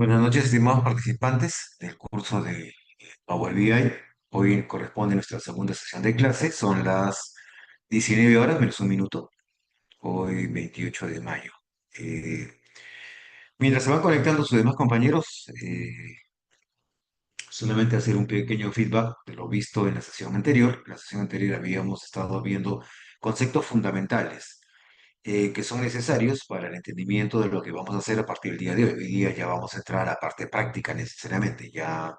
Buenas noches, estimados participantes del curso de Power BI. Hoy corresponde nuestra segunda sesión de clase. Son las 19 horas menos un minuto. Hoy 28 de mayo. Eh, Mientras se van conectando sus demás compañeros, solamente hacer un pequeño feedback de lo visto en la sesión anterior. En la sesión anterior habíamos estado viendo conceptos fundamentales que son necesarios para el entendimiento de lo que vamos a hacer a partir del día de hoy. Hoy día ya vamos a entrar a la parte práctica necesariamente. Ya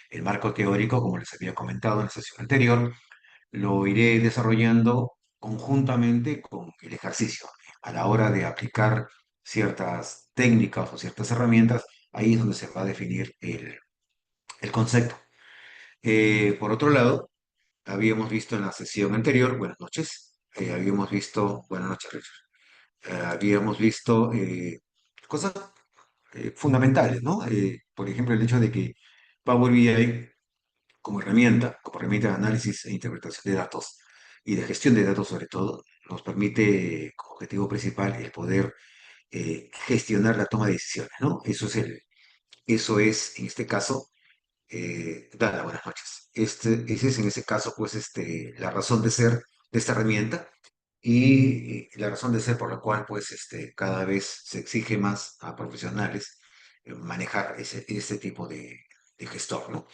el marco teórico, como les había comentado en la sesión anterior, lo iré desarrollando conjuntamente con el ejercicio. A la hora de aplicar ciertas técnicas o ciertas herramientas, ahí es donde se va a definir el concepto. Por otro lado, habíamos visto en la sesión anterior, buenas noches, habíamos visto, buenas noches, Richard. Habíamos visto cosas fundamentales, ¿no? Por ejemplo, el hecho de que Power BI como herramienta de análisis e interpretación de datos y de gestión de datos sobre todo, nos permite como objetivo principal el poder gestionar la toma de decisiones, ¿no? Eso es en este caso, Dana, buenas noches. Ese es en ese caso, pues, la razón de ser de esta herramienta y la razón de ser por la cual pues cada vez se exige más a profesionales manejar ese tipo de gestor, ¿no?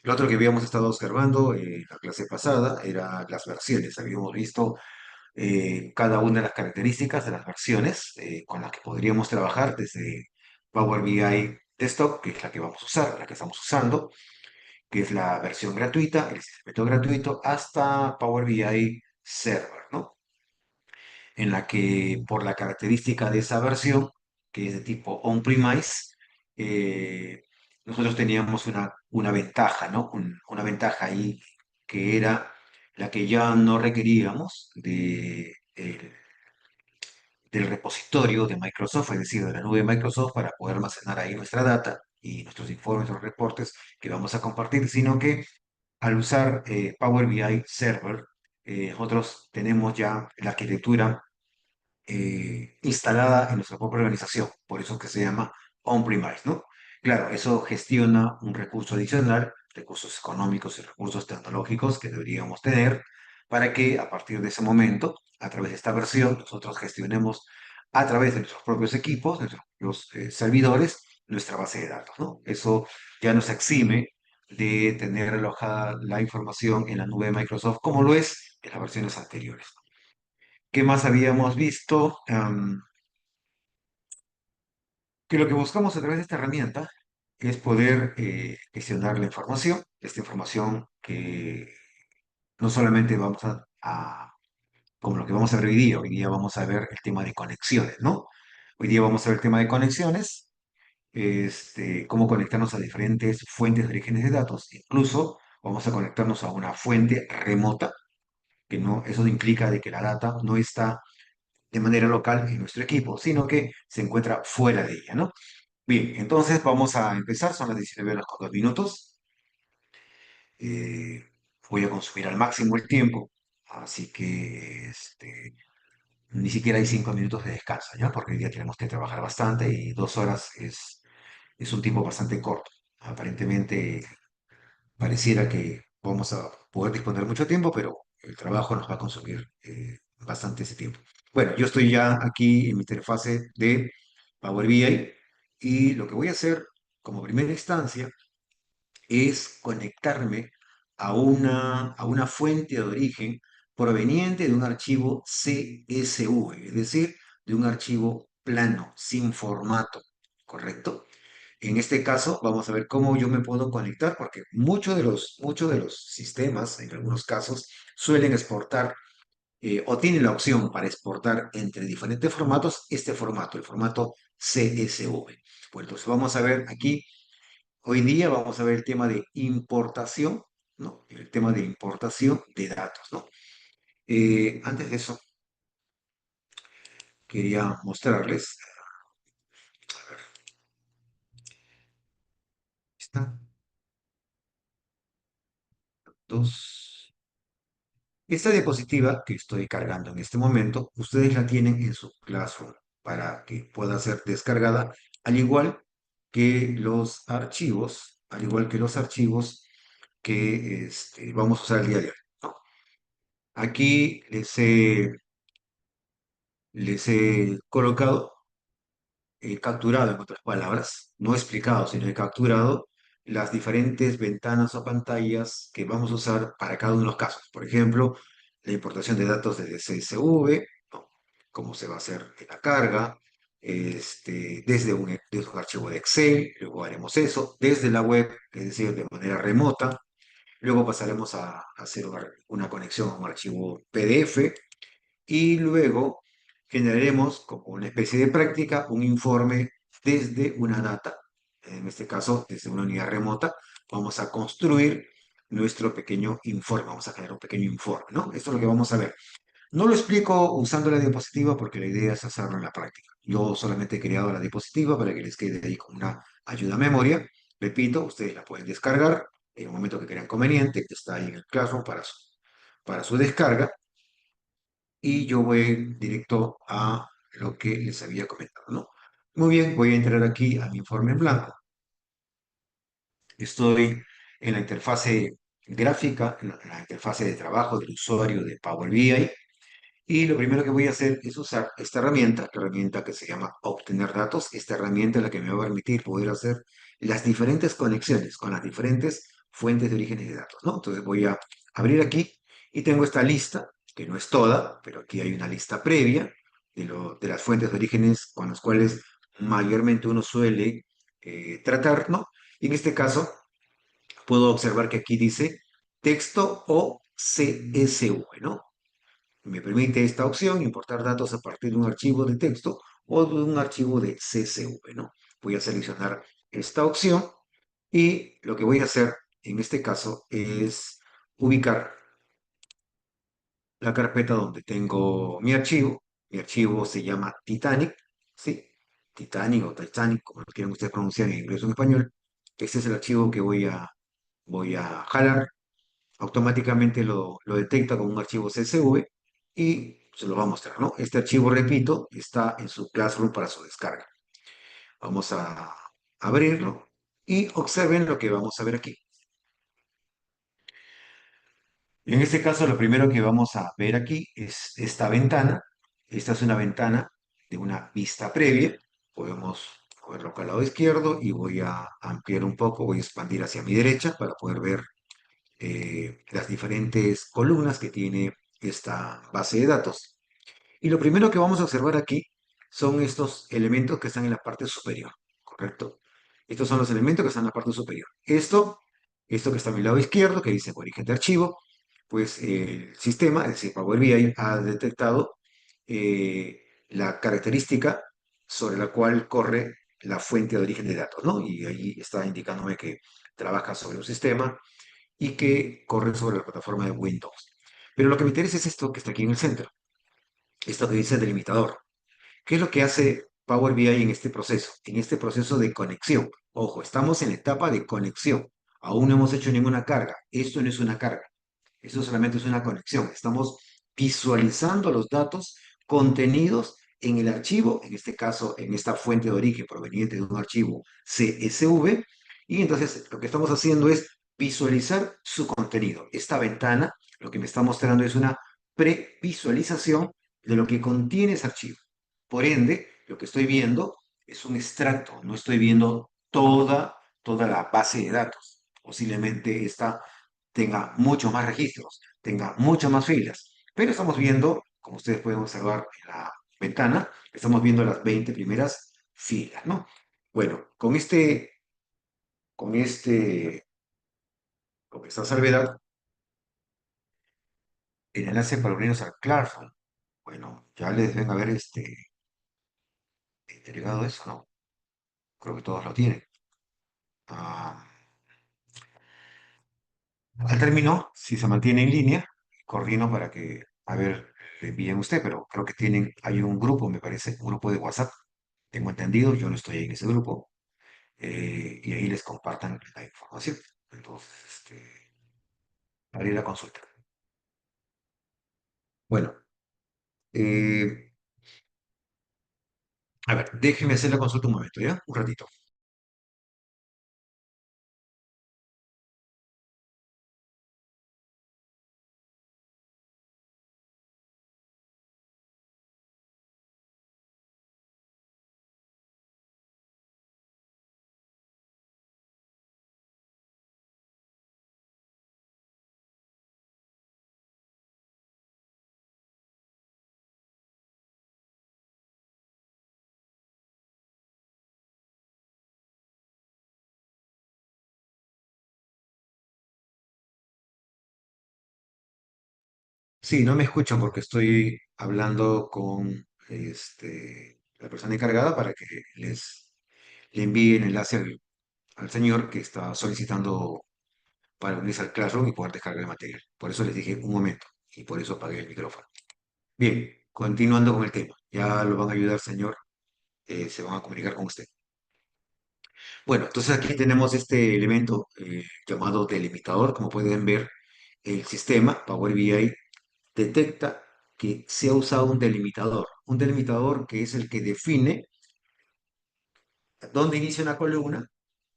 Lo otro que habíamos estado observando en la clase pasada era las versiones. Habíamos visto cada una de las características de las versiones con las que podríamos trabajar desde Power BI Desktop, que es la que vamos a usar, la que estamos usando, que es la versión gratuita, el sistema gratuito, hasta Power BI Server, ¿no? En la que por la característica de esa versión, que es de tipo on-premise, eh, nosotros teníamos una ventaja, ¿no? Una ventaja ahí que era la que ya no requeríamos del repositorio de Microsoft, es decir, de la nube de Microsoft, para poder almacenar ahí nuestra data y nuestros informes, nuestros reportes que vamos a compartir, sino que al usar Power BI Server, nosotros tenemos ya la arquitectura instalada en nuestra propia organización, por eso que se llama on-premise, ¿no? Claro, eso gestiona un recurso adicional, recursos económicos y recursos tecnológicos que deberíamos tener para que a partir de ese momento, a través de esta versión, nosotros gestionemos a través de nuestros propios equipos, nuestros propios servidores, nuestra base de datos, ¿no? Eso ya nos exime de tener alojada la información en la nube de Microsoft como lo es en las versiones anteriores. ¿Qué más habíamos visto? Que lo que buscamos a través de esta herramienta es poder gestionar la información, esta información que no solamente como lo que vamos a ver hoy día vamos a ver el tema de conexiones, ¿no? Hoy día vamos a ver el tema de conexiones, cómo conectarnos a diferentes fuentes de orígenes de datos, incluso vamos a conectarnos a una fuente remota, que no, eso implica de que la data no está de manera local en nuestro equipo, sino que se encuentra fuera de ella, ¿no? Bien, entonces vamos a empezar, son las 19 horas con 2 minutos. Eh, Voy a consumir al máximo el tiempo, así que ni siquiera hay 5 minutos de descanso, ¿ya? Porque hoy día tenemos que trabajar bastante y 2 horas es un tiempo bastante corto. Aparentemente pareciera que vamos a poder disponer mucho tiempo, pero el trabajo nos va a consumir bastante ese tiempo. Bueno, yo estoy ya aquí en mi interfase de Power BI y lo que voy a hacer como primera instancia es conectarme a una fuente de origen proveniente de un archivo CSV, es decir, de un archivo plano, sin formato, ¿correcto? En este caso, vamos a ver cómo yo me puedo conectar, porque muchos de los sistemas, en algunos casos, suelen exportar o tienen la opción para exportar entre diferentes formatos este formato, el formato CSV. Pues entonces vamos a ver aquí, hoy día vamos a ver el tema de importación, ¿no? El tema de importación de datos, ¿no? Antes de eso, quería mostrarles, a ver, está, dos. Esta diapositiva que estoy cargando en este momento, ustedes la tienen en su Classroom para que pueda ser descargada, al igual que los archivos, al igual que los archivos que vamos a usar el día de hoy, ¿no? Aquí les he colocado, he capturado, en otras palabras, no he explicado, sino he capturado las diferentes ventanas o pantallas que vamos a usar para cada uno de los casos. Por ejemplo, la importación de datos desde CSV, ¿no? Cómo se va a hacer la carga, desde un archivo de Excel, luego haremos eso, desde la web, es decir, de manera remota, luego pasaremos a hacer una conexión a un archivo PDF, y luego generaremos como una especie de práctica un informe desde una data, en este caso desde una unidad remota. Vamos a construir nuestro pequeño informe, vamos a generar un pequeño informe, ¿no? Esto es lo que vamos a ver. No lo explico usando la diapositiva porque la idea es hacerlo en la práctica. Yo solamente he creado la diapositiva para que les quede ahí como una ayuda a memoria. Repito, ustedes la pueden descargar en el momento que crean conveniente, que está ahí en el Classroom para su descarga, y yo voy directo a lo que les había comentado, ¿no? Muy bien, voy a entrar aquí a mi informe en blanco. Estoy en la interfase gráfica, en la interfase de trabajo del usuario de Power BI, y lo primero que voy a hacer es usar esta herramienta, la herramienta que se llama Obtener Datos. Esta herramienta es la que me va a permitir poder hacer las diferentes conexiones con las diferentes fuentes de orígenes de datos, ¿no? Entonces voy a abrir aquí y tengo esta lista, que no es toda, pero aquí hay una lista previa de las fuentes de orígenes con las cuales mayormente uno suele tratar, ¿no? Y en este caso puedo observar que aquí dice texto o CSV, ¿no? Me permite esta opción importar datos a partir de un archivo de texto o de un archivo de CSV, ¿no? Voy a seleccionar esta opción y lo que voy a hacer en este caso es ubicar la carpeta donde tengo mi archivo. Mi archivo se llama Titanic, ¿sí? Titanic o Titanic, como lo quieran ustedes pronunciar en inglés o en español. Este es el archivo que voy a jalar. Automáticamente lo detecta como un archivo CSV y se lo va a mostrar, ¿no? Este archivo, repito, está en su Classroom para su descarga. Vamos a abrirlo y observen lo que vamos a ver aquí. En este caso, lo primero que vamos a ver aquí es esta ventana. Esta es una ventana de una vista previa. Podemos moverlo acá al lado izquierdo y voy a ampliar un poco, voy a expandir hacia mi derecha para poder ver las diferentes columnas que tiene esta base de datos. Y lo primero que vamos a observar aquí son estos elementos que están en la parte superior, ¿correcto? Estos son los elementos que están en la parte superior. Esto que está a mi lado izquierdo, que dice origen de archivo, pues el sistema, es decir, Power BI, ha detectado la característica sobre la cual corre la fuente de origen de datos, ¿no? Y ahí está indicándome que trabaja sobre un sistema y que corre sobre la plataforma de Windows. Pero lo que me interesa es esto que está aquí en el centro, esto que dice delimitador. ¿Qué es lo que hace Power BI en este proceso? En este proceso de conexión. Ojo, estamos en la etapa de conexión. Aún no hemos hecho ninguna carga. Esto no es una carga. Esto solamente es una conexión. Estamos visualizando los datos contenidos en el archivo, en este caso, en esta fuente de origen proveniente de un archivo CSV. Y entonces lo que estamos haciendo es visualizar su contenido. Esta ventana lo que me está mostrando es una previsualización de lo que contiene ese archivo. Por ende, lo que estoy viendo es un extracto, no estoy viendo toda la base de datos. Posiblemente esta tenga muchos más registros, tenga muchas más filas, pero estamos viendo, como ustedes pueden observar en la ventana, estamos viendo las 20 primeras filas, ¿no? Bueno, con con esta salvedad, el enlace para unirnos al Classroom, bueno, ya les ven a ver entregado eso, ¿no? Creo que todos lo tienen. Ah, al término, si se mantiene en línea, coordino para que, a ver, le envíen usted, pero creo que hay un grupo, me parece, un grupo de WhatsApp, tengo entendido, yo no estoy en ese grupo, y ahí les compartan la información. Entonces, haré la consulta. Bueno, eh, a ver, déjeme hacer la consulta un momento, ¿ya? Un ratito. Sí, no me escuchan porque estoy hablando con la persona encargada para que le envíe el enlace al señor que está solicitando para unirse al Classroom y poder descargar el material. Por eso les dije un momento y por eso apagué el micrófono. Bien, continuando con el tema. Ya lo van a ayudar, señor. Se van a comunicar con usted. Bueno, entonces aquí tenemos este elemento llamado delimitador. Como pueden ver, el sistema Power BI detecta que se ha usado un delimitador que es el que define dónde inicia una columna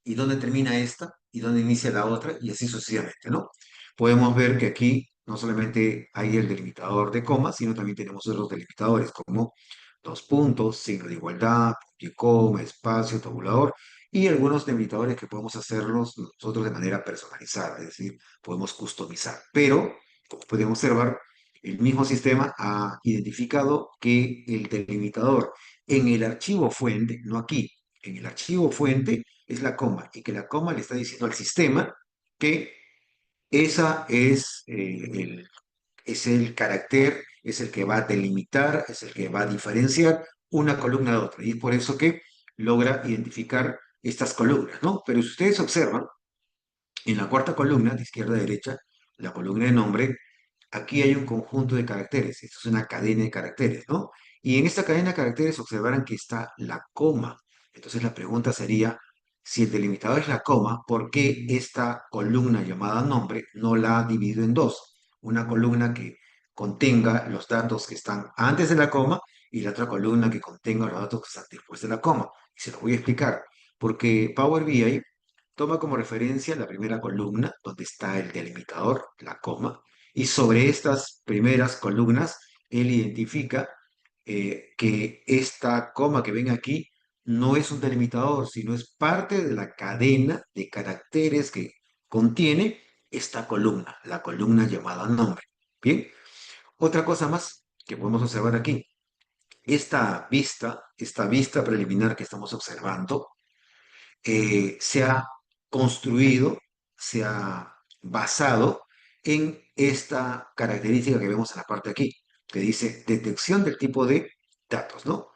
y dónde termina esta y dónde inicia la otra y así sucesivamente, ¿no? Podemos ver que aquí no solamente hay el delimitador de coma, sino también tenemos otros delimitadores como dos puntos, signo de igualdad, punto y coma, espacio, tabulador y algunos delimitadores que podemos hacerlos nosotros de manera personalizada, es decir, podemos customizar. Pero, como pueden observar, el mismo sistema ha identificado que el delimitador en el archivo fuente, no aquí, en el archivo fuente es la coma y que la coma le está diciendo al sistema que esa es el carácter, es el que va a delimitar, es el que va a diferenciar una columna de otra. Y es por eso que logra identificar estas columnas, ¿no? Pero si ustedes observan, en la cuarta columna, de izquierda a derecha, la columna de nombre, aquí hay un conjunto de caracteres, esto es una cadena de caracteres, ¿no? Y en esta cadena de caracteres observarán que está la coma. Entonces la pregunta sería, si el delimitador es la coma, ¿por qué esta columna llamada nombre no la ha dividido en dos? Una columna que contenga los datos que están antes de la coma y la otra columna que contenga los datos que están después de la coma. Y se lo voy a explicar, porque Power BI toma como referencia la primera columna, donde está el delimitador, la coma, y sobre estas primeras columnas, él identifica que esta coma que ven aquí no es un delimitador, sino es parte de la cadena de caracteres que contiene esta columna, la columna llamada nombre. Bien, otra cosa más que podemos observar aquí, esta vista preliminar que estamos observando, se ha construido, se ha basado en esta característica que vemos en la parte aquí, que dice detección del tipo de datos, ¿no?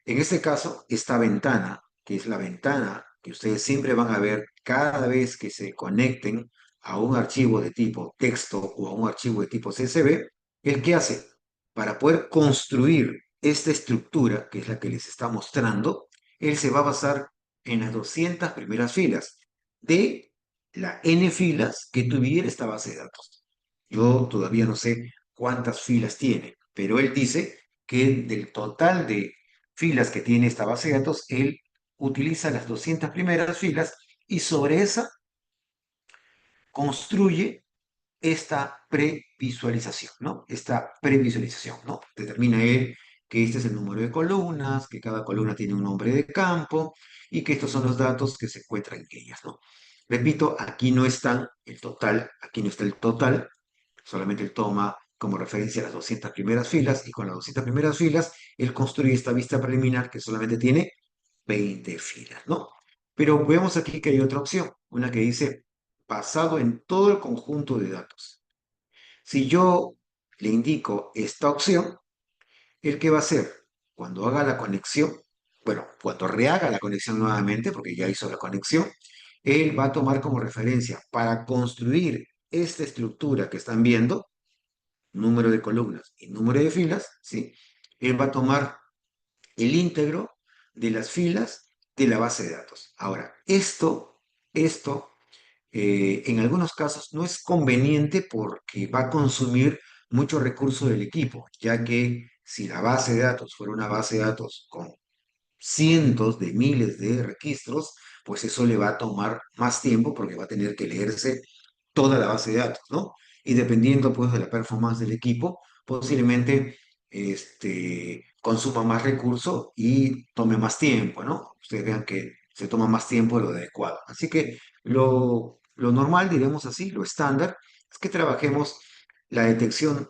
En este caso, esta ventana, que es la ventana que ustedes siempre van a ver cada vez que se conecten a un archivo de tipo texto o a un archivo de tipo CSV, ¿el qué hace? Para poder construir esta estructura, que es la que les está mostrando, él se va a basar en las 200 primeras filas de la n filas que tuviera esta base de datos. Yo todavía no sé cuántas filas tiene, pero él dice que del total de filas que tiene esta base de datos, él utiliza las 200 primeras filas y sobre esa construye esta previsualización, ¿no? Esta previsualización, ¿no? Determina él que este es el número de columnas, que cada columna tiene un nombre de campo y que estos son los datos que se encuentran en ellas, ¿no? Repito, aquí no está el total, aquí no está el total, solamente él toma como referencia las 200 primeras filas y con las 200 primeras filas él construye esta vista preliminar que solamente tiene 20 filas, ¿no? Pero vemos aquí que hay otra opción, una que dice basado en todo el conjunto de datos. Si yo le indico esta opción, ¿el qué va a hacer? Cuando haga la conexión, bueno, cuando rehaga la conexión nuevamente, porque ya hizo la conexión, él va a tomar como referencia para construir esta estructura que están viendo, número de columnas y número de filas, ¿sí? Él va a tomar el íntegro de las filas de la base de datos. Ahora, esto en algunos casos no es conveniente porque va a consumir mucho recurso del equipo, ya que si la base de datos fuera una base de datos con cientos de miles de registros, pues eso le va a tomar más tiempo porque va a tener que leerse toda la base de datos, ¿no? Y dependiendo pues de la performance del equipo, posiblemente consuma más recursos y tome más tiempo, ¿no? Ustedes vean que se toma más tiempo de lo adecuado. Así que lo normal, diremos así, lo estándar, es que trabajemos la detección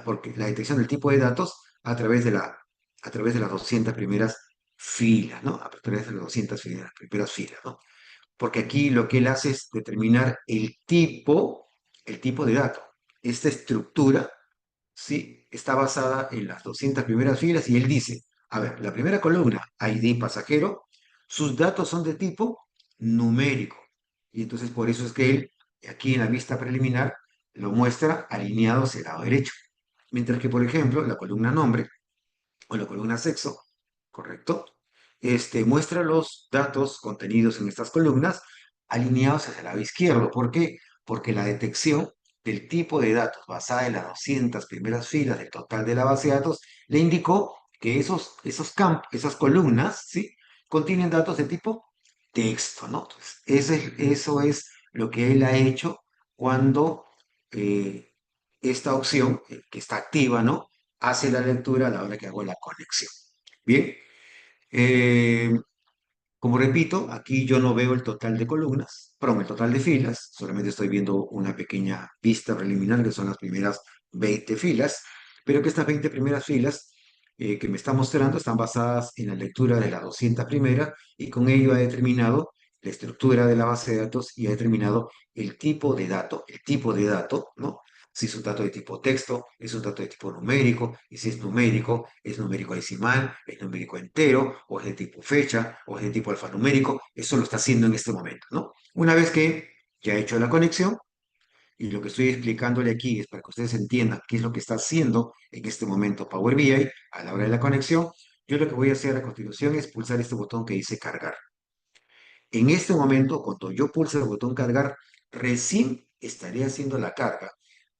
porque la detección del tipo de datos a través a través de las 200 primeras filas, ¿no? A través de las 200 primeras filas, ¿no? Porque aquí lo que él hace es determinar el tipo de dato. esta estructura, ¿sí? Está basada en las 200 primeras filas y él dice, a ver, la primera columna, ID pasajero, sus datos son de tipo numérico. Y entonces por eso es que él, aquí en la vista preliminar, lo muestra alineado hacia el lado derecho. Mientras que, por ejemplo, la columna nombre o la columna sexo, ¿correcto? Muestra los datos contenidos en estas columnas alineados hacia el lado izquierdo. ¿Por qué? Porque la detección del tipo de datos basada en las 200 primeras filas del total de la base de datos le indicó que esos campos, esas columnas, ¿sí? Contienen datos de tipo texto, ¿no? Entonces, eso es lo que él ha hecho cuando eh, esta opción, que está activa, ¿no? Hace la lectura a la hora que hago la conexión. Bien, eh, como repito, aquí yo no veo el total de columnas, perdón, el total de filas, solamente estoy viendo una pequeña vista preliminar que son las primeras 20 filas, pero que estas 20 primeras filas que me está mostrando están basadas en la lectura de la 200 primera y con ello ha determinado la estructura de la base de datos y ha determinado el tipo de dato, ¿no? Si es un dato de tipo texto, es un dato de tipo numérico, y si es numérico decimal, es numérico entero, o es de tipo fecha, o es de tipo alfanumérico. Eso lo está haciendo en este momento, ¿no? Una vez que ya he hecho la conexión, y lo que estoy explicándole aquí es para que ustedes entiendan qué es lo que está haciendo en este momento Power BI a la hora de la conexión, yo lo que voy a hacer a continuación es pulsar este botón que dice cargar. En este momento, cuando yo pulse el botón cargar, recién estaré haciendo la carga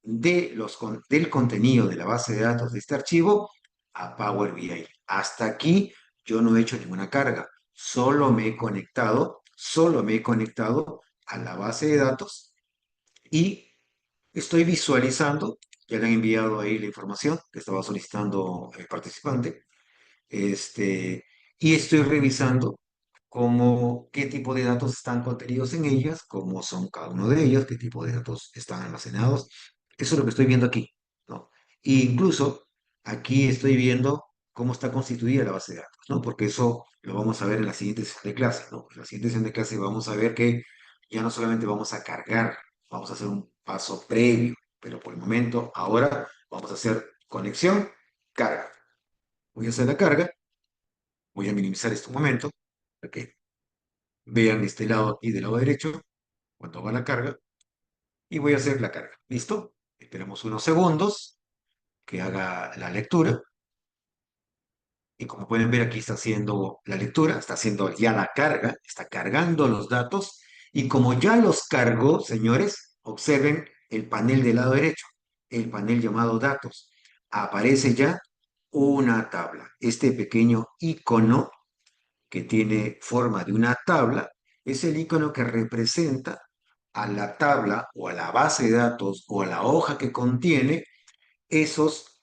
del contenido de la base de datos de este archivo a Power BI. Hasta aquí yo no he hecho ninguna carga, solo me he conectado a la base de datos y estoy visualizando, ya le han enviado ahí la información que estaba solicitando el participante, este, y estoy revisando qué tipo de datos están contenidos en ellas, cómo son cada uno de ellos, qué tipo de datos están almacenados. Eso es lo que estoy viendo aquí, ¿no? E incluso aquí estoy viendo cómo está constituida la base de datos, ¿no? Porque eso lo vamos a ver en la siguiente sesión de clase, ¿no? En la siguiente sesión de clase vamos a ver que ya no solamente vamos a cargar, vamos a hacer un paso previo, pero por el momento, ahora vamos a hacer conexión, carga. Voy a hacer la carga. Voy a minimizar este momento para que vean este lado aquí del lado derecho cuando va la carga y voy a hacer la carga. ¿Listo? Esperamos unos segundos que haga la lectura y como pueden ver aquí está haciendo la lectura, está haciendo ya la carga, está cargando los datos y como ya los cargó, señores, observen el panel del lado derecho, el panel llamado datos. Aparece ya una tabla. Este pequeño icono que tiene forma de una tabla, es el icono que representa a la tabla o a la base de datos o a la hoja que contiene esos,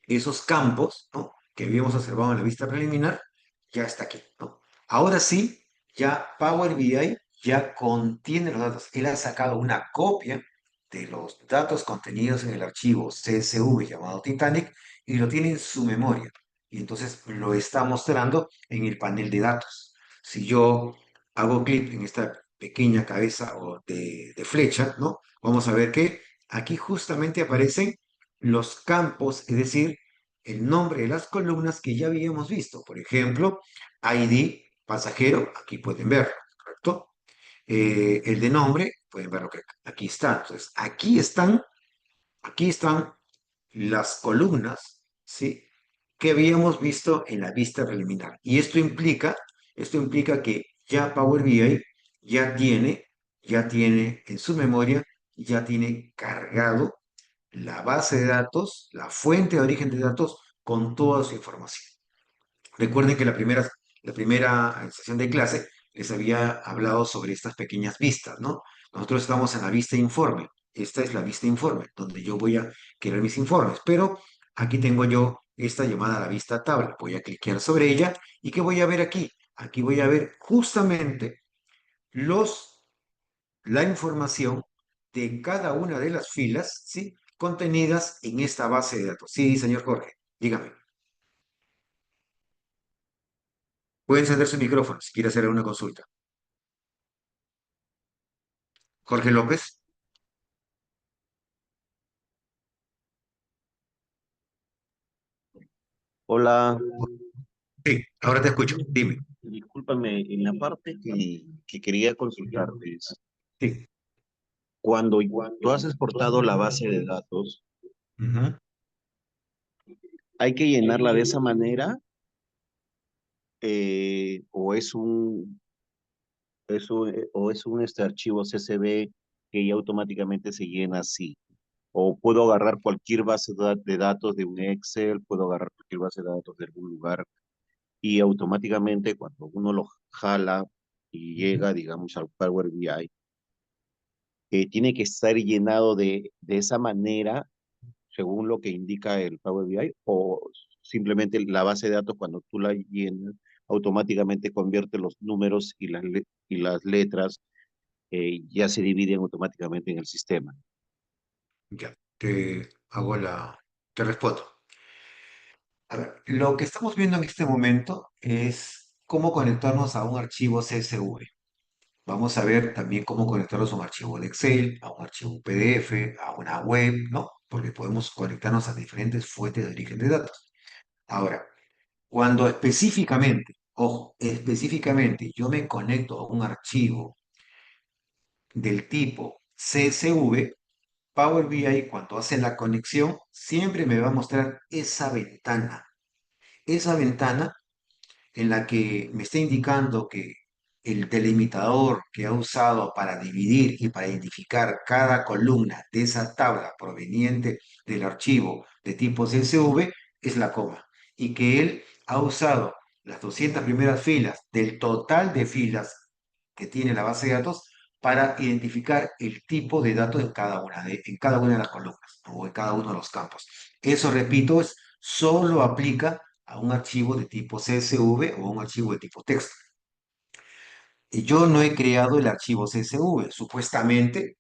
esos campos, ¿no? Que habíamos observado en la vista preliminar, ya está aquí, ¿no? Ahora sí, ya Power BI ya contiene los datos. Él ha sacado una copia de los datos contenidos en el archivo CSV llamado Titanic y lo tiene en su memoria. Y entonces lo está mostrando en el panel de datos. Si yo hago clic en esta pequeña cabeza o de flecha, ¿no? Vamos a ver que aquí justamente aparecen los campos, es decir, el nombre de las columnas que ya habíamos visto. Por ejemplo, ID, pasajero, aquí pueden ver, ¿correcto? El de nombre, pueden ver lo que aquí está. Entonces, aquí están las columnas, ¿sí? Que habíamos visto en la vista preliminar. Y esto implica que ya Power BI ya tiene en su memoria, ya tiene cargado la base de datos, la fuente de origen de datos con toda su información. Recuerden que la primera sesión de clase les había hablado sobre estas pequeñas vistas, ¿no? Nosotros estamos en la vista informe. Esta es la vista informe, donde yo voy a crear mis informes. Pero aquí tengo yo esta llamada a la vista tabla. Voy a cliquear sobre ella. ¿Y qué voy a ver aquí? Aquí voy a ver justamente los la información de cada una de las filas, ¿sí? Contenidas en esta base de datos. Sí, señor Jorge, dígame. Puede encender su micrófono si quiere hacer alguna consulta. Jorge López. Hola, Sí, ahora te escucho. Dime. discúlpame, en la parte que quería consultarte es, Sí. cuando tú has exportado la base de datos, Ujú. ¿hay que llenarla de esa manera o es un archivo CSV que ya automáticamente se llena así? ¿O puedo agarrar cualquier base de datos de un Excel, puedo agarrar cualquier base de datos de algún lugar y automáticamente cuando uno lo jala y Ujú. llega, digamos, al Power BI, tiene que estar llenado de esa manera, según lo que indica el Power BI, o simplemente la base de datos, cuando tú la llenas, automáticamente convierte los números y y las letras, ya se dividen automáticamente en el sistema. Ya, te respondo. A ver, lo que estamos viendo en este momento es cómo conectarnos a un archivo CSV. Vamos a ver también cómo conectarnos a un archivo de Excel, a un archivo PDF, a una web, ¿no? Porque podemos conectarnos a diferentes fuentes de origen de datos. Ahora, cuando específicamente, ojo, específicamente yo me conecto a un archivo del tipo CSV, Power BI cuando hace la conexión siempre me va a mostrar esa ventana en la que me está indicando que el delimitador que ha usado para dividir y para identificar cada columna de esa tabla proveniente del archivo de tipo CSV es la coma y que él ha usado las 200 primeras filas del total de filas que tiene la base de datos para identificar el tipo de datos en cada una de las columnas, ¿no? O en cada uno de los campos. Eso, repito, solo aplica a un archivo de tipo CSV o a un archivo de tipo texto. Y yo no he creado el archivo CSV. Supuestamente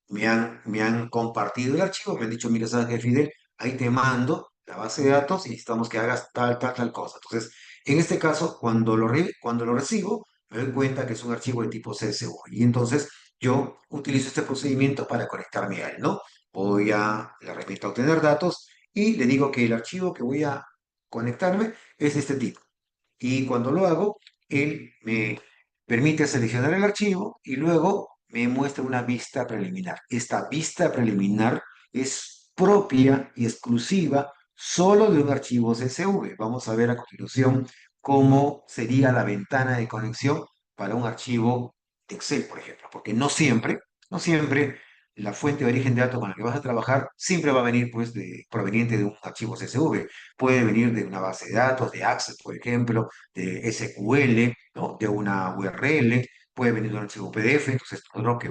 me han compartido el archivo, me han dicho, mira, sabes qué, Fidel, ahí te mando la base de datos y necesitamos que hagas tal cosa. Entonces, en este caso, cuando lo recibo, me doy cuenta que es un archivo de tipo CSV. Y entonces yo utilizo este procedimiento para conectarme a él, ¿no? Voy a la herramienta obtener datos y le digo que el archivo que voy a conectarme es de este tipo. Y cuando lo hago, él me permite seleccionar el archivo y luego me muestra una vista preliminar. Esta vista preliminar es propia y exclusiva solo de un archivo CSV. Vamos a ver a continuación cómo sería la ventana de conexión para un archivo Excel, por ejemplo, porque no siempre la fuente de origen de datos con la que vas a trabajar siempre va a venir pues proveniente de un archivo CSV. Puede venir de una base de datos, de Access, por ejemplo, de SQL, ¿no? De una URL, puede venir de un archivo PDF. Entonces, todo lo que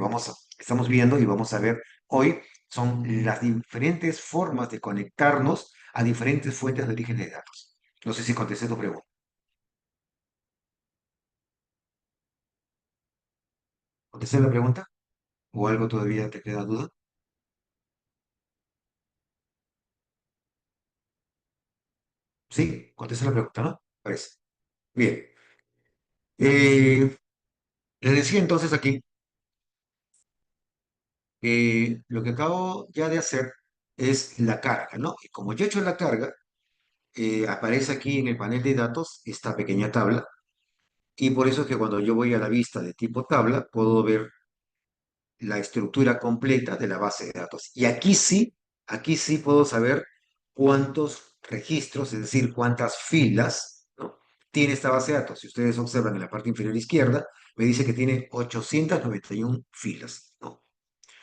estamos viendo y vamos a ver hoy son las diferentes formas de conectarnos a diferentes fuentes de origen de datos. No sé si contesté tu pregunta. ¿Contesté la pregunta? ¿O algo todavía te queda duda? Sí, contesté la pregunta, ¿no? Parece. Bien. Eh, Les decía entonces aquí que lo que acabo ya de hacer es la carga, ¿no? Y como yo he hecho la carga, aparece aquí en el panel de datos esta pequeña tabla y por eso es que cuando yo voy a la vista de tipo tabla puedo ver la estructura completa de la base de datos. Y aquí sí puedo saber cuántos registros, es decir, cuántas filas, ¿no? Tiene esta base de datos. Si ustedes observan en la parte inferior izquierda, me dice que tiene 891 filas, ¿no?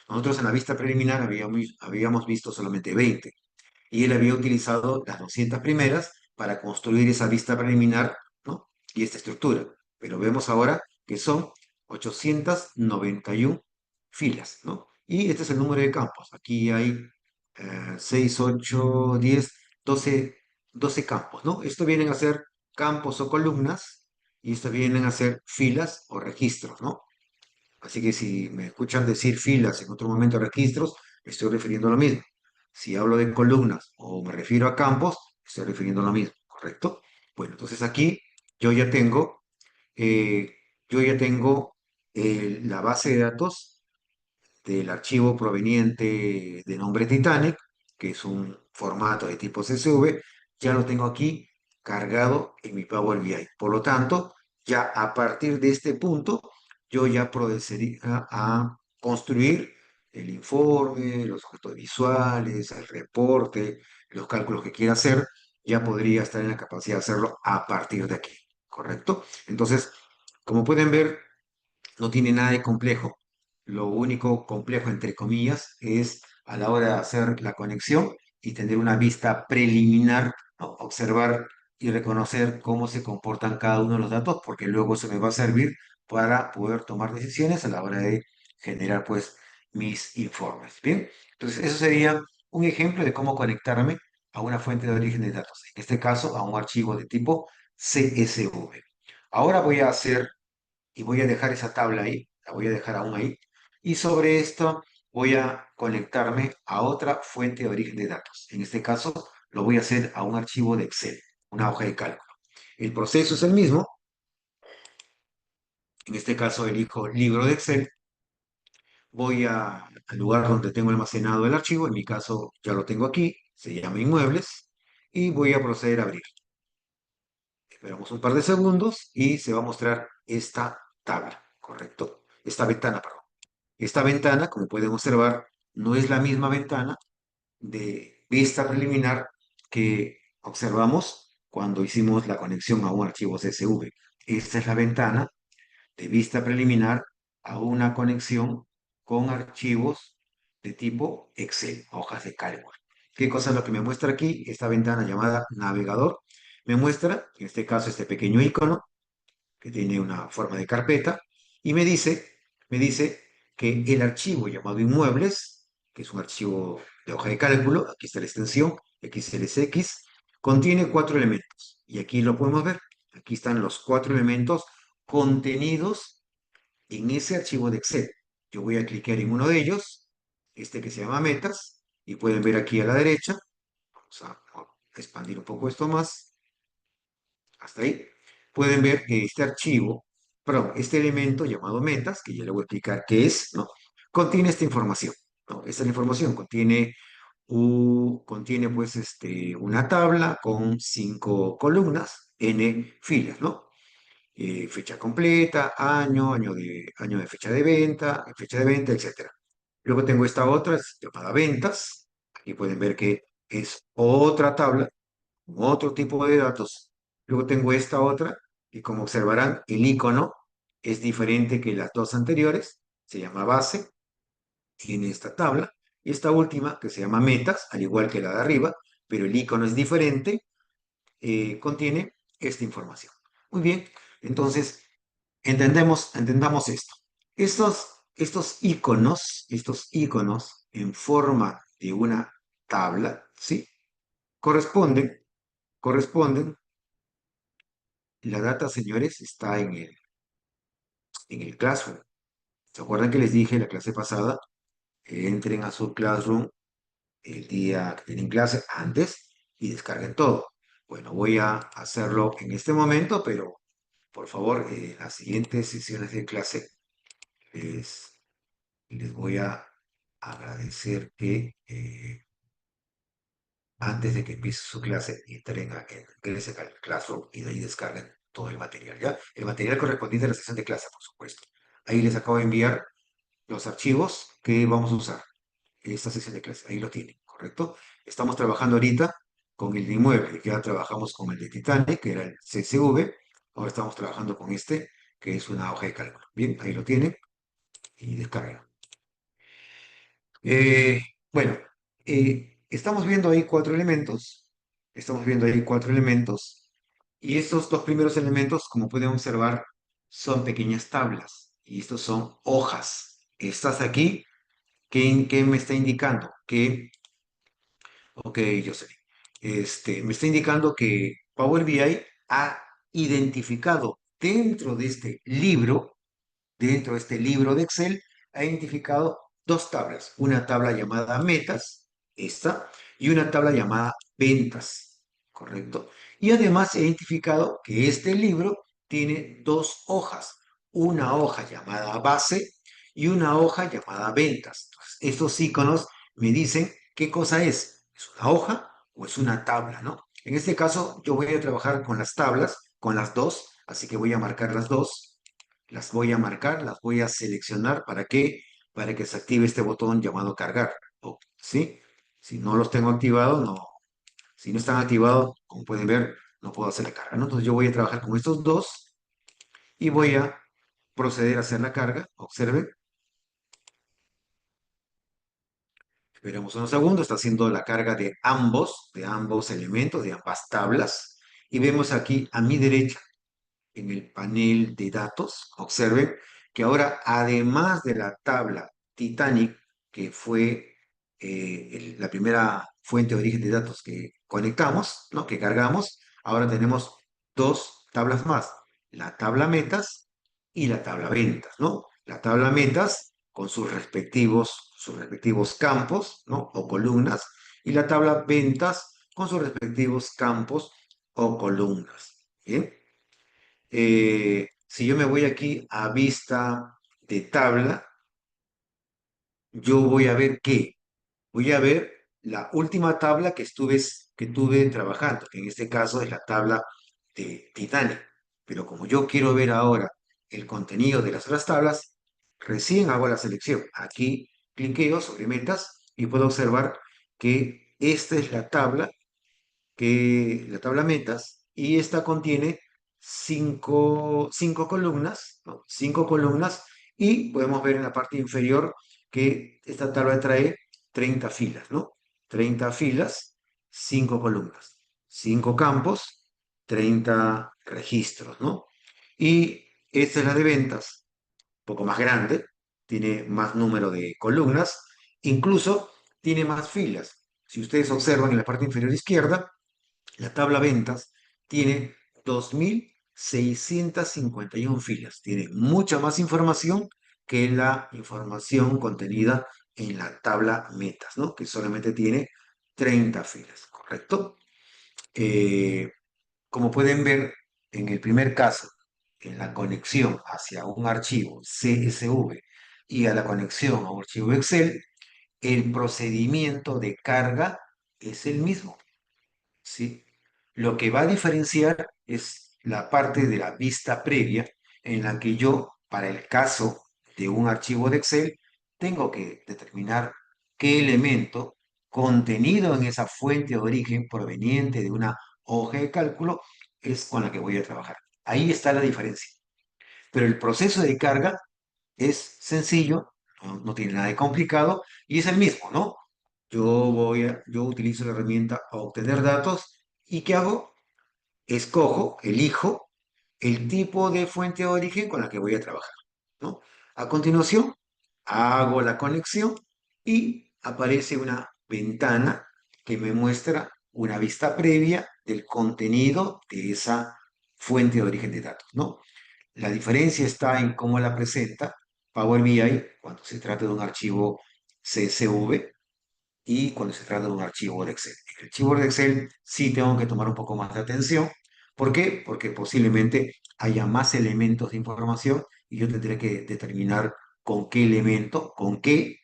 Nosotros en la vista preliminar habíamos visto solamente 20 y él había utilizado las 200 primeras para construir esa vista preliminar, ¿no? Y esta estructura. Pero vemos ahora que son 891 filas, ¿no? Y este es el número de campos. Aquí hay 6, 8, 10, 12 campos, ¿no? Esto vienen a ser campos o columnas y esto vienen a ser filas o registros, ¿no? Así que si me escuchan decir filas en otro momento registros, me estoy refiriendo a lo mismo. Si hablo de columnas o me refiero a campos, me estoy refiriendo a lo mismo, ¿correcto? Bueno, entonces aquí yo ya tengo, eh, yo ya tengo la base de datos del archivo proveniente de nombre Titanic, que es un formato de tipo CSV, ya lo tengo aquí cargado en mi Power BI. Por lo tanto, ya a partir de este punto, yo ya procedería a construir el informe, los objetos visuales, el reporte, los cálculos que quiera hacer, ya podría estar en la capacidad de hacerlo a partir de aquí, ¿correcto? Entonces, como pueden ver, no tiene nada de complejo. Lo único complejo, entre comillas, es a la hora de hacer la conexión y tener una vista preliminar, ¿no? Observar y reconocer cómo se comportan cada uno de los datos, porque luego eso me va a servir para poder tomar decisiones a la hora de generar, pues, mis informes. Bien, entonces eso sería un ejemplo de cómo conectarme a una fuente de origen de datos, en este caso a un archivo de tipo CSV. Ahora voy a hacer y voy a dejar esa tabla ahí, la voy a dejar aún ahí, y sobre esto voy a conectarme a otra fuente de origen de datos. En este caso, lo voy a hacer a un archivo de Excel, una hoja de cálculo. El proceso es el mismo, en este caso elijo libro de Excel, al lugar donde tengo almacenado el archivo, en mi caso ya lo tengo aquí, se llama inmuebles, y voy a proceder a abrir. Esperamos un par de segundos y se va a mostrar esta tabla, ¿correcto? Esta ventana, perdón. Esta ventana, como pueden observar, no es la misma ventana de vista preliminar que observamos cuando hicimos la conexión a un archivo CSV. Esta es la ventana de vista preliminar a una conexión con archivos de tipo Excel, hojas de cálculo. ¿Qué cosa es lo que me muestra aquí? Esta ventana llamada navegador me muestra, en este caso, este pequeño icono que tiene una forma de carpeta, y me dice que el archivo llamado inmuebles, que es un archivo de hoja de cálculo, aquí está la extensión, XLSX, contiene cuatro elementos. Y aquí lo podemos ver. Aquí están los cuatro elementos contenidos en ese archivo de Excel. Yo voy a clicar en uno de ellos, este que se llama metas, y pueden ver aquí a la derecha, vamos a expandir un poco esto más, hasta ahí, pueden ver que este archivo, perdón, este elemento llamado metas, que ya le voy a explicar qué es, ¿no? Contiene esta información, ¿no? Esta es la información, contiene pues una tabla con 5 columnas, n filas, ¿no? Fecha completa, año de fecha de venta, etcétera. Luego tengo esta otra, es llamada ventas. Aquí pueden ver que es otra tabla otro tipo de datos. Luego tengo esta otra, y como observarán, el icono es diferente que las dos anteriores, se llama base, tiene esta tabla, y esta última, que se llama metas, al igual que la de arriba, pero el icono es diferente, contiene esta información. Muy bien, entonces, entendamos esto. Estos iconos en forma de una tabla, ¿sí? Corresponden, corresponden. La data, señores, está en el Classroom. ¿Se acuerdan que les dije en la clase pasada? Entren a su Classroom el día que tienen clase antes y descarguen todo. Bueno, voy a hacerlo en este momento, pero por favor, en las siguientes sesiones de clase les, les voy a agradecer que antes de que empiece su clase ingresen al Classroom y de ahí descarguen todo el material, ¿ya? El material correspondiente a la sesión de clase, por supuesto. Ahí les acabo de enviar los archivos que vamos a usar en esta sesión de clase. Ahí lo tienen, ¿correcto? Estamos trabajando ahorita con el de inmueble, ya trabajamos con el de Titanic, que era el CSV. Ahora estamos trabajando con este, que es una hoja de cálculo. Bien, ahí lo tienen y descargan. Eh, bueno, estamos viendo ahí cuatro elementos. Estamos viendo ahí cuatro elementos. Y estos dos primeros elementos, como pueden observar, son pequeñas tablas. Y estos son hojas. Estas aquí, ¿qué me está indicando? Ok, yo sé. Me está indicando que Power BI ha identificado dentro de este libro de Excel, ha identificado dos tablas. Una tabla llamada metas, esta, y una tabla llamada ventas, ¿correcto? Y además he identificado que este libro tiene dos hojas, una hoja llamada base y una hoja llamada ventas. Entonces, estos iconos me dicen qué cosa es una hoja o es una tabla, ¿no? En este caso, yo voy a trabajar con las tablas, con las dos, así que voy a marcar las dos, las voy a marcar, las voy a seleccionar. ¿Para qué? Para que se active este botón llamado cargar. ¿Sí? Si no los tengo activados, no. Si no están activados, como pueden ver, no puedo hacer la carga, ¿no? Entonces yo voy a trabajar con estos dos y voy a proceder a hacer la carga. Observen, esperemos unos segundos, está haciendo la carga de ambos elementos, de ambas tablas. Y vemos aquí a mi derecha, en el panel de datos, observen que ahora, además de la tabla Titanic, que fue la primera fuente de origen de datos que conectamos, ¿no? Que cargamos, ahora tenemos dos tablas más, la tabla metas y la tabla ventas, ¿no? La tabla metas con sus respectivos campos, ¿no? O columnas, y la tabla ventas con sus respectivos campos o columnas. ¿Bien? Si yo me voy aquí a vista de tabla, yo voy a ver qué. Voy a ver la última tabla que estuve trabajando, que en este caso es la tabla de Titanic. Pero como yo quiero ver ahora el contenido de las otras tablas, recién hago la selección. Aquí cliqueo sobre metas y puedo observar que esta es la tabla metas, y esta contiene cinco columnas, ¿no? Cinco columnas, y podemos ver en la parte inferior que esta tabla trae 30 filas, ¿no? 30 filas, cinco columnas, cinco campos, 30 registros, ¿no? Y esta es la de ventas, un poco más grande, tiene más número de columnas, incluso tiene más filas. Si ustedes observan en la parte inferior izquierda, la tabla ventas tiene 2.651 filas. Tiene mucha más información que la información contenida en la tabla metas, ¿no? Que solamente tiene 30 filas, ¿correcto? Eh, Como pueden ver, en el primer caso, en la conexión hacia un archivo CSV y a la conexión a un archivo Excel, el procedimiento de carga es el mismo. ¿Sí? Lo que va a diferenciar es la parte de la vista previa, en la que yo, para el caso de un archivo de Excel, tengo que determinar qué elemento contenido en esa fuente de origen proveniente de una hoja de cálculo es con la que voy a trabajar. Ahí está la diferencia. Pero el proceso de carga es sencillo, no tiene nada de complicado y es el mismo, ¿no? Yo utilizo la herramienta a obtener datos, y ¿qué hago? Elijo el tipo de fuente de origen con la que voy a trabajar, ¿no? A continuación, hago la conexión y aparece una ventana que me muestra una vista previa del contenido de esa fuente de origen de datos, ¿no? La diferencia está en cómo la presenta Power BI cuando se trata de un archivo CSV y cuando se trata de un archivo de Excel. En el archivo de Excel sí tengo que tomar un poco más de atención. ¿Por qué? Porque posiblemente haya más elementos de información y yo tendré que determinar con qué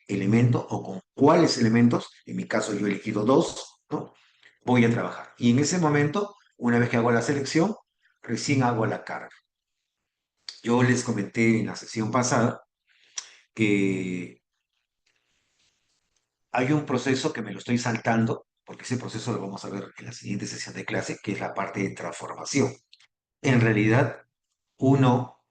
elemento o con cuáles elementos, en mi caso yo he elegido dos, ¿no? Voy a trabajar. Y en ese momento, una vez que hago la selección, recién hago la carga. Yo les comenté en la sesión pasada que hay un proceso que me lo estoy saltando, porque ese proceso lo vamos a ver en la siguiente sesión de clase, que es la parte de transformación. En realidad, uno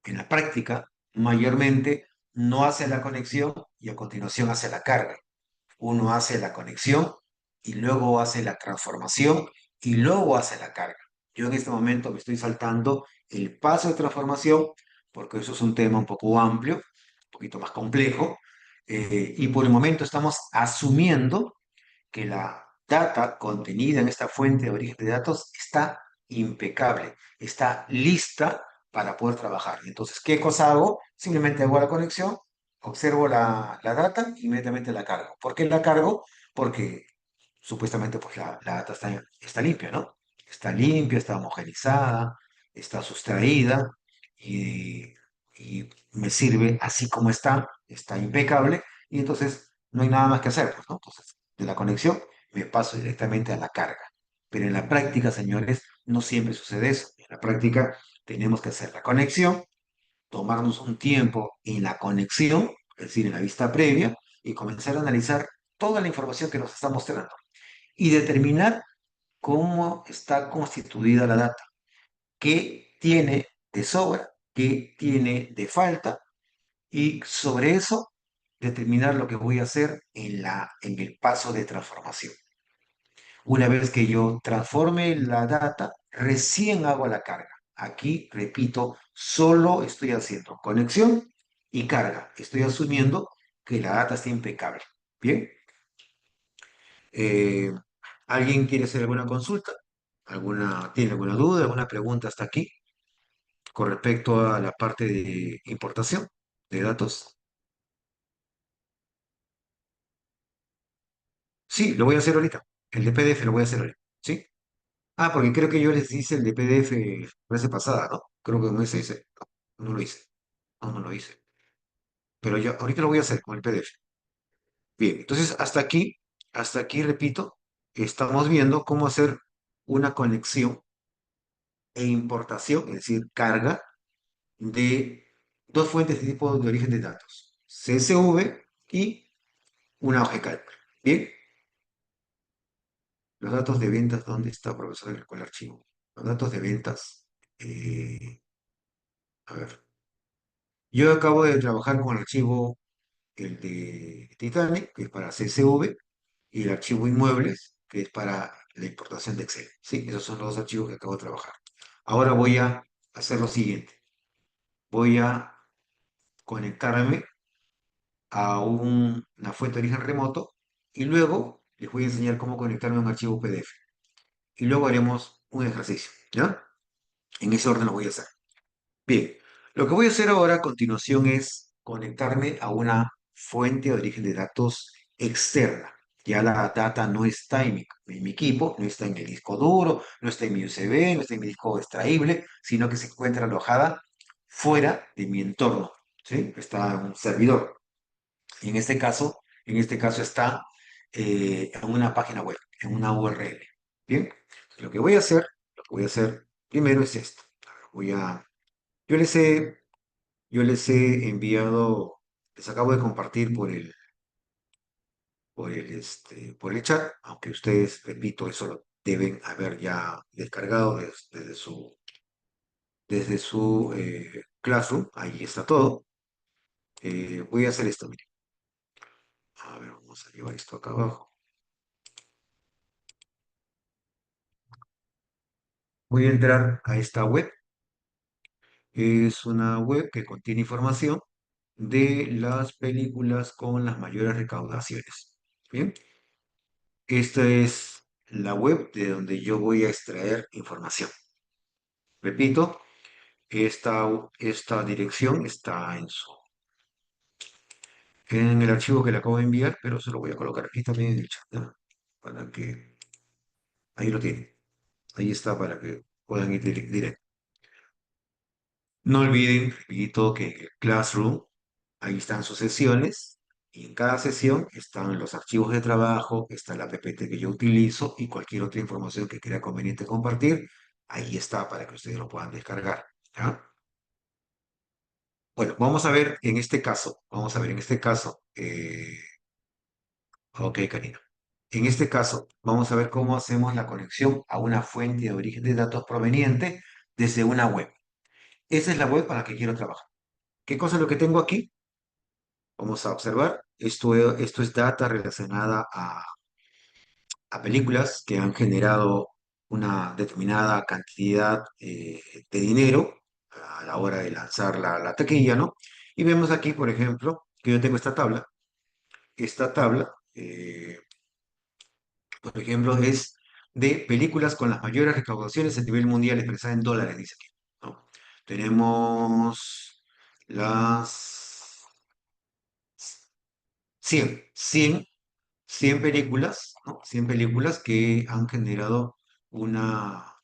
en la práctica mayormente no hace la conexión y a continuación hace la carga. Uno hace la conexión y luego hace la transformación y luego hace la carga. Yo en este momento me estoy saltando el paso de transformación porque eso es un tema un poco amplio, un poquito más complejo, y por el momento estamos asumiendo que la data contenida en esta fuente de origen de datos está impecable, está lista para poder trabajar. Entonces, ¿qué cosa hago? Simplemente hago la conexión, observo la data, inmediatamente la cargo. ¿Por qué la cargo? Porque supuestamente pues la data está limpia, ¿no? Está limpia, está homogenizada, está sustraída y, y me sirve así como está impecable, y entonces no hay nada más que hacer, pues, ¿no? Entonces, de la conexión me paso directamente a la carga. Pero en la práctica, señores, no siempre sucede eso. En la práctica tenemos que hacer la conexión, tomarnos un tiempo en la conexión, es decir, en la vista previa, y comenzar a analizar toda la información que nos está mostrando y determinar cómo está constituida la data, qué tiene de sobra, qué tiene de falta, y sobre eso determinar lo que voy a hacer en el paso de transformación. Una vez que yo transforme la data, recién hago la carga. Aquí, repito, solo estoy haciendo conexión y carga. Estoy asumiendo que la data está impecable. Bien. Eh, ¿Alguien quiere hacer alguna consulta? ¿Tiene alguna duda, alguna pregunta hasta aquí con respecto a la parte de importación de datos? Sí, lo voy a hacer ahorita. El de PDF lo voy a hacer ahorita. ¿Sí? Ah, porque creo que yo les hice el de PDF la vez pasada, ¿no? Creo que no ese hice. No, no lo hice. No, no lo hice. Pero yo ahorita lo voy a hacer con el PDF. Bien, entonces hasta aquí, repito, estamos viendo cómo hacer una conexión e importación, es decir, carga de dos fuentes de tipo de origen de datos, CSV y una hoja de cálculo. Bien, los datos de ventas, ¿dónde está, profesor, con el archivo? Los datos de ventas, a ver, yo acabo de trabajar con el archivo, el de Titanic, que es para CSV, y el archivo inmuebles, que es para la importación de Excel. Sí, esos son los dos archivos que acabo de trabajar. Ahora voy a hacer lo siguiente. Voy a conectarme a una fuente de origen remoto y luego les voy a enseñar cómo conectarme a un archivo PDF. Y luego haremos un ejercicio, ¿ya? En ese orden lo voy a hacer. Bien, lo que voy a hacer ahora a continuación es conectarme a una fuente de origen de datos externa. Ya la data no está en mi equipo, no está en el disco duro, no está en mi USB, no está en mi disco extraíble, sino que se encuentra alojada fuera de mi entorno, ¿sí? Está en un servidor. Y en este caso está en una página web, en una URL. Bien, lo que voy a hacer primero es esto. Voy a, yo les he, yo les he enviado, les acabo de compartir por el chat, aunque ustedes, repito, eso lo deben haber ya descargado desde su Classroom, ahí está todo. Voy a hacer esto, miren. A ver, vamos a llevar esto acá abajo. Voy a entrar a esta web. Es una web que contiene información de las películas con las mayores recaudaciones. Bien, esta es la web de donde yo voy a extraer información. Repito, esta dirección está en el archivo que le acabo de enviar, pero se lo voy a colocar aquí también en el chat, ¿no? Para que ahí lo tienen. Ahí está para que puedan ir directo. No olviden, repito, que en el Classroom ahí están sus sesiones y en cada sesión están los archivos de trabajo, está la PPT que yo utilizo y cualquier otra información que crea conveniente compartir. Ahí está para que ustedes lo puedan descargar. ¿Ya? Bueno, ok, Karina. En este caso, vamos a ver cómo hacemos la conexión a una fuente de origen de datos proveniente desde una web. Esa es la web para la que quiero trabajar. ¿Qué cosa es lo que tengo aquí? Vamos a observar. Esto es data relacionada a películas que han generado una determinada cantidad de dinero a la hora de lanzar la taquilla, ¿no? Y vemos aquí, por ejemplo, que yo tengo esta tabla. Esta tabla, por ejemplo, es de películas con las mayores recaudaciones a nivel mundial expresada en dólares, dice aquí, ¿no? Tenemos las 100 películas, ¿no? 100 películas que han generado una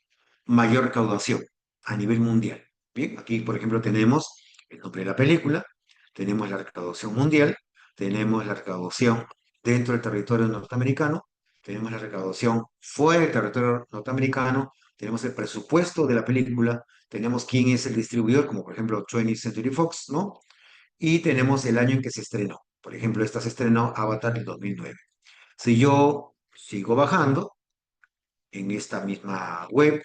mayor recaudación a nivel mundial. Bien, aquí, por ejemplo, tenemos el nombre de la película, tenemos la recaudación mundial, tenemos la recaudación dentro del territorio norteamericano, tenemos la recaudación fuera del territorio norteamericano, tenemos el presupuesto de la película, tenemos quién es el distribuidor, como por ejemplo 20th Century Fox, ¿no? Y tenemos el año en que se estrenó. Por ejemplo, esta se estrenó Avatar el 2009. Si yo sigo bajando en esta misma web,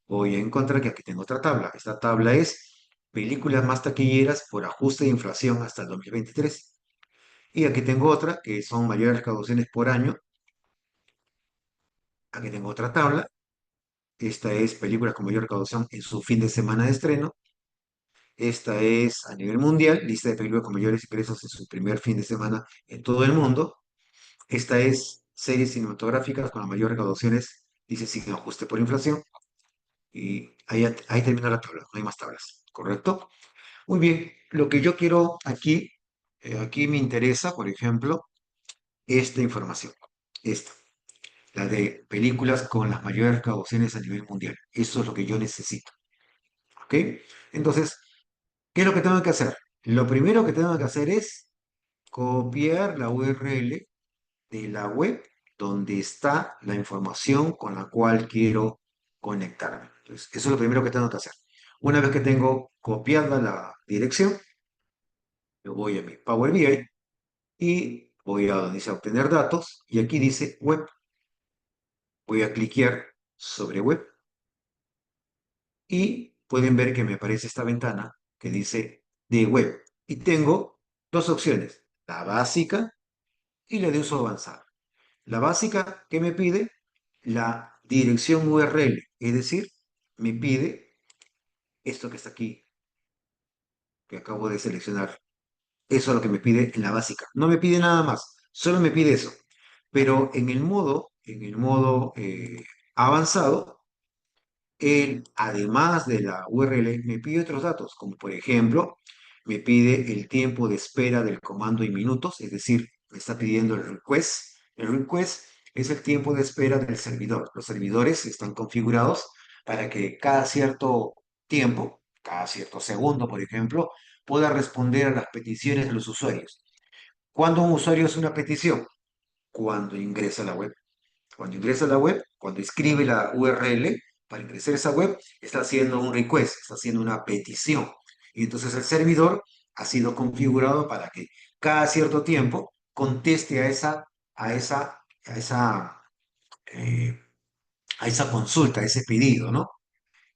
voy a encontrar que aquí tengo otra tabla. Esta tabla es películas más taquilleras por ajuste de inflación hasta el 2023. Y aquí tengo otra que son mayores recaudaciones por año. Aquí tengo otra tabla. Esta es películas con mayor recaudación en su fin de semana de estreno. Esta es a nivel mundial, lista de películas con mayores ingresos en su primer fin de semana en todo el mundo. Esta es series cinematográficas con las mayores recaudaciones, dice sin ajuste por inflación. Y ahí termina la tabla, no hay más tablas, ¿correcto? Muy bien, lo que yo quiero aquí, aquí me interesa, por ejemplo, esta información, esta, la de películas con las mayores recaudaciones a nivel mundial. Eso es lo que yo necesito, ¿ok? Entonces, ¿qué es lo que tengo que hacer? Lo primero que tengo que hacer es copiar la URL de la web donde está la información con la cual quiero conectarme. Entonces, eso es lo primero que tengo que hacer. Una vez que tengo copiada la dirección, yo voy a mi Power BI y voy a donde dice obtener datos y aquí dice web. Voy a cliquear sobre web y pueden ver que me aparece esta ventana que dice de web. Y tengo dos opciones, la básica y la de uso avanzado. La básica, ¿qué me pide? La dirección URL, es decir, me pide esto que está aquí, que acabo de seleccionar. Eso es lo que me pide en la básica. No me pide nada más, solo me pide eso. Pero en el modo avanzado, él, además de la URL, me pide otros datos, como por ejemplo, me pide el tiempo de espera del comando en minutos, es decir, me está pidiendo el request. El request es el tiempo de espera del servidor. Los servidores están configurados para que cada cierto tiempo, cada cierto segundo, por ejemplo, pueda responder a las peticiones de los usuarios. ¿Cuándo un usuario hace una petición? Cuando ingresa a la web. Cuando ingresa a la web, cuando escribe la URL para ingresar a esa web, está haciendo un request, está haciendo una petición. Y entonces el servidor ha sido configurado para que cada cierto tiempo conteste a esa, a esa, eh, a esa consulta, a ese pedido, ¿no?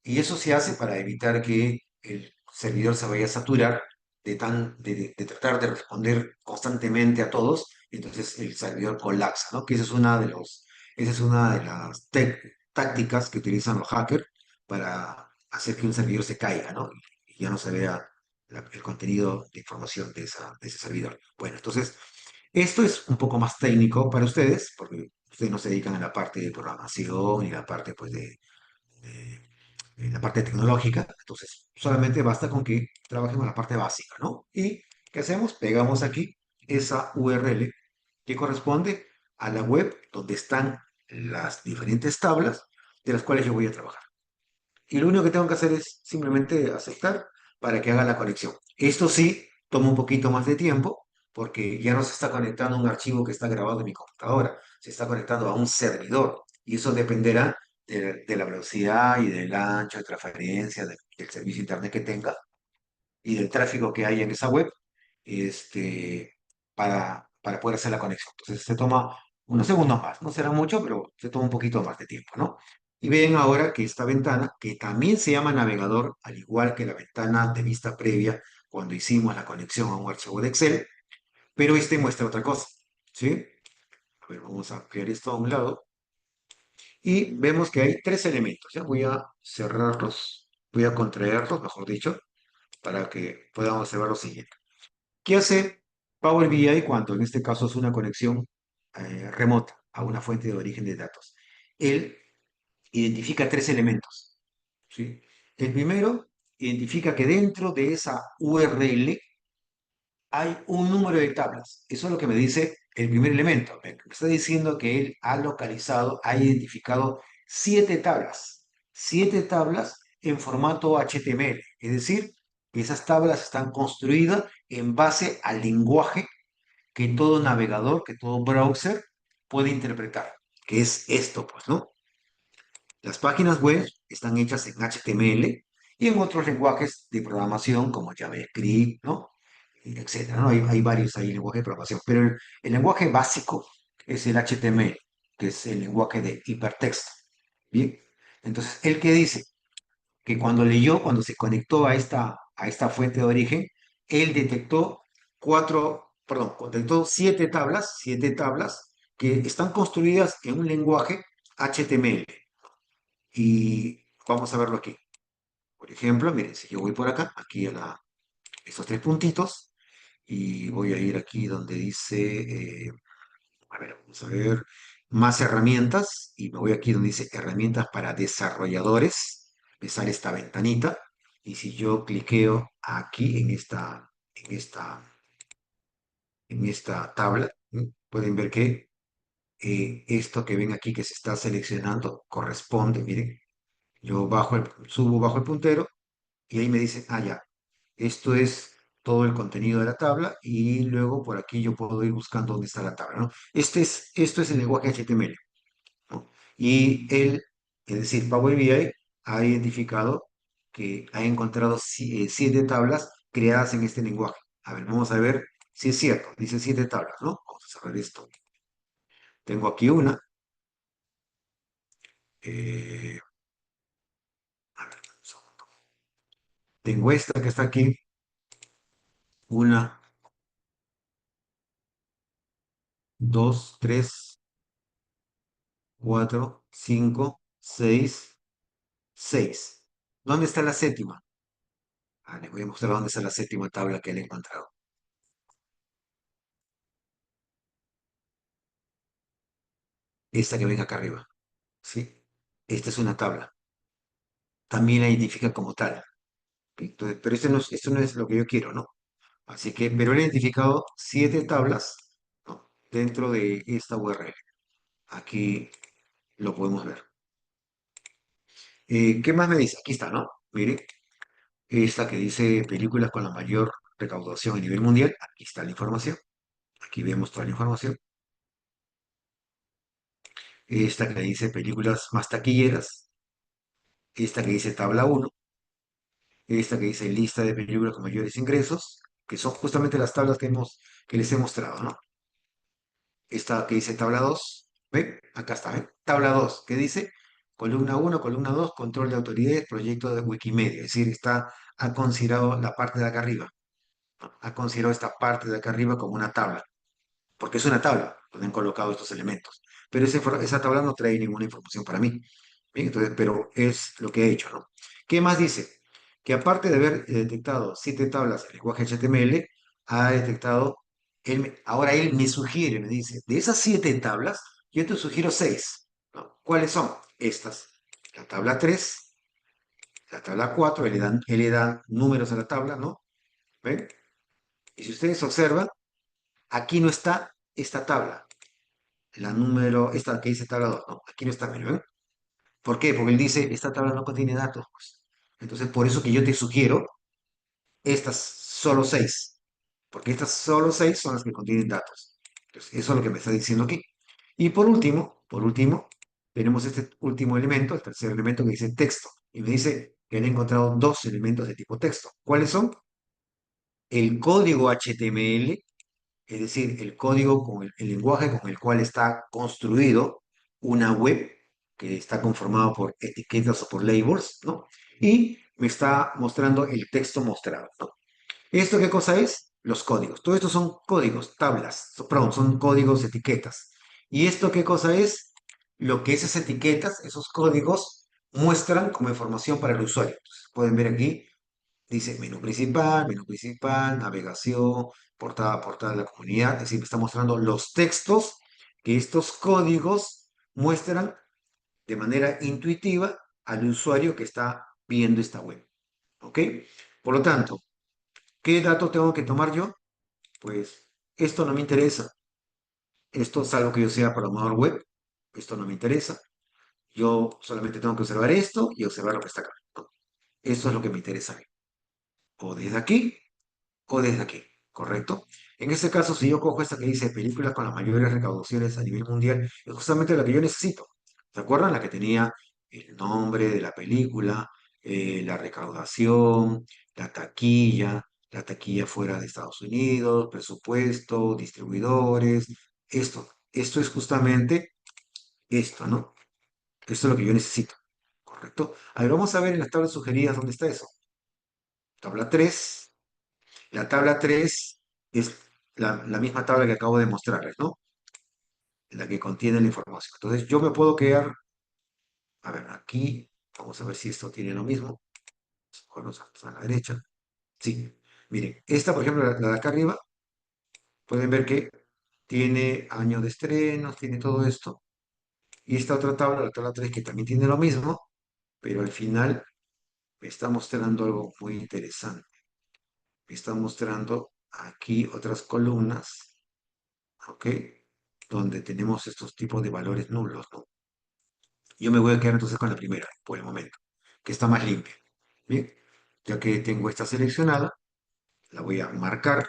Y eso se hace para evitar que el servidor se vaya a saturar de tratar de responder constantemente a todos, y entonces el servidor colapsa, ¿no? Que esa es una de las tácticas que utilizan los hackers para hacer que un servidor se caiga, ¿no? Y ya no se vea el contenido de información de ese servidor. Bueno, entonces, esto es un poco más técnico para ustedes, porque ustedes no se dedican a la parte de programación y la parte, pues, de la parte tecnológica, entonces solamente basta con que trabajemos la parte básica, ¿no? ¿Y qué hacemos? Pegamos aquí esa URL que corresponde a la web donde están las diferentes tablas de las cuales yo voy a trabajar. Y lo único que tengo que hacer es simplemente aceptar para que haga la conexión. Esto sí toma un poquito más de tiempo porque ya no se está conectando a un archivo que está grabado en mi computadora, se está conectando a un servidor y eso dependerá de la velocidad y del ancho de transferencia del servicio de internet que tenga y del tráfico que hay en esa web este, para poder hacer la conexión. Entonces se toma unos segundos más, no será mucho, pero se toma un poquito más de tiempo, ¿no? Y ven ahora que esta ventana, que también se llama navegador, al igual que la ventana de vista previa cuando hicimos la conexión a un archivo de Excel, pero este muestra otra cosa, ¿sí? A ver, vamos a ampliar esto a un lado y vemos que hay tres elementos, ¿ya? Voy a cerrarlos, voy a contraerlos, mejor dicho, para que podamos observar lo siguiente. ¿Qué hace Power BI cuando en este caso es una conexión remota a una fuente de origen de datos? Él identifica tres elementos, ¿sí? El primero identifica que dentro de esa URL hay un número de tablas. Eso es lo que me dice el primer elemento. Me está diciendo que él ha localizado, ha identificado siete tablas en formato HTML. Es decir, que esas tablas están construidas en base al lenguaje que todo navegador, que todo browser puede interpretar. que es esto, pues, ¿no? Las páginas web están hechas en HTML y en otros lenguajes de programación como JavaScript, ¿no? Etcétera, ¿no? Hay varios ahí lenguajes de programación, pero el lenguaje básico es el HTML, que es el lenguaje de hipertexto. Bien, entonces, ¿el que dice? Que cuando leyó, cuando se conectó a esta fuente de origen, él detectó detectó siete tablas que están construidas en un lenguaje HTML. Y vamos a verlo aquí. Por ejemplo, miren, si yo voy por acá, aquí estos tres puntitos, y voy a ir aquí donde dice, a ver, vamos a ver, más herramientas, y me voy aquí donde dice herramientas para desarrolladores, me sale esta ventanita, y si yo cliqueo aquí en esta tabla, pueden ver que esto que ven aquí que se está seleccionando corresponde, miren, yo subo bajo el puntero, y ahí me dice, ah, ya, esto es todo el contenido de la tabla y luego por aquí yo puedo ir buscando dónde está la tabla, ¿no? Esto es el lenguaje HTML, ¿no? Y él, es decir, Power BI ha identificado que ha encontrado siete tablas creadas en este lenguaje. A ver, vamos a ver si es cierto. Dice siete tablas, ¿no? Vamos a cerrar esto. Tengo aquí una. eh, a ver, un segundo. Tengo esta que está aquí. Una, dos, tres, cuatro, cinco, seis. 6. ¿Dónde está la séptima? Ah, les voy a mostrar dónde está la séptima tabla que le he encontrado. Esta que ven acá arriba. ¿Sí? Esta es una tabla. También la identifica como tal. Entonces, pero esto no es lo que yo quiero, ¿no? Así que, pero he identificado siete tablas, ¿no? Dentro de esta URL. Aquí lo podemos ver. ¿Qué más me dice? Aquí está, ¿no? Mire, esta que dice películas con la mayor recaudación a nivel mundial. Aquí está la información. Aquí vemos toda la información. Esta que dice películas más taquilleras, esta que dice tabla uno, esta que dice lista de películas con mayores ingresos, que son justamente las tablas que les he mostrado, ¿no? Esta que dice tabla 2, ¿ven? Acá está, ¿ven? Tabla 2, que dice columna uno, columna 2, control de autoridades, proyecto de Wikimedia, es decir, ha considerado la parte de acá arriba, ¿no? Ha considerado esta parte de acá arriba como una tabla, porque es una tabla donde han colocado estos elementos. Pero esa tabla no trae ninguna información para mí. Bien, entonces, pero es lo que he hecho, ¿no? ¿Qué más dice? Que aparte de haber detectado siete tablas en lenguaje HTML, ha detectado, ahora él me sugiere, me dice, de esas siete tablas, yo te sugiero seis, ¿no? ¿Cuáles son? Estas. La tabla 3, la tabla 4, él le da números a la tabla, ¿no? ¿Ven? Y si ustedes observan, aquí no está esta tabla, esta que dice tabla 2, ¿no? Aquí no está, ¿ven? ¿Por qué? Porque él dice, esta tabla no contiene datos, pues. Entonces, por eso que yo te sugiero estas solo seis, porque estas solo seis son las que contienen datos. Entonces, eso es lo que me está diciendo aquí. Y por último, tenemos este último elemento, el tercer elemento que dice texto. Y me dice que han encontrado dos elementos de tipo texto. ¿Cuáles son? El código HTML, es decir, el código el lenguaje con el cual está construido una web que está conformado por etiquetas o por labels, ¿no? Y me está mostrando el texto mostrado, ¿no? ¿Esto qué cosa es? Los códigos. Todo esto son códigos, tablas, perdón, son códigos, etiquetas. ¿Y esto qué cosa es? Lo que esas etiquetas, esos códigos, muestran como información para el usuario. Entonces, pueden ver aquí, dice menú principal, navegación, portada de la comunidad. Es decir, me está mostrando los textos que estos códigos muestran de manera intuitiva al usuario que está viendo esta web. ¿Ok? Por lo tanto, ¿qué dato tengo que tomar yo? Pues esto no me interesa. Esto, salvo que yo sea programador web, esto no me interesa. Yo solamente tengo que observar esto y observar lo que está acá, ¿no? Esto es lo que me interesa a mí. O desde aquí o desde aquí, ¿correcto? En este caso, si yo cojo esta que dice películas con las mayores recaudaciones a nivel mundial, es justamente la que yo necesito. ¿Se acuerdan? La que tenía el nombre de la película, la recaudación, la taquilla fuera de Estados Unidos, presupuesto, distribuidores, esto es justamente esto, ¿no? Esto es lo que yo necesito, ¿correcto? A ver, vamos a ver en las tablas sugeridas dónde está eso. Tabla 3. La tabla 3 es la misma tabla que acabo de mostrarles, ¿no? La que contiene la información. Entonces, yo me puedo quedar, a ver, aquí, vamos a ver si esto tiene lo mismo. Vamos a la derecha. Sí, miren, esta, por ejemplo, la de acá arriba, pueden ver que tiene año de estreno, tiene todo esto. Y esta otra tabla, la tabla 3 que también tiene lo mismo, pero al final me está mostrando algo muy interesante. Me está mostrando aquí otras columnas, ¿ok? Donde tenemos estos tipos de valores nulos, ¿no? Yo me voy a quedar entonces con la primera, por el momento, que está más limpia. Bien, ya que tengo esta seleccionada, la voy a marcar,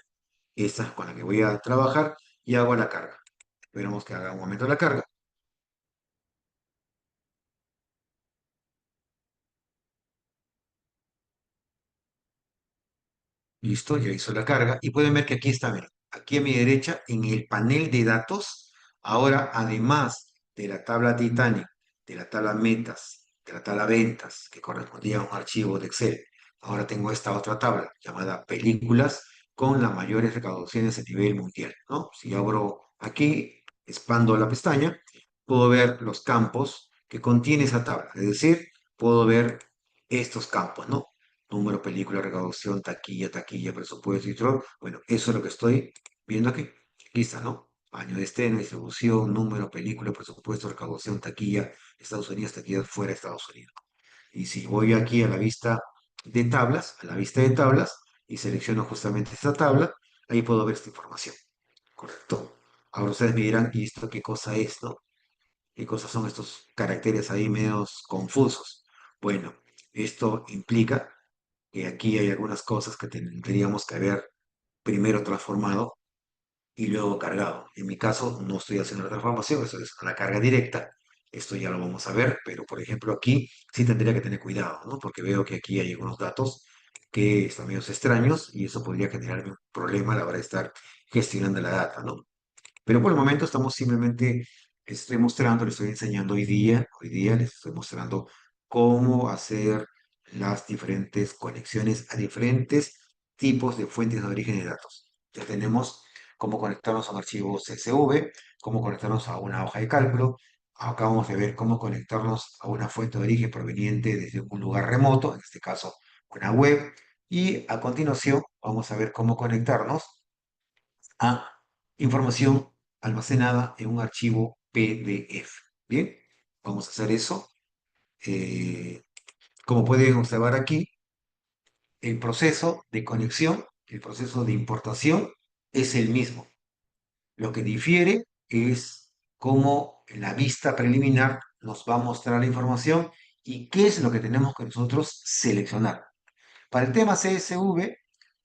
esta es con la que voy a trabajar y hago la carga. Esperamos que haga un momento la carga. Listo, ya hizo la carga. Y pueden ver que aquí está, miren, aquí a mi derecha, en el panel de datos, ahora además de la tabla Titanic, de la tabla metas, de la tabla ventas, que correspondía a un archivo de Excel, ahora tengo esta otra tabla llamada películas con las mayores recaudaciones a nivel mundial, ¿no? Si abro aquí, expando la pestaña, puedo ver los campos que contiene esa tabla. Es decir, puedo ver estos campos, ¿no? Número, película, recaudación, taquilla, presupuesto y todo. Bueno, eso es lo que estoy viendo aquí. Aquí está, ¿no? Año de estreno, distribución, número, película, presupuesto, recaudación, taquilla, Estados Unidos, taquilla fuera de Estados Unidos. Y si voy aquí a la vista de tablas, a la vista de tablas, y selecciono justamente esta tabla, ahí puedo ver esta información. Correcto. Ahora ustedes me dirán, ¿y esto qué cosa es, no? ¿Qué cosas son estos caracteres ahí medios confusos? Bueno, esto implica que aquí hay algunas cosas que tendríamos que haber primero transformado y luego cargado. En mi caso, no estoy haciendo la transformación, eso es la carga directa. Esto ya lo vamos a ver, pero por ejemplo aquí sí tendría que tener cuidado, ¿no? Porque veo que aquí hay algunos datos que están medio extraños y eso podría generarme un problema a la hora de estar gestionando la data, ¿no? Pero por el momento estamos simplemente, les estoy mostrando, les estoy enseñando hoy día les estoy mostrando cómo hacer las diferentes conexiones a diferentes tipos de fuentes de origen de datos. Ya tenemos cómo conectarnos a un archivo CSV, cómo conectarnos a una hoja de cálculo. Acabamos de ver cómo conectarnos a una fuente de origen proveniente desde un lugar remoto, en este caso una web. Y a continuación vamos a ver cómo conectarnos a información almacenada en un archivo PDF. Bien, vamos a hacer eso. Eh, Como pueden observar aquí, el proceso de conexión, el proceso de importación es el mismo. Lo que difiere es cómo la vista preliminar nos va a mostrar la información y qué es lo que tenemos que nosotros seleccionar. Para el tema CSV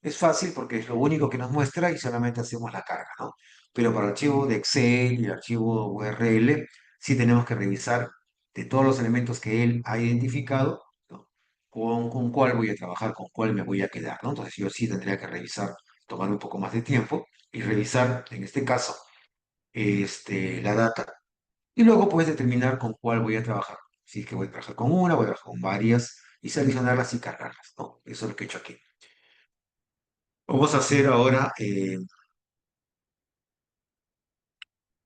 es fácil porque es lo único que nos muestra y solamente hacemos la carga, ¿no? Pero para el archivo de Excel y el archivo URL sí tenemos que revisar de todos los elementos que él ha identificado, ¿no? Con cuál voy a trabajar, con cuál me voy a quedar, ¿no? Entonces yo sí tendría que revisar, tomar un poco más de tiempo y revisar, en este caso, la data y luego puedes determinar con cuál voy a trabajar. Si es que voy a trabajar con una, voy a trabajar con varias y seleccionarlas y cargarlas, ¿no? Eso es lo que he hecho aquí. Vamos a hacer ahora,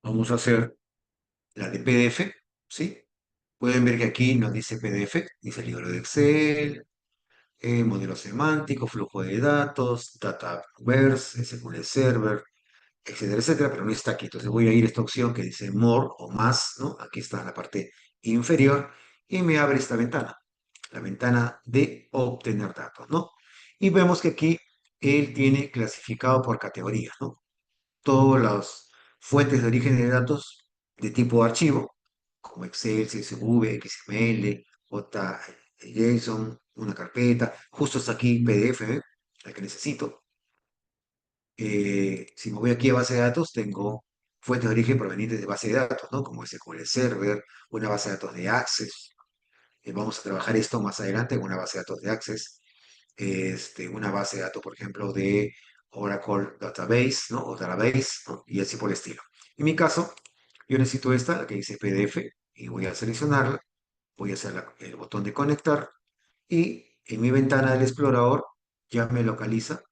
vamos a hacer la de PDF, ¿sí? Pueden ver que aquí nos dice PDF, dice libro de Excel, modelo semántico, flujo de datos, Dataverse, SQL Server, etcétera, etcétera, pero no está aquí. Entonces voy a ir a esta opción que dice More o más, ¿no? Aquí está en la parte inferior y me abre esta ventana, la ventana de obtener datos, ¿no? Y vemos que aquí él tiene clasificado por categorías, ¿no? Todas las fuentes de origen de datos de tipo archivo, como Excel, CSV, XML, JSON, una carpeta, justo está aquí PDF, ¿eh? La que necesito. Si me voy aquí a base de datos, tengo fuentes de origen provenientes de base de datos, ¿no? Como SQL Server, una base de datos de Access. Vamos a trabajar esto más adelante en una base de datos de Access. Una base de datos, por ejemplo, de Oracle Database, ¿no? O Database, ¿no? Y así por el estilo. En mi caso, yo necesito esta, la que dice PDF, y voy a seleccionarla, voy a hacer el botón de conectar, y en mi ventana del explorador ya me localiza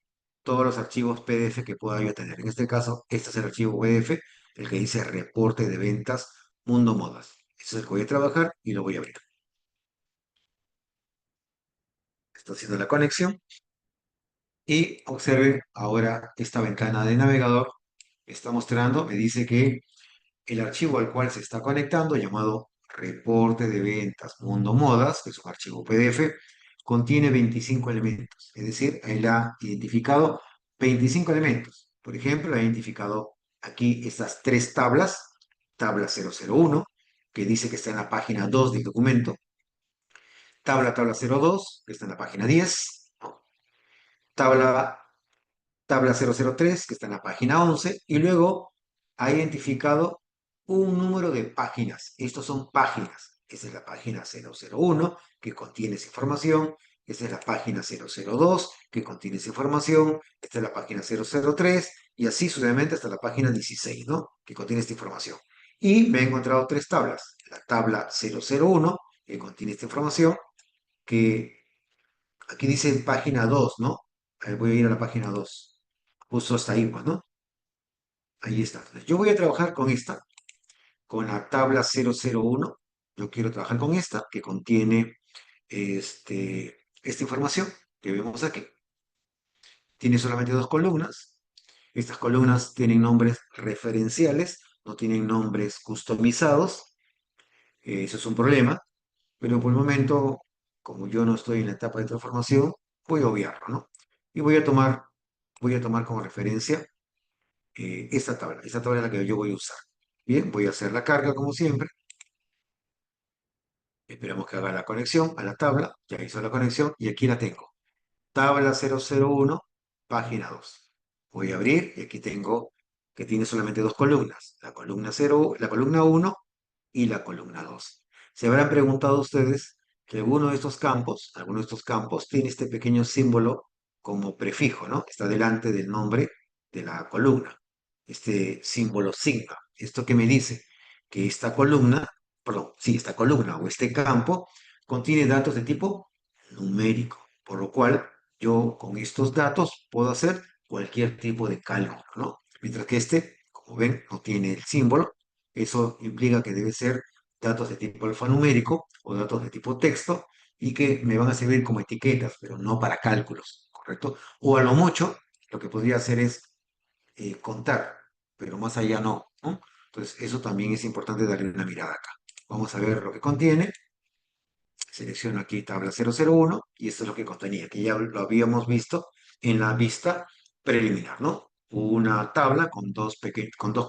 todos los archivos PDF que pueda yo tener. En este caso, este es el archivo PDF, el que dice reporte de ventas Mundo Modas. Este es el que voy a trabajar y lo voy a abrir. Está haciendo la conexión y observen ahora esta ventana de navegador. Está mostrando, me dice que el archivo al cual se está conectando, llamado reporte de ventas Mundo Modas, que es un archivo PDF, contiene 25 elementos. Es decir, él ha identificado 25 elementos. Por ejemplo, ha identificado aquí estas tres tablas. Tabla 001, que dice que está en la página 2 del documento. Tabla 02, que está en la página 10. Tabla tabla 003 que está en la página 11 y luego ha identificado un número de páginas. Estos son páginas. Esta es la página 001 que contiene esa información. Esta es la página 002 que contiene esa información. Esta es la página 003 y así sucesivamente hasta la página 16, ¿no? Que contiene esta información. Y me he encontrado tres tablas. La tabla 001 que contiene esta información, que aquí dice página 2, ¿no? Voy a ir a la página 2. Justo hasta ahí, pues, ¿no? Ahí está. Entonces, yo voy a trabajar con esta, con la tabla 001. Yo quiero trabajar con esta, que contiene esta información que vemos aquí. Tiene solamente dos columnas. Estas columnas tienen nombres referenciales, no tienen nombres customizados. Eso es un problema, pero por el momento, como yo no estoy en la etapa de transformación, voy a obviarlo, ¿no? Y voy a tomar como referencia esta tabla es la que yo voy a usar. Bien, voy a hacer la carga como siempre. Esperamos que haga la conexión a la tabla. Ya hizo la conexión y aquí la tengo. Tabla 001, página 2. Voy a abrir y aquí tengo que tiene solamente dos columnas. La columna 0, la columna 1 y la columna 2. Se habrán preguntado ustedes que alguno de estos campos tiene este pequeño símbolo como prefijo, ¿no? Está delante del nombre de la columna. Este símbolo sigma. ¿Esto qué me dice? Que esta columna, perdón, sí, esta columna o este campo contiene datos de tipo numérico, por lo cual yo con estos datos puedo hacer cualquier tipo de cálculo, ¿no? Mientras que este, como ven, no tiene el símbolo. Eso implica que debe ser datos de tipo alfanumérico o datos de tipo texto y que me van a servir como etiquetas, pero no para cálculos, ¿correcto? O a lo mucho, lo que podría hacer es contar, pero más allá no, ¿no? Entonces, eso también es importante darle una mirada acá. Vamos a ver lo que contiene. Selecciono aquí tabla 001 y esto es lo que contenía, que ya lo habíamos visto en la vista preliminar, ¿no? Una tabla con dos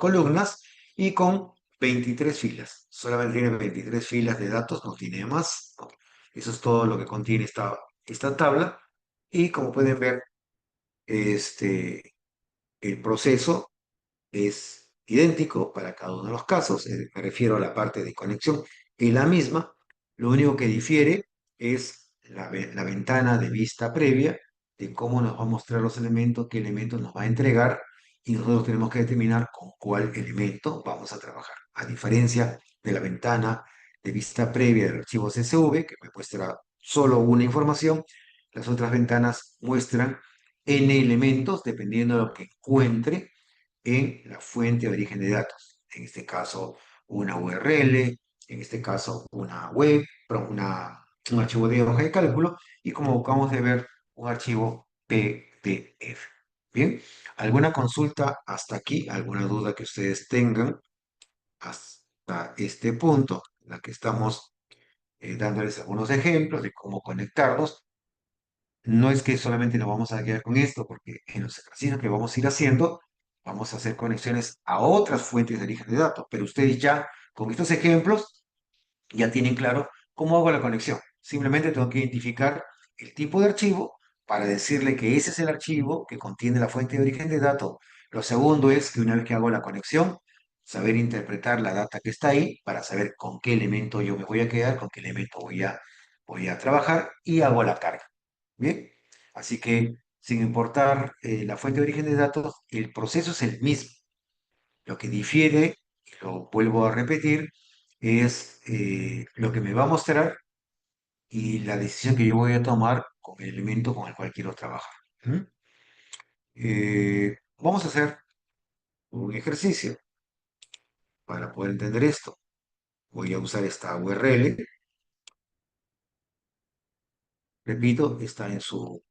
columnas y con 23 filas. Solamente tiene 23 filas de datos, no tiene más, ¿no? Eso es todo lo que contiene esta tabla. Y como pueden ver, el proceso es idéntico para cada uno de los casos, me refiero a la parte de conexión, es la misma, lo único que difiere es la ventana de vista previa de cómo nos va a mostrar los elementos, qué elementos nos va a entregar y nosotros tenemos que determinar con cuál elemento vamos a trabajar. A diferencia de la ventana de vista previa del archivo CSV, que me muestra solo una información, las otras ventanas muestran n elementos dependiendo de lo que encuentre en la fuente de origen de datos. En este caso, una URL, en este caso, una web, perdón, un archivo de hoja de cálculo y como acabamos de ver, un archivo PDF. Bien, ¿alguna consulta hasta aquí? ¿Alguna duda que ustedes tengan hasta este punto, en la que estamos dándoles algunos ejemplos de cómo conectarnos? No es que solamente nos vamos a quedar con esto, porque en los ejercicios que vamos a ir haciendo, vamos a hacer conexiones a otras fuentes de origen de datos, pero ustedes ya con estos ejemplos ya tienen claro cómo hago la conexión. Simplemente tengo que identificar el tipo de archivo para decirle que ese es el archivo que contiene la fuente de origen de datos. Lo segundo es que una vez que hago la conexión, saber interpretar la data que está ahí para saber con qué elemento yo me voy a quedar, con qué elemento voy a trabajar y hago la carga. Bien, así que sin importar la fuente de origen de datos, el proceso es el mismo. Lo que difiere, y lo vuelvo a repetir, es lo que me va a mostrar y la decisión que yo voy a tomar con el elemento con el cual quiero trabajar. ¿Mm? Vamos a hacer un ejercicio para poder entender esto. Voy a usar esta URL. Repito, está en su...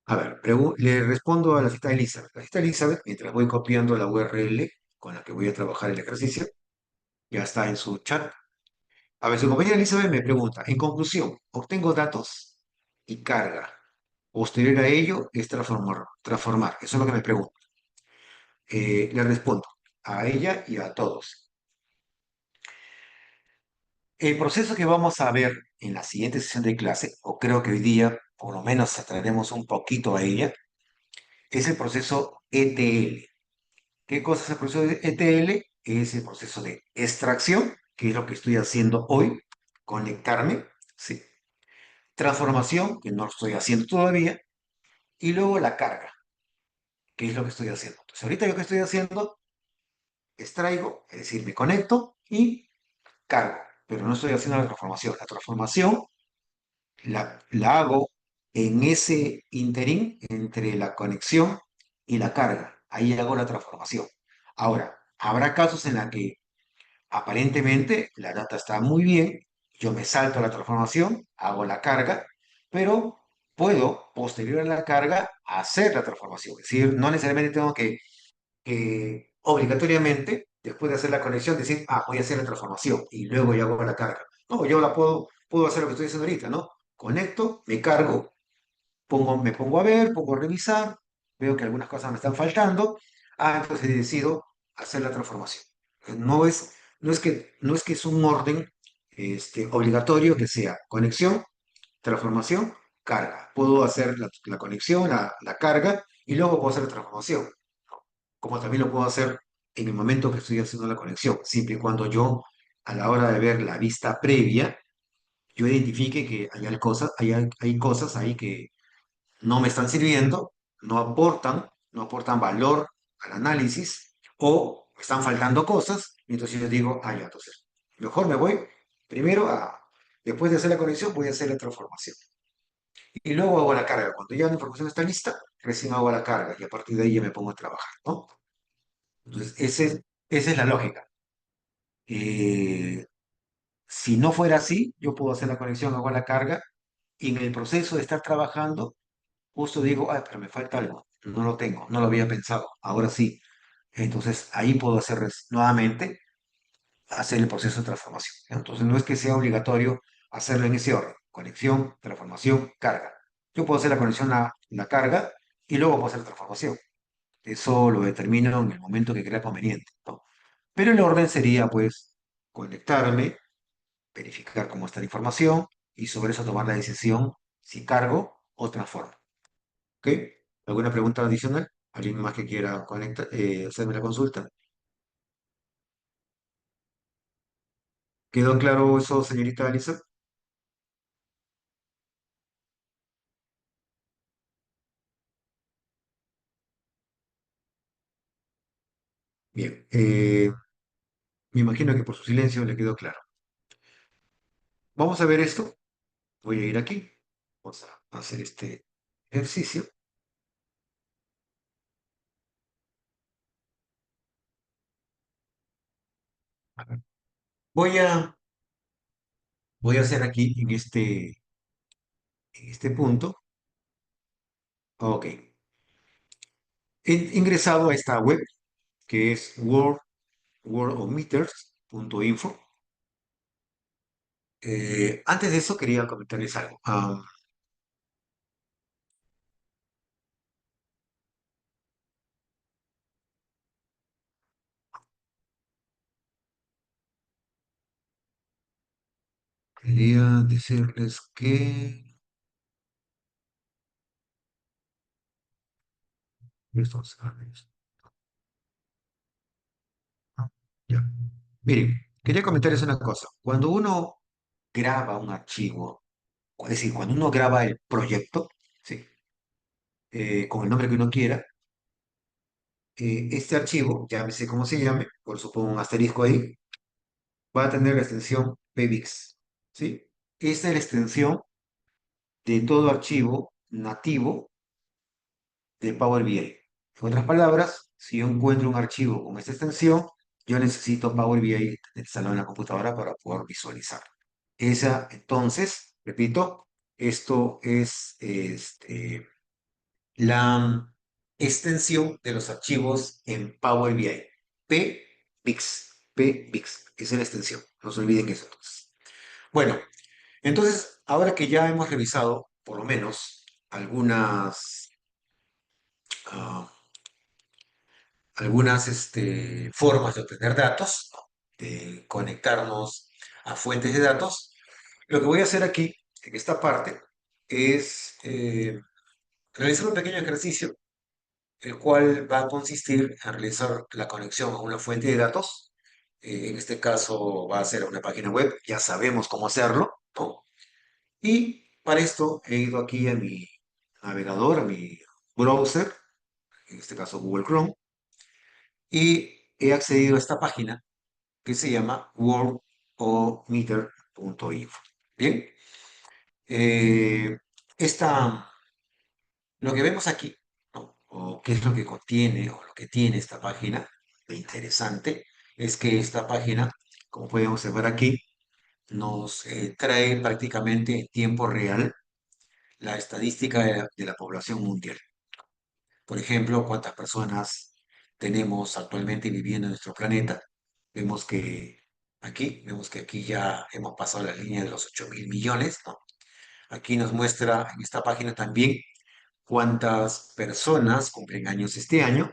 A ver, le respondo a la cita de Elizabeth. La cita de Elizabeth, mientras voy copiando la URL con la que voy a trabajar el ejercicio, ya está en su chat. A ver, su compañera Elizabeth me pregunta, en conclusión, obtengo datos y carga. Posterior a ello es transformar, transformar. Eso es lo que me pregunta. Le respondo a ella y a todos. El proceso que vamos a ver en la siguiente sesión de clase, o creo que hoy día por lo menos atraeremos un poquito a ella, es el proceso ETL. ¿Qué cosa es el proceso de ETL? Es el proceso de extracción, que es lo que estoy haciendo hoy, conectarme, ¿sí? Transformación, que no lo estoy haciendo todavía, y luego la carga, que es lo que estoy haciendo. Entonces, ahorita yo que estoy haciendo, extraigo, es decir, me conecto y cargo, pero no estoy haciendo la transformación. La transformación la hago en ese interín entre la conexión y la carga. Ahí hago la transformación. Ahora, habrá casos en los que aparentemente la data está muy bien, yo me salto la transformación, hago la carga, pero puedo, posterior a la carga, hacer la transformación. Es decir, no necesariamente tengo que obligatoriamente, después de hacer la conexión, decir, ah, voy a hacer la transformación y luego ya hago la carga. No, yo puedo hacer lo que estoy haciendo ahorita, ¿no? Conecto, me cargo, me pongo a ver, pongo a revisar, veo que algunas cosas me están faltando, entonces decido hacer la transformación. No es que es un orden obligatorio que sea conexión, transformación, carga. Puedo hacer la conexión, la carga y luego puedo hacer la transformación, como también lo puedo hacer en el momento que estoy haciendo la conexión, siempre y cuando yo, a la hora de ver la vista previa, yo identifique que hay cosas ahí que no me están sirviendo, no aportan valor al análisis, o me están faltando cosas, y entonces yo digo, ya, entonces, mejor me voy primero después de hacer la conexión, voy a hacer la transformación. Y luego hago la carga. Cuando ya la información está lista, recién hago la carga y a partir de ahí ya me pongo a trabajar, ¿no? Entonces, esa es la lógica. Eh, si no fuera así, yo puedo hacer la conexión, hago la carga, y en el proceso de estar trabajando, justo digo, ay, pero me falta algo, no lo tengo, no lo había pensado, ahora sí. Entonces ahí puedo hacer nuevamente, hacer el proceso de transformación. Entonces no es que sea obligatorio hacerlo en ese orden, conexión, transformación, carga. Yo puedo hacer la conexión a la carga y luego puedo hacer la transformación. Eso lo determino en el momento que crea conveniente, ¿no? Pero el orden sería, pues, conectarme, verificar cómo está la información y sobre eso tomar la decisión si cargo o transformo. ¿Ok? ¿Alguna pregunta adicional? ¿Alguien más que quiera hacerme la consulta? ¿Quedó claro eso, señorita Alisa? Bien. Me imagino que por su silencio le quedó claro. Vamos a ver esto. Voy a ir aquí. Vamos a hacer este ejercicio. A ver. Voy a, voy a hacer aquí en este punto. Ok. He ingresado a esta web que es worldofmeters.info. Antes de eso quería comentarles algo. Quería decirles que... Estos, ya. Miren, quería comentarles una cosa. Cuando uno graba un archivo, es decir, cuando uno graba el proyecto, ¿sí? Con el nombre que uno quiera, este archivo, llámese como se llame, por supongo un asterisco ahí, va a tener la extensión PBIX, ¿sí? Esta es la extensión de todo archivo nativo de Power BI. En otras palabras, si yo encuentro un archivo con esta extensión, yo necesito Power BI instalado en la computadora para poder visualizar. Esa, entonces, repito, esto es la extensión de los archivos en Power BI. PBIX. PBIX. Esa es la extensión. No se olviden eso. Entonces. Bueno, entonces, ahora que ya hemos revisado, por lo menos, ah, algunas formas de obtener datos, ¿no? De conectarnos a fuentes de datos, lo que voy a hacer aquí, en esta parte, es realizar un pequeño ejercicio, el cual va a consistir en realizar la conexión a una fuente de datos. En este caso va a ser una página web, ya sabemos cómo hacerlo, ¿no? Y para esto he ido aquí a mi navegador, a mi browser, en este caso Google Chrome, y he accedido a esta página que se llama worldometer.info. Bien, eh, esta, lo que vemos aquí, ¿no? O qué es lo que contiene o lo que tiene esta página de interesante, es que esta página, como pueden observar aquí, nos trae prácticamente en tiempo real la estadística de la población mundial. Por ejemplo, cuántas personas tenemos actualmente viviendo en nuestro planeta. Vemos que aquí ya hemos pasado la línea de los 8.000 millones, ¿no? Aquí nos muestra en esta página también cuántas personas cumplen años este año.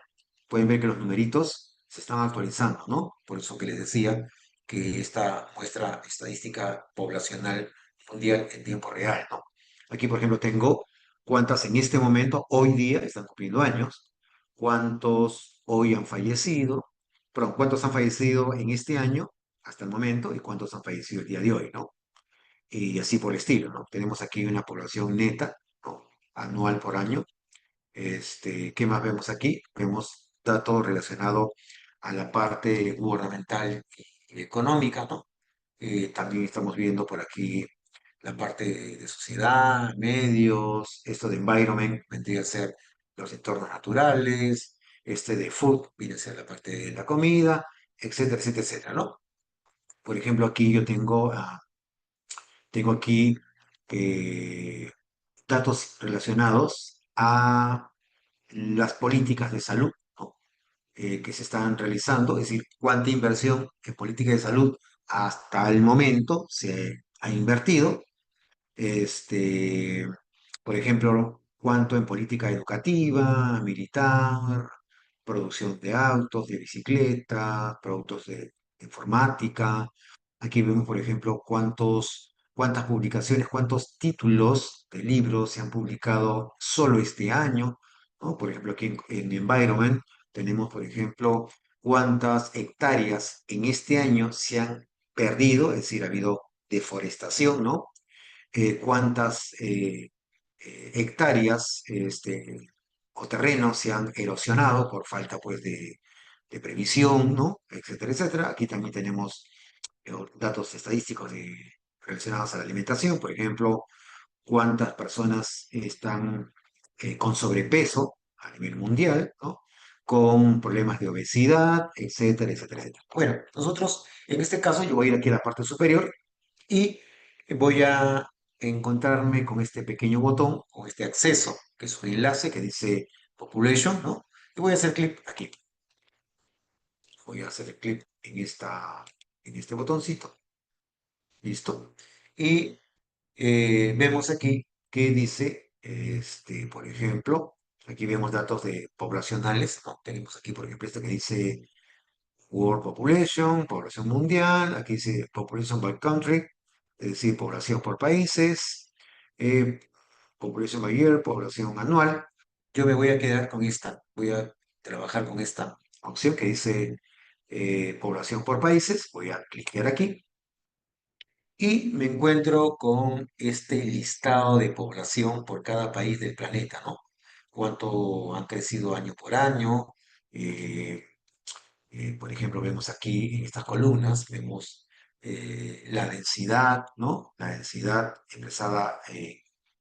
Pueden ver que los numeritos se están actualizando, ¿no? Por eso que les decía que esta muestra estadística poblacional mundial en tiempo real, ¿no? Aquí, por ejemplo, tengo cuántas en este momento, hoy día, están cumpliendo años, cuántos hoy han fallecido, perdón, cuántos han fallecido en este año hasta el momento y cuántos han fallecido el día de hoy, ¿no? Y así por el estilo, ¿no? Tenemos aquí una población neta, ¿no? Anual por año. ¿Qué más vemos aquí? Vemos datos relacionados a la parte gubernamental y económica, ¿no? También estamos viendo por aquí la parte de sociedad, medios, esto de environment vendría a ser los entornos naturales, este de food viene a ser la parte de la comida, etcétera, etcétera, etcétera, ¿no? Por ejemplo, aquí yo tengo aquí eh, datos relacionados a las políticas de salud, ¿no? Que se están realizando, es decir, cuánta inversión en política de salud hasta el momento se ha invertido, este, por ejemplo, cuánto en política educativa, militar, producción de autos, de bicicletas, productos de informática. Aquí vemos, por ejemplo, cuántas publicaciones, cuántos títulos de libros se han publicado solo este año, ¿no? Por ejemplo, aquí en Environment tenemos, por ejemplo, cuántas hectáreas en este año se han perdido, es decir, ha habido deforestación, ¿no? Cuántas hectáreas o terrenos se han erosionado por falta pues de previsión, ¿no? Etcétera, etcétera. Aquí también tenemos datos estadísticos relacionados a la alimentación, por ejemplo, cuántas personas están con sobrepeso a nivel mundial, ¿no? Con problemas de obesidad, etcétera, etcétera, etcétera. Bueno, nosotros, en este caso, yo voy a ir aquí a la parte superior y voy a encontrarme con este pequeño botón, con este acceso, que es un enlace que dice Population, ¿no? Y voy a hacer clic aquí. Voy a hacer clic en este botoncito. ¿Listo? Y vemos aquí que dice, por ejemplo, aquí vemos datos de poblacionales, ¿no? Tenemos aquí, por ejemplo, este que dice World Population, población mundial, aquí dice Population by Country, es decir, población por países, eh, población ayer, población anual. Yo me voy a quedar con esta, voy a trabajar con esta opción que dice población por países. Voy a clicar aquí y me encuentro con este listado de población por cada país del planeta, ¿no? Cuánto han crecido año por año. eh, por ejemplo, vemos aquí en estas columnas, vemos la densidad, ¿no? La densidad expresada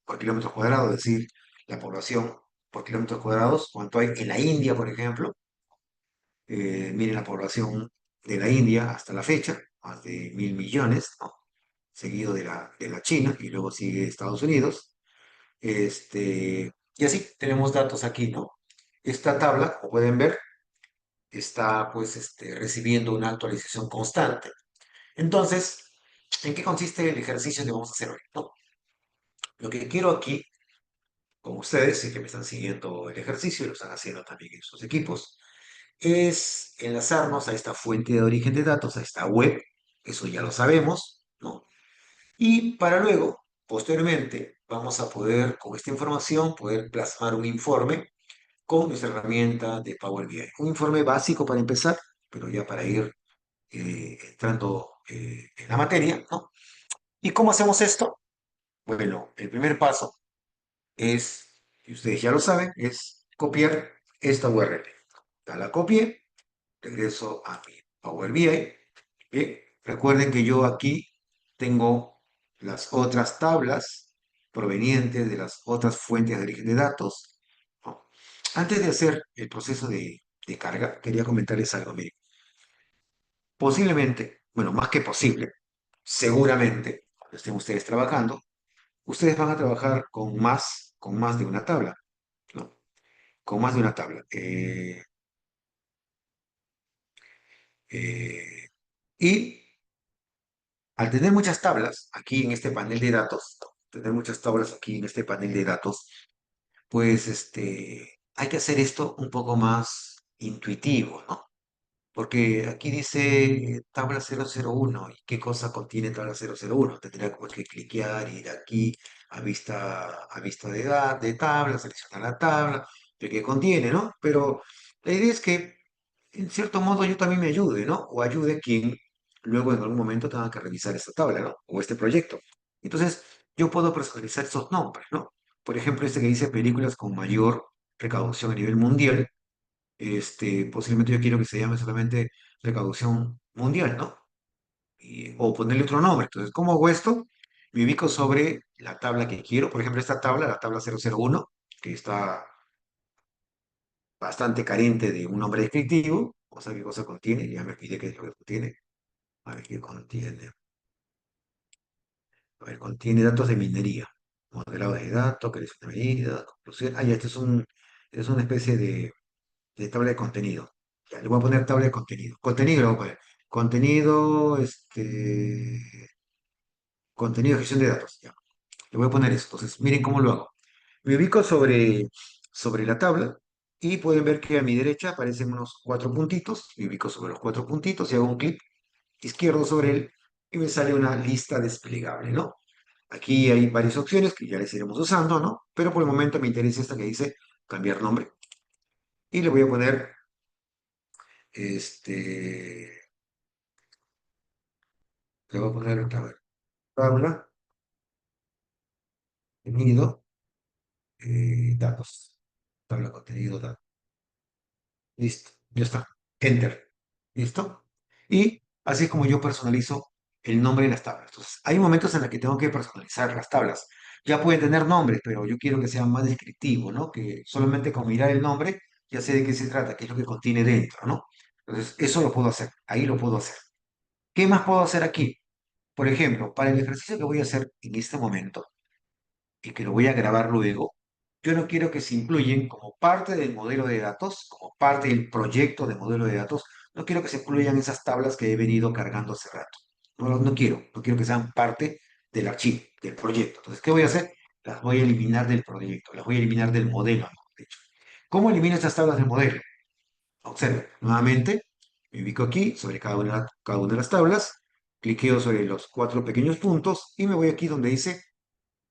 por kilómetros cuadrados, es decir, la población por kilómetros cuadrados, cuánto hay en la India, por ejemplo. Miren la población de la India hasta la fecha, más de 1.000 millones, ¿no? Seguido de la China y luego sigue Estados Unidos. Y así tenemos datos aquí, ¿no? Esta tabla, como pueden ver, está pues recibiendo una actualización constante. Entonces, ¿en qué consiste el ejercicio que vamos a hacer hoy? ¿No? Lo que quiero aquí, con ustedes, y que me están siguiendo el ejercicio y lo están haciendo también en sus equipos, es enlazarnos a esta fuente de origen de datos, a esta web, eso ya lo sabemos, ¿no? Y para luego, posteriormente, vamos a poder, con esta información, poder plasmar un informe con nuestra herramienta de Power BI. Un informe básico para empezar, pero ya para ir entrando en la materia, ¿no? ¿Y cómo hacemos esto? Bueno, el primer paso es, y ustedes ya lo saben, es copiar esta URL. Ya la copié, regreso a mi Power BI. Bien, recuerden que yo aquí tengo las otras tablas provenientes de las otras fuentes de origen de datos, ¿no? Antes de hacer el proceso de carga, quería comentarles algo. Miren, posiblemente, bueno, más que posible, seguramente, cuando estén ustedes trabajando, ustedes van a trabajar con más de una tabla, ¿no? Con más de una tabla. Eh, y al tener muchas tablas aquí en este panel de datos, ¿no? Tener muchas tablas aquí en este panel de datos, pues hay que hacer esto un poco más intuitivo, ¿no? Porque aquí dice tabla 001. ¿Y qué cosa contiene tabla 001? Tendría pues que cliquear, ir aquí a vista de tabla, seleccionar la tabla, de qué contiene, ¿no? Pero la idea es que, en cierto modo, yo también me ayude, ¿no? O ayude quien luego en algún momento tenga que revisar esta tabla, ¿no? O este proyecto. Entonces, yo puedo personalizar esos nombres, ¿no? Por ejemplo, este que dice películas con mayor recaudación a nivel mundial, posiblemente yo quiero que se llame solamente recaudación mundial, ¿no? O ponerle otro nombre. Entonces, ¿cómo hago esto? Me ubico sobre la tabla que quiero. Por ejemplo, esta tabla, la tabla 001, que está bastante carente de un nombre descriptivo. Vamos a ver qué cosa contiene. Ya me olvidé qué es lo que contiene. A ver qué contiene. A ver, contiene datos de minería. Modelado de datos, creación de medidas, conclusión. Ah, ya, es una especie de tabla de contenido. Ya, le voy a poner tabla de contenido. Contenido le voy a poner. Contenido, contenido de gestión de datos. Ya. Le voy a poner eso. Entonces, miren cómo lo hago. Me ubico sobre la tabla y pueden ver que a mi derecha aparecen unos cuatro puntitos. Me ubico sobre los cuatro puntitos y hago un clic izquierdo sobre él y me sale una lista desplegable, ¿no? Aquí hay varias opciones que ya les iremos usando, ¿no? Pero por el momento me interesa esta que dice cambiar nombre. Y le voy a poner, le voy a poner, a ver, tabla, contenido, datos. Tabla, contenido, datos. Listo, ya está. Enter. ¿Listo? Y así es como yo personalizo el nombre de las tablas. Entonces, hay momentos en los que tengo que personalizar las tablas. Ya pueden tener nombres, pero yo quiero que sea más descriptivo, ¿no? Que solamente con mirar el nombre ya sé de qué se trata, qué es lo que contiene dentro, ¿no? Entonces, eso lo puedo hacer. Ahí lo puedo hacer. ¿Qué más puedo hacer aquí? Por ejemplo, para el ejercicio que voy a hacer en este momento, y que lo voy a grabar luego, yo no quiero que se incluyan como parte del modelo de datos, como parte del proyecto de modelo de datos, no quiero que se incluyan esas tablas que he venido cargando hace rato. No quiero que sean parte del archivo, del proyecto. Entonces, ¿qué voy a hacer? Las voy a eliminar del proyecto, las voy a eliminar del modelo, mejor dicho. ¿Cómo elimino estas tablas del modelo? Observen, nuevamente, me ubico aquí sobre cada una de las tablas cliqueo sobre los cuatro pequeños puntos y me voy aquí donde dice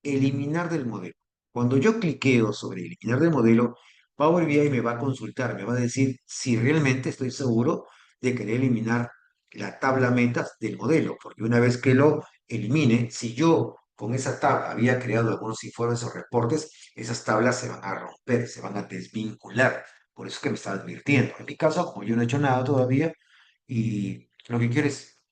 eliminar del modelo. Cuando yo cliqueo sobre eliminar del modelo, Power BI me va a consultar, me va a decir si realmente estoy seguro de querer eliminar la tabla metas del modelo, porque una vez que lo elimine, si yo con esa tabla había creado algunos informes o reportes, esas tablas se van a romper, se van a desvincular. Por eso es que me está advirtiendo. En mi caso, como yo no he hecho nada todavía, y lo que quiero es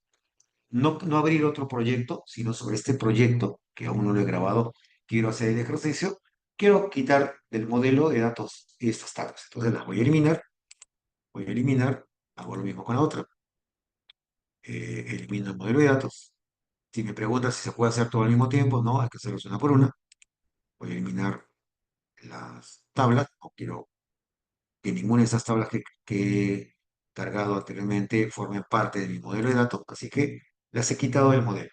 no abrir otro proyecto, sino sobre este proyecto, que aún no lo he grabado, quiero hacer el ejercicio, quiero quitar del modelo de datos estas tablas. Entonces las voy a eliminar, hago lo mismo con la otra, elimino el modelo de datos. Si me preguntas si se puede hacer todo al mismo tiempo, no, hay que hacerlo una por una. Voy a eliminar las tablas, no quiero que ninguna de estas tablas que he cargado anteriormente formen parte de mi modelo de datos, así que las he quitado del modelo.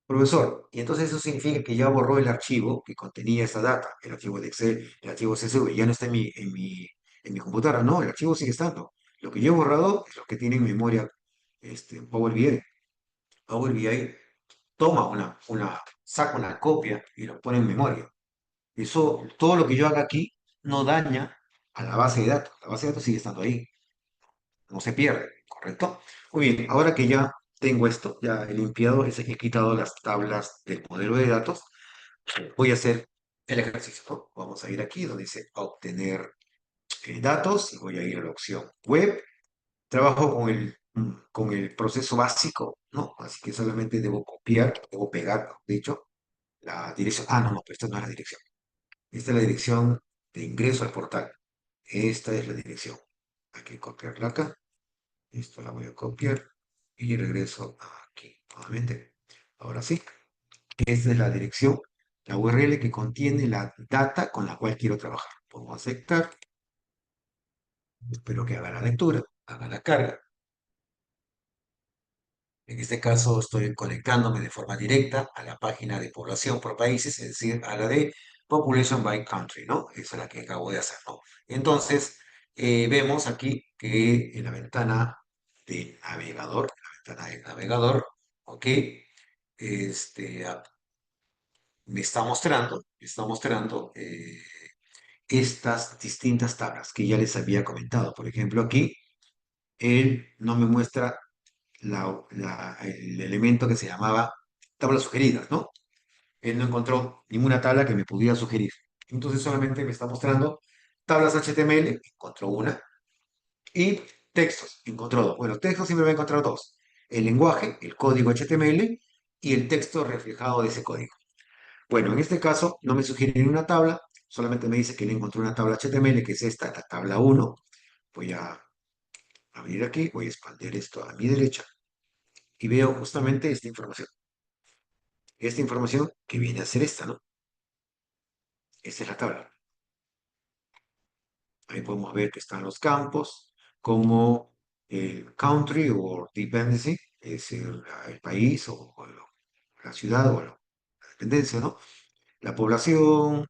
Profesor, y entonces eso significa que ya borró el archivo que contenía esa data, el archivo de Excel, el archivo CSV, ya no está en mi computadora, no, el archivo sigue estando. Lo que yo he borrado es lo que tiene en memoria Power BI. Power BI toma saca una copia y lo pone en memoria. Eso, todo lo que yo haga aquí no daña a la base de datos. La base de datos sigue estando ahí, no se pierde, ¿correcto? Muy bien, ahora que ya tengo esto, ya he limpiado, he quitado las tablas del modelo de datos, voy a hacer el ejercicio, ¿no? Vamos a ir aquí donde dice obtener datos y voy a ir a la opción web. Trabajo con el proceso básico, ¿no? Así que solamente debo copiar, debo pegar, mejor dicho, la dirección. Ah, no, no, pero esta no es la dirección. Esta es la dirección de ingreso al portal. Esta es la dirección. Hay que copiarla acá. Esto la voy a copiar y regreso aquí nuevamente. Ahora sí, esta es la dirección, la URL que contiene la data con la cual quiero trabajar. Pongo aceptar, espero que haga la lectura, haga la carga. En este caso estoy conectándome de forma directa a la página de población por países, es decir, a la de Population by Country, ¿no? Esa es la que acabo de hacer, ¿no? Entonces, vemos aquí que en la ventana de navegador, ¿ok? Este, ah, me está mostrando estas distintas tablas que ya les había comentado. Por ejemplo, aquí él no me muestra el elemento que se llamaba tablas sugeridas, ¿no? Él no encontró ninguna tabla que me pudiera sugerir. Entonces solamente me está mostrando tablas HTML, encontró una, y textos, encontró dos. Bueno, textos siempre va a encontrar dos. El lenguaje, el código HTML y el texto reflejado de ese código. Bueno, en este caso no me sugiere ni una tabla, solamente me dice que le encontró una tabla HTML, que es esta, la tabla uno. Voy a abrir aquí, voy a expandir esto a mi derecha y veo justamente esta información. Esta información que viene a ser esta, ¿no? Esta es la tabla. Ahí podemos ver que están los campos, como el country o dependency, es el país o la ciudad o la dependencia, ¿no? La población,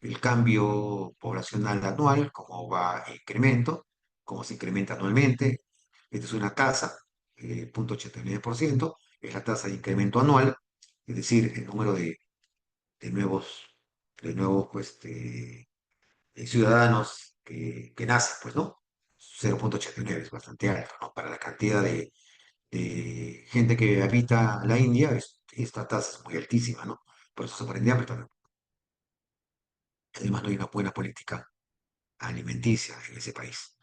el cambio poblacional anual, cómo va en incremento, cómo se incrementa anualmente. Esta es una tasa, 0,89%, es la tasa de incremento anual, es decir, el número de nuevos, pues, ciudadanos que nacen, pues, ¿no? 0,89 es bastante alto, ¿no? Para la cantidad de gente que habita la India, esta tasa es muy altísima, ¿no? Por eso sorprendía, pero además no hay una buena política alimenticia en ese país.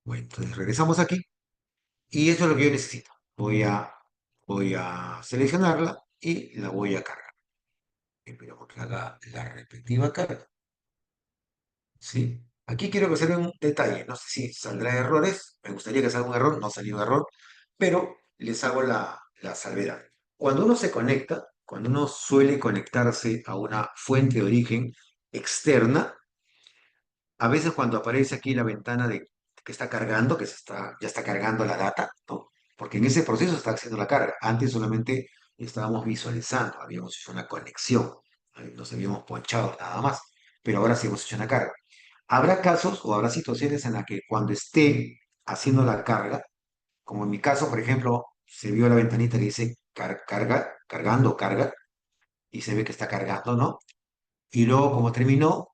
Bueno, entonces regresamos aquí y eso es lo que yo necesito. Voy a seleccionarla y la voy a cargar. Esperamos que haga la respectiva carga. ¿Sí? Aquí quiero que salga un detalle. No sé si saldrá errores. Me gustaría que salga un error. No salió un error. Pero les hago la salvedad. Cuando uno se conecta, cuando uno suele conectarse a una fuente de origen externa, a veces cuando aparece aquí la ventana de que está cargando, ya está cargando la data, ¿no? Porque en ese proceso está haciendo la carga. Antes solamente estábamos visualizando, habíamos hecho una conexión, nos habíamos ponchado nada más, pero ahora sí hemos hecho una carga. Habrá casos o habrá situaciones en las que cuando esté haciendo la carga, como en mi caso, por ejemplo, se vio la ventanita que dice carga, cargando, carga, y se ve que está cargando, ¿no? Y luego, como terminó,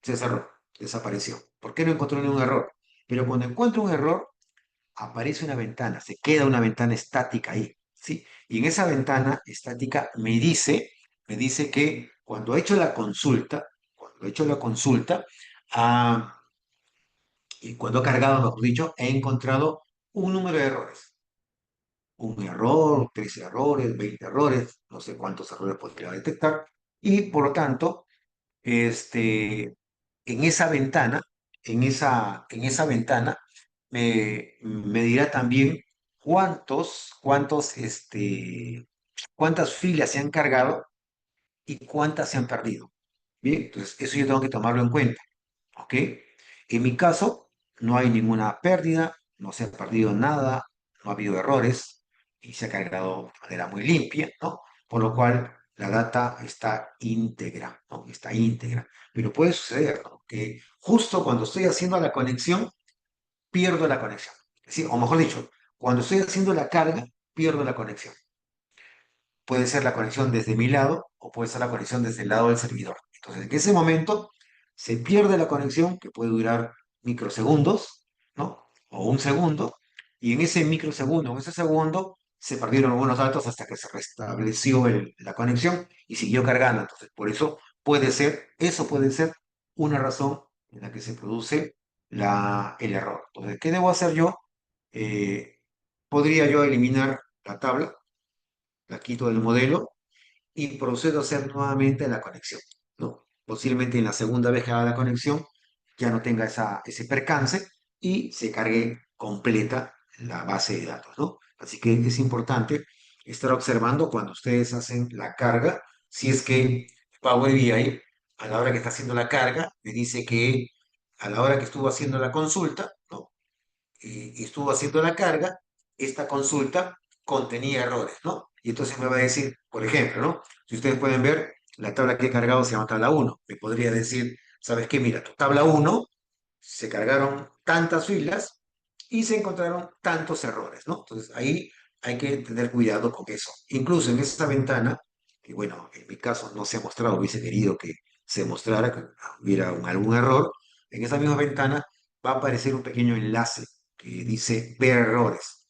se cerró, desapareció. ¿Por qué no encontró ningún error? Pero cuando encuentro un error, aparece una ventana, se queda una ventana estática ahí, ¿sí? Y en esa ventana estática me dice que cuando he hecho la consulta, ah, y cuando he cargado, mejor dicho, he encontrado un número de errores. Un error, 13 errores, 20 errores, no sé cuántos errores podría detectar. Y por lo tanto, este, en esa ventana, en esa ventana, me dirá también cuántas filas se han cargado y cuántas se han perdido. Bien, entonces eso yo tengo que tomarlo en cuenta. ¿Ok? En mi caso, no hay ninguna pérdida, no se ha perdido nada, no ha habido errores y se ha cargado de manera muy limpia, ¿no? Por lo cual la data está íntegra, ¿no? Está íntegra. Pero puede suceder, ¿no? Que justo cuando estoy haciendo la conexión, pierdo la conexión. Sí, o mejor dicho, cuando estoy haciendo la carga, pierdo la conexión. Puede ser la conexión desde mi lado o puede ser la conexión desde el lado del servidor. Entonces, en ese momento se pierde la conexión que puede durar microsegundos, ¿no? O un segundo, y en ese microsegundo, en ese segundo, se perdieron algunos datos hasta que se restableció la conexión y siguió cargando. Entonces, por eso puede ser una razón en la que se produce el error. Entonces, ¿qué debo hacer yo? Eh, Podría yo eliminar la tabla, la quito del modelo y procedo a hacer nuevamente la conexión, ¿no? Posiblemente en la segunda vez que haga la conexión ya no tenga ese percance y se cargue completa la base de datos, ¿no? Así que es importante estar observando cuando ustedes hacen la carga, si es que Power BI a la hora que está haciendo la carga me dice que a la hora que estuvo haciendo la consulta, ¿no? Y estuvo haciendo la carga, esta consulta contenía errores, ¿no? Y entonces me va a decir, por ejemplo, ¿no? Si ustedes pueden ver, la tabla que he cargado se llama tabla uno. Me podría decir, ¿sabes qué? Mira, tu tabla uno se cargaron tantas filas y se encontraron tantos errores, ¿no? Entonces ahí hay que tener cuidado con eso. Incluso en esa ventana, que bueno, en mi caso no se ha mostrado, hubiese querido que se mostrara, que hubiera algún error, en esa misma ventana va a aparecer un pequeño enlace que dice ver errores.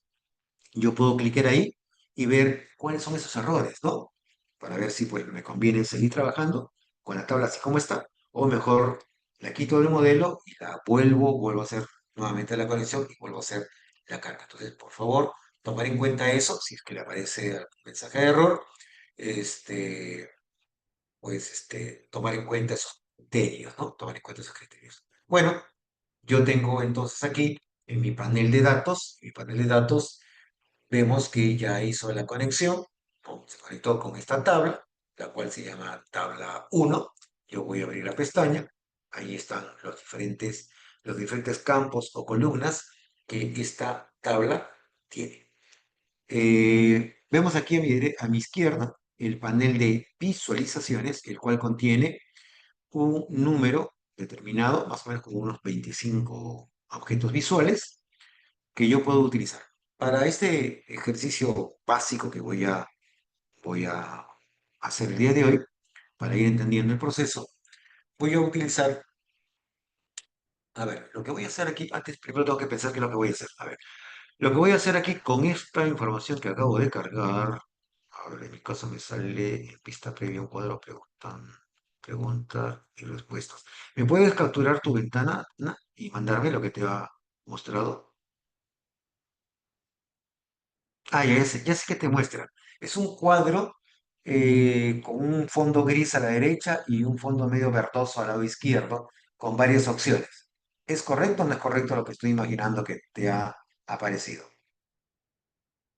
Yo puedo clicar ahí y ver cuáles son esos errores, ¿no? Para ver si pues me conviene seguir trabajando con la tabla así como está, o mejor la quito del modelo y la vuelvo a hacer nuevamente la conexión y vuelvo a hacer la carga. Entonces, por favor, tomar en cuenta eso, si es que le aparece algún mensaje de error, este, tomar en cuenta esos criterios, ¿no? Tomar en cuenta esos criterios. Bueno, yo tengo entonces aquí en mi panel de datos, vemos que ya hizo la conexión, ¿no? Se conectó con esta tabla, la cual se llama tabla uno. Yo voy a abrir la pestaña, ahí están los diferentes campos o columnas que esta tabla tiene. Vemos aquí a mi izquierda el panel de visualizaciones, el cual contiene un número determinado, más o menos como unos 25 objetos visuales que yo puedo utilizar. Para este ejercicio básico que voy a hacer el día de hoy, para ir entendiendo el proceso, voy a utilizar, a ver, lo que voy a hacer aquí, antes primero tengo que pensar qué es lo que voy a hacer. A ver, lo que voy a hacer aquí con esta información que acabo de cargar, a ver, en mi caso me sale en pista previa un cuadro preguntas y respuestas. ¿Me puedes capturar tu ventana, Ana, y mandarme lo que te ha mostrado? Ah, ya sé que te muestra. Es un cuadro con un fondo gris a la derecha y un fondo medio verdoso al lado izquierdo, con varias opciones. ¿Es correcto o no es correcto lo que estoy imaginando que te ha aparecido?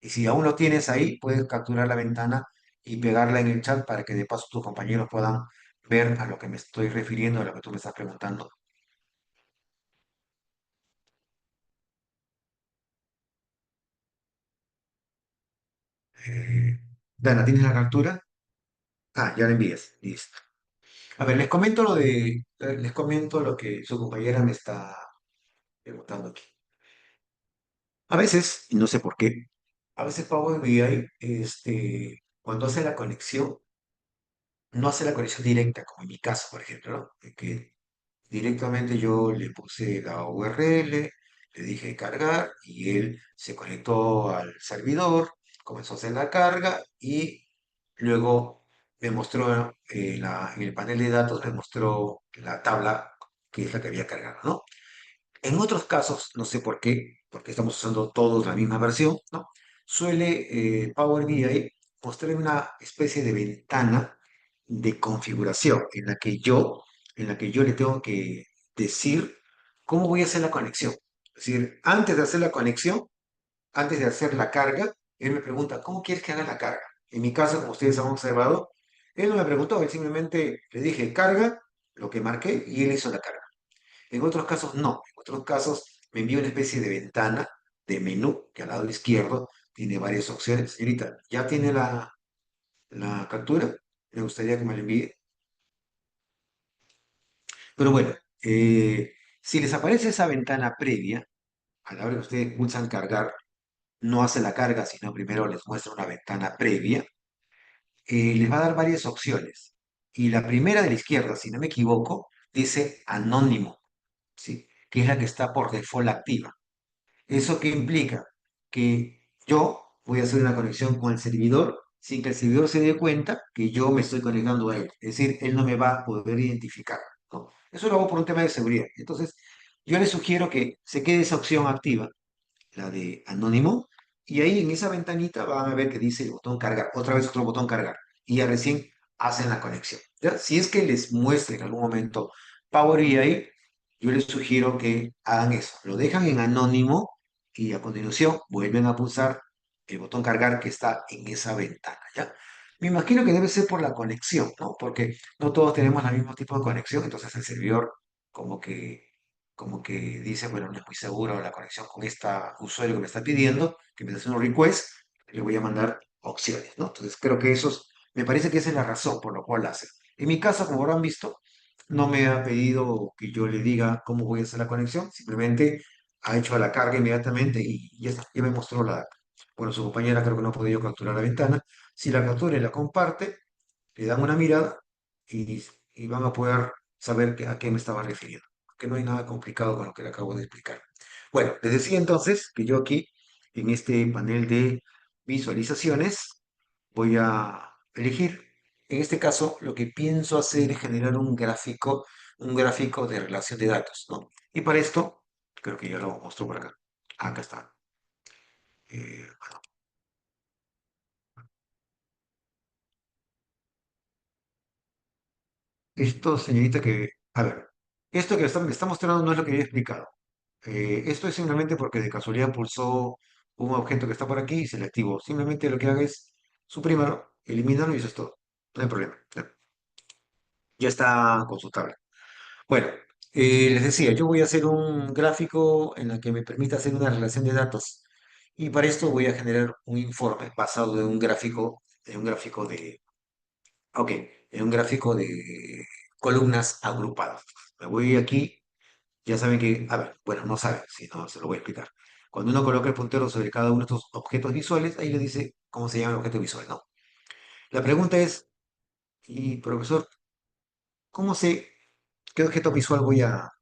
Y si aún lo tienes ahí, puedes capturar la ventana y pegarla en el chat para que de paso tus compañeros puedan ver a lo que me estoy refiriendo, a lo que tú me estás preguntando. Eh, Dana, ¿tienes la captura? Ah, ya la envíes. Listo. A ver, les comento lo que su compañera me está preguntando aquí. A veces, y no sé por qué, A veces Power BI, cuando hace la conexión, no hace la conexión directa, como en mi caso, por ejemplo, ¿no? De que directamente yo le puse la URL, le dije cargar y él se conectó al servidor, comenzó a hacer la carga y luego me mostró en el panel de datos, me mostró la tabla que es la que había cargado, ¿no? En otros casos, no sé por qué, porque estamos usando todos la misma versión, ¿no? Suele Power BI mostrar una especie de ventana de configuración en la que yo le tengo que decir cómo voy a hacer la conexión. Es decir, antes de hacer la conexión, antes de hacer la carga, él me pregunta, ¿cómo quieres que haga la carga? En mi caso, como ustedes han observado, él no me preguntó, él simplemente le dije carga, lo que marqué, y él hizo la carga. En otros casos no. En otros casos me envía una especie de ventana de menú que al lado izquierdo tiene varias opciones. Señorita, ¿ya tiene la captura? Me gustaría que me la envíe. Pero bueno, si les aparece esa ventana previa, a la hora que ustedes pulsan cargar, no hace la carga, sino primero les muestra una ventana previa, les va a dar varias opciones. Y la primera de la izquierda, si no me equivoco, dice anónimo, ¿sí? Que es la que está por default activa. ¿Eso qué implica? Que yo voy a hacer una conexión con el servidor sin que el servidor se dé cuenta que yo me estoy conectando a él. Es decir, él no me va a poder identificar, ¿no? Eso lo hago por un tema de seguridad. Entonces, yo le sugiero que se quede esa opción activa, la de anónimo, y ahí en esa ventanita van a ver que dice el botón cargar, otra vez otro botón cargar, y ya recién hacen la conexión. ¿Ya? Si es que les muestre en algún momento Power BI, yo les sugiero que hagan eso, lo dejan en anónimo y a continuación vuelven a pulsar el botón cargar que está en esa ventana, ¿ya? Me imagino que debe ser por la conexión, ¿no? Porque no todos tenemos el mismo tipo de conexión, entonces el servidor como que como que dice, bueno, no es muy seguro la conexión con esta usuario que me está pidiendo, que me está haciendo un request, le voy a mandar opciones, ¿no? Entonces creo que me parece que esa es la razón por la cual hace. En mi caso, como habrán visto, no me ha pedido que yo le diga cómo voy a hacer la conexión, simplemente ha hecho la carga inmediatamente y ya está, ya me mostró bueno, su compañera creo que no ha podido capturar la ventana. Si la captura y la comparte, le dan una mirada y van a poder saber a qué me estaba refiriendo. Que no hay nada complicado con lo que le acabo de explicar. Bueno, les decía entonces que yo aquí, en este panel de visualizaciones, voy a elegir, en este caso, lo que pienso hacer es generar un gráfico de relación de datos, ¿no? Y para esto, creo que ya lo mostró por acá. Acá está. Bueno, esto, señorita, a ver, esto que me está mostrando no es lo que había explicado. Esto es simplemente porque de casualidad pulsó un objeto que está por aquí y se le activó. Simplemente lo que haga es suprímalo, elimínalo y eso es todo. No hay problema. Ya está consultable. Bueno, les decía, yo voy a hacer un gráfico en el que me permita hacer una relación de datos y para esto voy a generar un informe basado en un gráfico ok, en un gráfico de columnas agrupadas. Me voy aquí. Ya saben que, a ver, bueno, no saben, si no, se lo voy a explicar. Cuando uno coloca el puntero sobre cada uno de estos objetos visuales, ahí le dice cómo se llama el objeto visual, ¿no? La pregunta es, y profesor, ¿cómo sé qué objeto visual voy a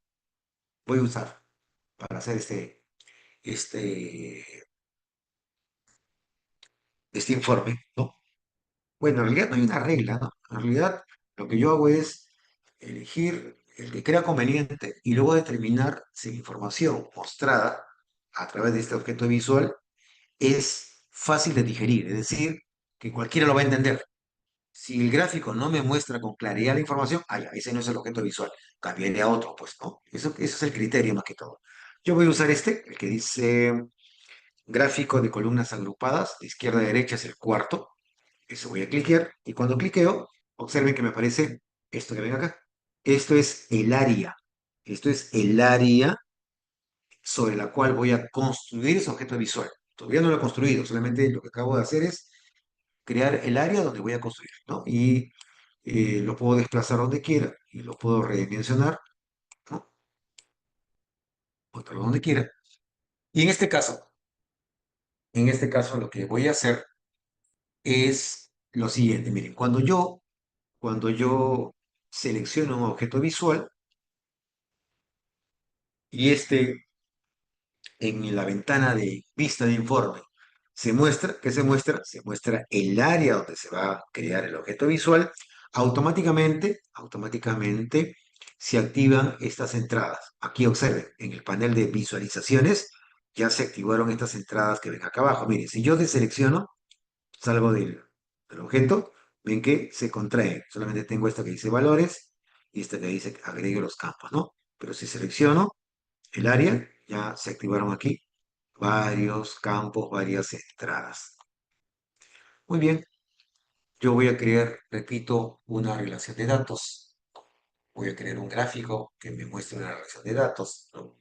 usar para hacer este, este informe, ¿no? Bueno, en realidad no hay una regla, ¿no? En realidad lo que yo hago es elegir el que crea conveniente y luego determinar si la información mostrada a través de este objeto visual es fácil de digerir, es decir, que cualquiera lo va a entender. Si el gráfico no me muestra con claridad la información, ya, ese no es el objeto visual, cambiaré a otro, pues, ¿no? Eso es el criterio más que todo. Yo voy a usar el que dice gráfico de columnas agrupadas, de izquierda a derecha es el cuarto, eso voy a cliquear, y cuando cliqueo, observen que me aparece esto que ven acá. Esto es el área. Esto es el área sobre la cual voy a construir ese objeto visual. Todavía no lo he construido, solamente lo que acabo de hacer es crear el área donde voy a construir, ¿no? Y lo puedo desplazar donde quiera y lo puedo redimensionar, ¿no? Botarlo donde quiera. Y en este caso, En este caso, lo que voy a hacer es lo siguiente. Miren, cuando yo selecciono un objeto visual y este en la ventana de vista de informe se muestra, ¿qué se muestra? Se muestra el área donde se va a crear el objeto visual. Automáticamente se activan estas entradas. Aquí observen, en el panel de visualizaciones ya se activaron estas entradas que ven acá abajo. Miren, si yo deselecciono, salgo del objeto, ven que se contraen. Solamente tengo esta que dice valores y esta que dice agregue los campos, ¿no? Pero si selecciono el área, ya se activaron aquí varios campos, varias entradas. Muy bien, yo voy a crear, repito, una relación de datos. Voy a crear un gráfico que me muestre una relación de datos, ¿no?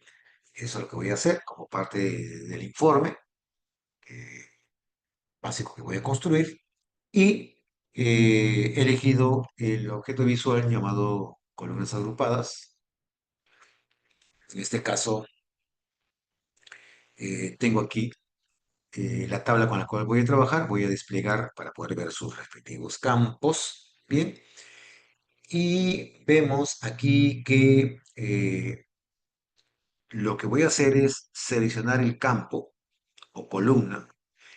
Eso es lo que voy a hacer como parte del informe eh, básico que voy a construir. Y he elegido el objeto visual llamado columnas agrupadas. En este caso, tengo aquí la tabla con la cual voy a trabajar. Voy a desplegar para poder ver sus respectivos campos. Bien. Y vemos aquí que lo que voy a hacer es seleccionar el campo o columna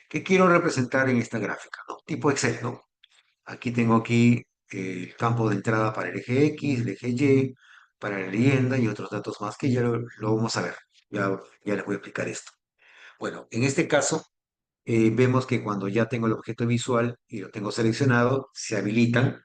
que quiero representar en esta gráfica, ¿no? Tipo Excel, ¿no? Aquí tengo el campo de entrada para el eje X, el eje Y, para la leyenda y otros datos más que ya lo vamos a ver. Ya les voy a explicar esto. Bueno, en este caso vemos que cuando ya tengo el objeto visual y lo tengo seleccionado, se habilitan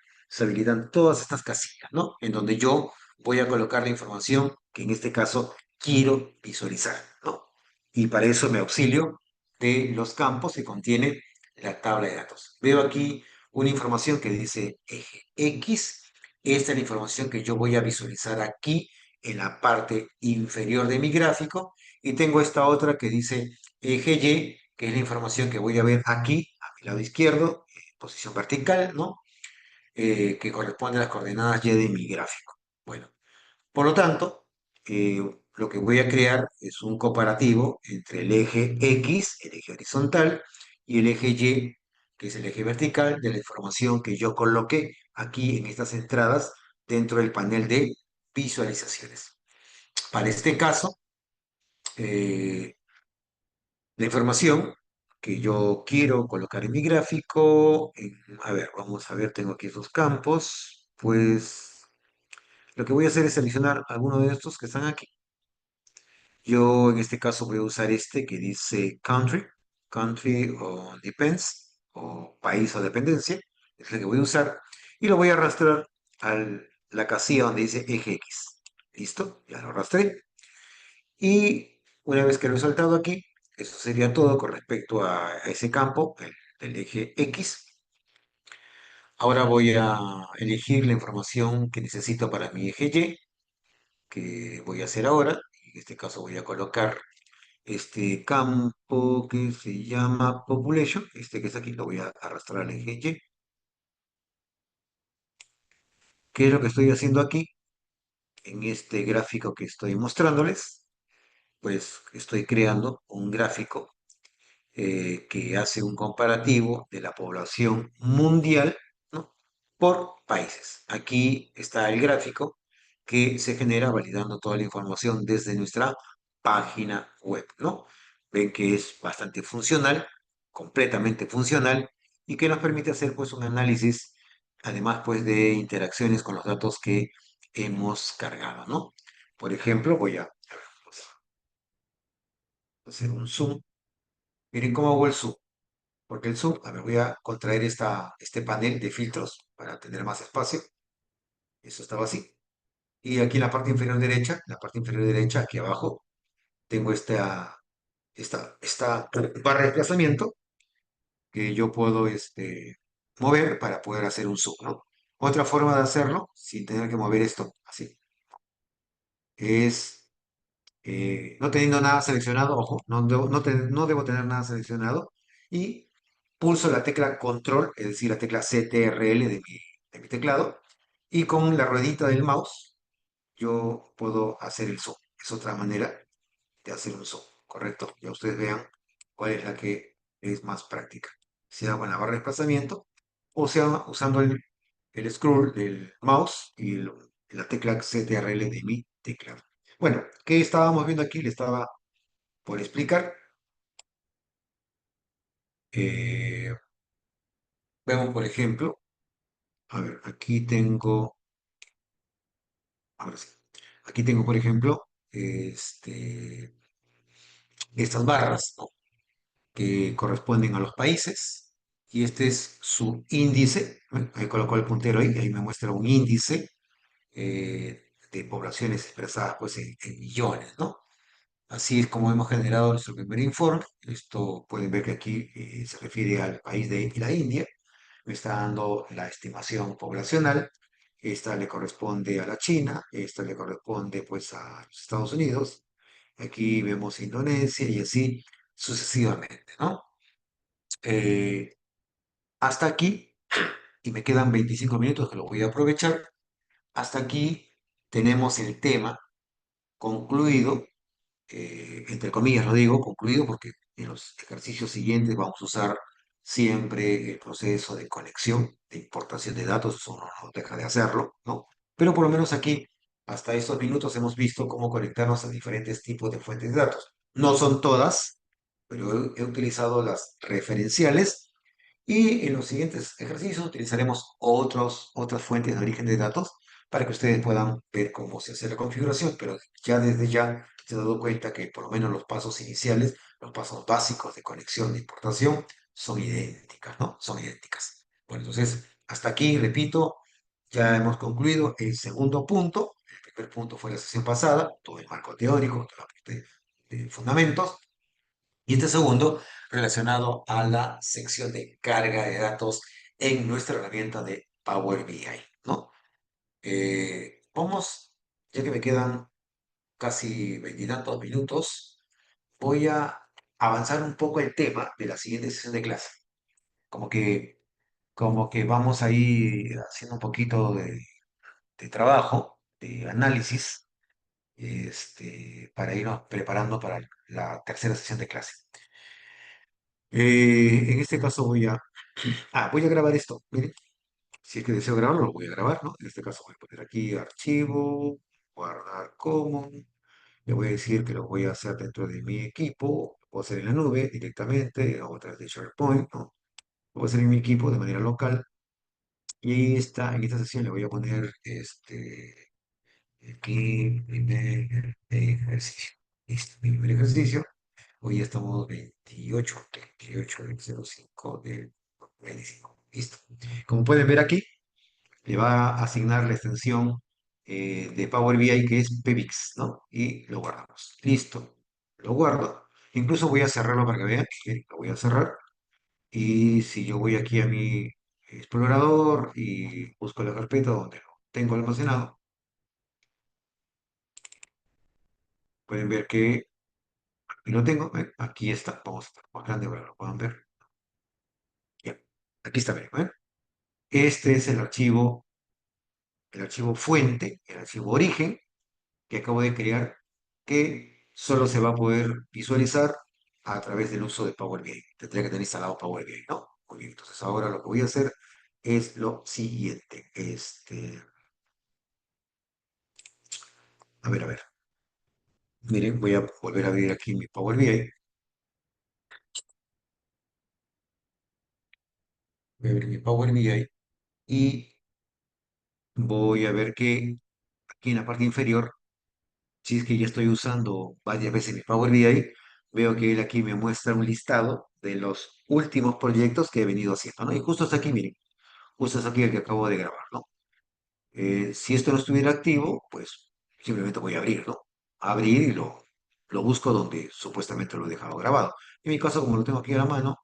todas estas casillas, ¿no? En donde yo voy a colocar la información que en este caso quiero visualizar, ¿no? Y para eso me auxilio de los campos que contiene la tabla de datos. Veo aquí una información que dice eje X. Esta es la información que yo voy a visualizar aquí en la parte inferior de mi gráfico. Y tengo esta otra que dice eje Y, que es la información que voy a ver aquí, a mi lado izquierdo, en posición vertical, ¿no? Que corresponde a las coordenadas Y de mi gráfico. Bueno, por lo tanto, lo que voy a crear es un comparativo entre el eje X, el eje horizontal, y el eje Y, que es el eje vertical, de la información que yo coloqué aquí en estas entradas dentro del panel de visualizaciones. Para este caso, eh, la información que yo quiero colocar en mi gráfico, a ver, vamos a ver, tengo aquí esos campos, pues lo que voy a hacer es seleccionar alguno de estos que están aquí. Yo en este caso voy a usar este que dice country o depends, o país o dependencia, es el que voy a usar, y lo voy a arrastrar a la casilla donde dice eje X. ¿Listo? Ya lo arrastré. Y una vez que lo he saltado aquí, eso sería todo con respecto a ese campo, el del eje X. Ahora voy a elegir la información que necesito para mi eje Y, que voy a hacer ahora. En este caso voy a colocar este campo que se llama Population, este que está aquí, lo voy a arrastrar al eje Y. ¿Qué es lo que estoy haciendo aquí? En este gráfico que estoy mostrándoles, pues estoy creando un gráfico que hace un comparativo de la población mundial, ¿no? Por países. Aquí está el gráfico que se genera validando toda la información desde nuestra página web, ¿no? Ven que es bastante funcional, completamente funcional, y que nos permite hacer pues un análisis, además pues de interacciones con los datos que hemos cargado, ¿no? Por ejemplo, vamos a hacer un zoom. Miren cómo hago el zoom. Porque el zoom, a ver, voy a contraer este panel de filtros para tener más espacio. Eso estaba así. Y aquí en la parte inferior derecha, aquí abajo, tengo esta barra de desplazamiento que yo puedo mover para poder hacer un zoom, ¿no? Otra forma de hacerlo, sin tener que mover esto, así, es no teniendo nada seleccionado, ojo, no debo tener nada seleccionado, y pulso la tecla Control, es decir, la tecla CTRL de mi teclado, y con la ruedita del mouse yo puedo hacer el zoom. Es otra manera de hacer un zoom, ¿correcto? Ya ustedes vean cuál es la que es más práctica. Sea con la barra de desplazamiento o sea usando el scroll del mouse y la tecla CTRL de mi teclado. Bueno, ¿qué estábamos viendo aquí? Le estaba por explicar. Eh, Vemos, por ejemplo, a ver, aquí tengo, ahora sí, aquí tengo, por ejemplo, estas barras, ¿no? Que corresponden a los países, y este es su índice, ¿no? Ahí coloco el puntero ahí me muestra un índice de poblaciones expresadas pues en millones, ¿no? Así es como hemos generado nuestro primer informe. Esto pueden ver que aquí se refiere al país de la India. Me está dando la estimación poblacional. Esta le corresponde a la China, esta le corresponde pues a los Estados Unidos. Aquí vemos Indonesia y así sucesivamente, ¿no? Eh, Hasta aquí, y me quedan 25 minutos que lo voy a aprovechar. Hasta aquí tenemos el tema concluido, entre comillas lo digo, concluido porque en los ejercicios siguientes vamos a usar siempre el proceso de conexión, de importación de datos, eso no deja de hacerlo, ¿no? Pero por lo menos aquí, hasta estos minutos hemos visto cómo conectarnos a diferentes tipos de fuentes de datos. No son todas, pero he utilizado las referenciales y en los siguientes ejercicios utilizaremos otras fuentes de origen de datos para que ustedes puedan ver cómo se hace la configuración, pero ya desde ya se han dado cuenta que por lo menos los pasos iniciales, los pasos básicos de conexión, de importación, son idénticas, ¿no? Son idénticas. Bueno, entonces, hasta aquí, repito, ya hemos concluido el segundo punto. El primer punto fue la sesión pasada, todo el marco teórico, toda la parte de fundamentos. Y este segundo, relacionado a la sección de carga de datos en nuestra herramienta de Power BI, ¿no? Vamos, ya que me quedan casi veintitantos minutos, voy a avanzar un poco el tema de la siguiente sesión de clase. Como que, como que vamos ahí haciendo un poquito de trabajo, de análisis, para irnos preparando para la tercera sesión de clase. En este caso voy a grabar esto. Miren, si es que deseo grabarlo, lo voy a grabar, ¿no? En este caso voy a poner aquí archivo, guardar como. Le voy a decir que lo voy a hacer dentro de mi equipo, lo puedo hacer en la nube directamente o a través de SharePoint, ¿no? Lo voy a hacer en mi equipo de manera local. Y en esta sesión le voy a poner aquí primer ejercicio. Listo, mi primer ejercicio. Hoy ya estamos 28/05 del 25. Listo. Como pueden ver aquí, le va a asignar la extensión de Power BI que es PBIX, ¿no? Y lo guardamos. Listo. Lo guardo. Incluso voy a cerrarlo para que vean. Que lo voy a cerrar. Y si yo voy aquí a mi explorador y busco la carpeta donde lo tengo almacenado, pueden ver que aquí lo tengo. ¿Ven? Aquí está. Vamos a estar más grande para que lo puedan ver. Ya. Aquí está, ¿ven? Este es el archivo fuente, el archivo origen que acabo de crear, que solo se va a poder visualizar a través del uso de Power BI. Tendría que tener instalado Power BI, ¿no? Muy bien, entonces ahora lo que voy a hacer es lo siguiente. A ver. Miren, voy a volver a abrir aquí mi Power BI. Voy a abrir mi Power BI y voy a ver que aquí en la parte inferior, si es que ya estoy usando varias veces mi Power BI, veo que él aquí me muestra un listado de los últimos proyectos que he venido haciendo, ¿no? Y justo hasta aquí, miren, justo hasta aquí el que acabo de grabar, ¿no? Si esto no estuviera activo, pues simplemente voy a abrir, ¿no? Abrir y lo busco donde supuestamente lo he dejado grabado. En mi caso, como lo tengo aquí a la mano,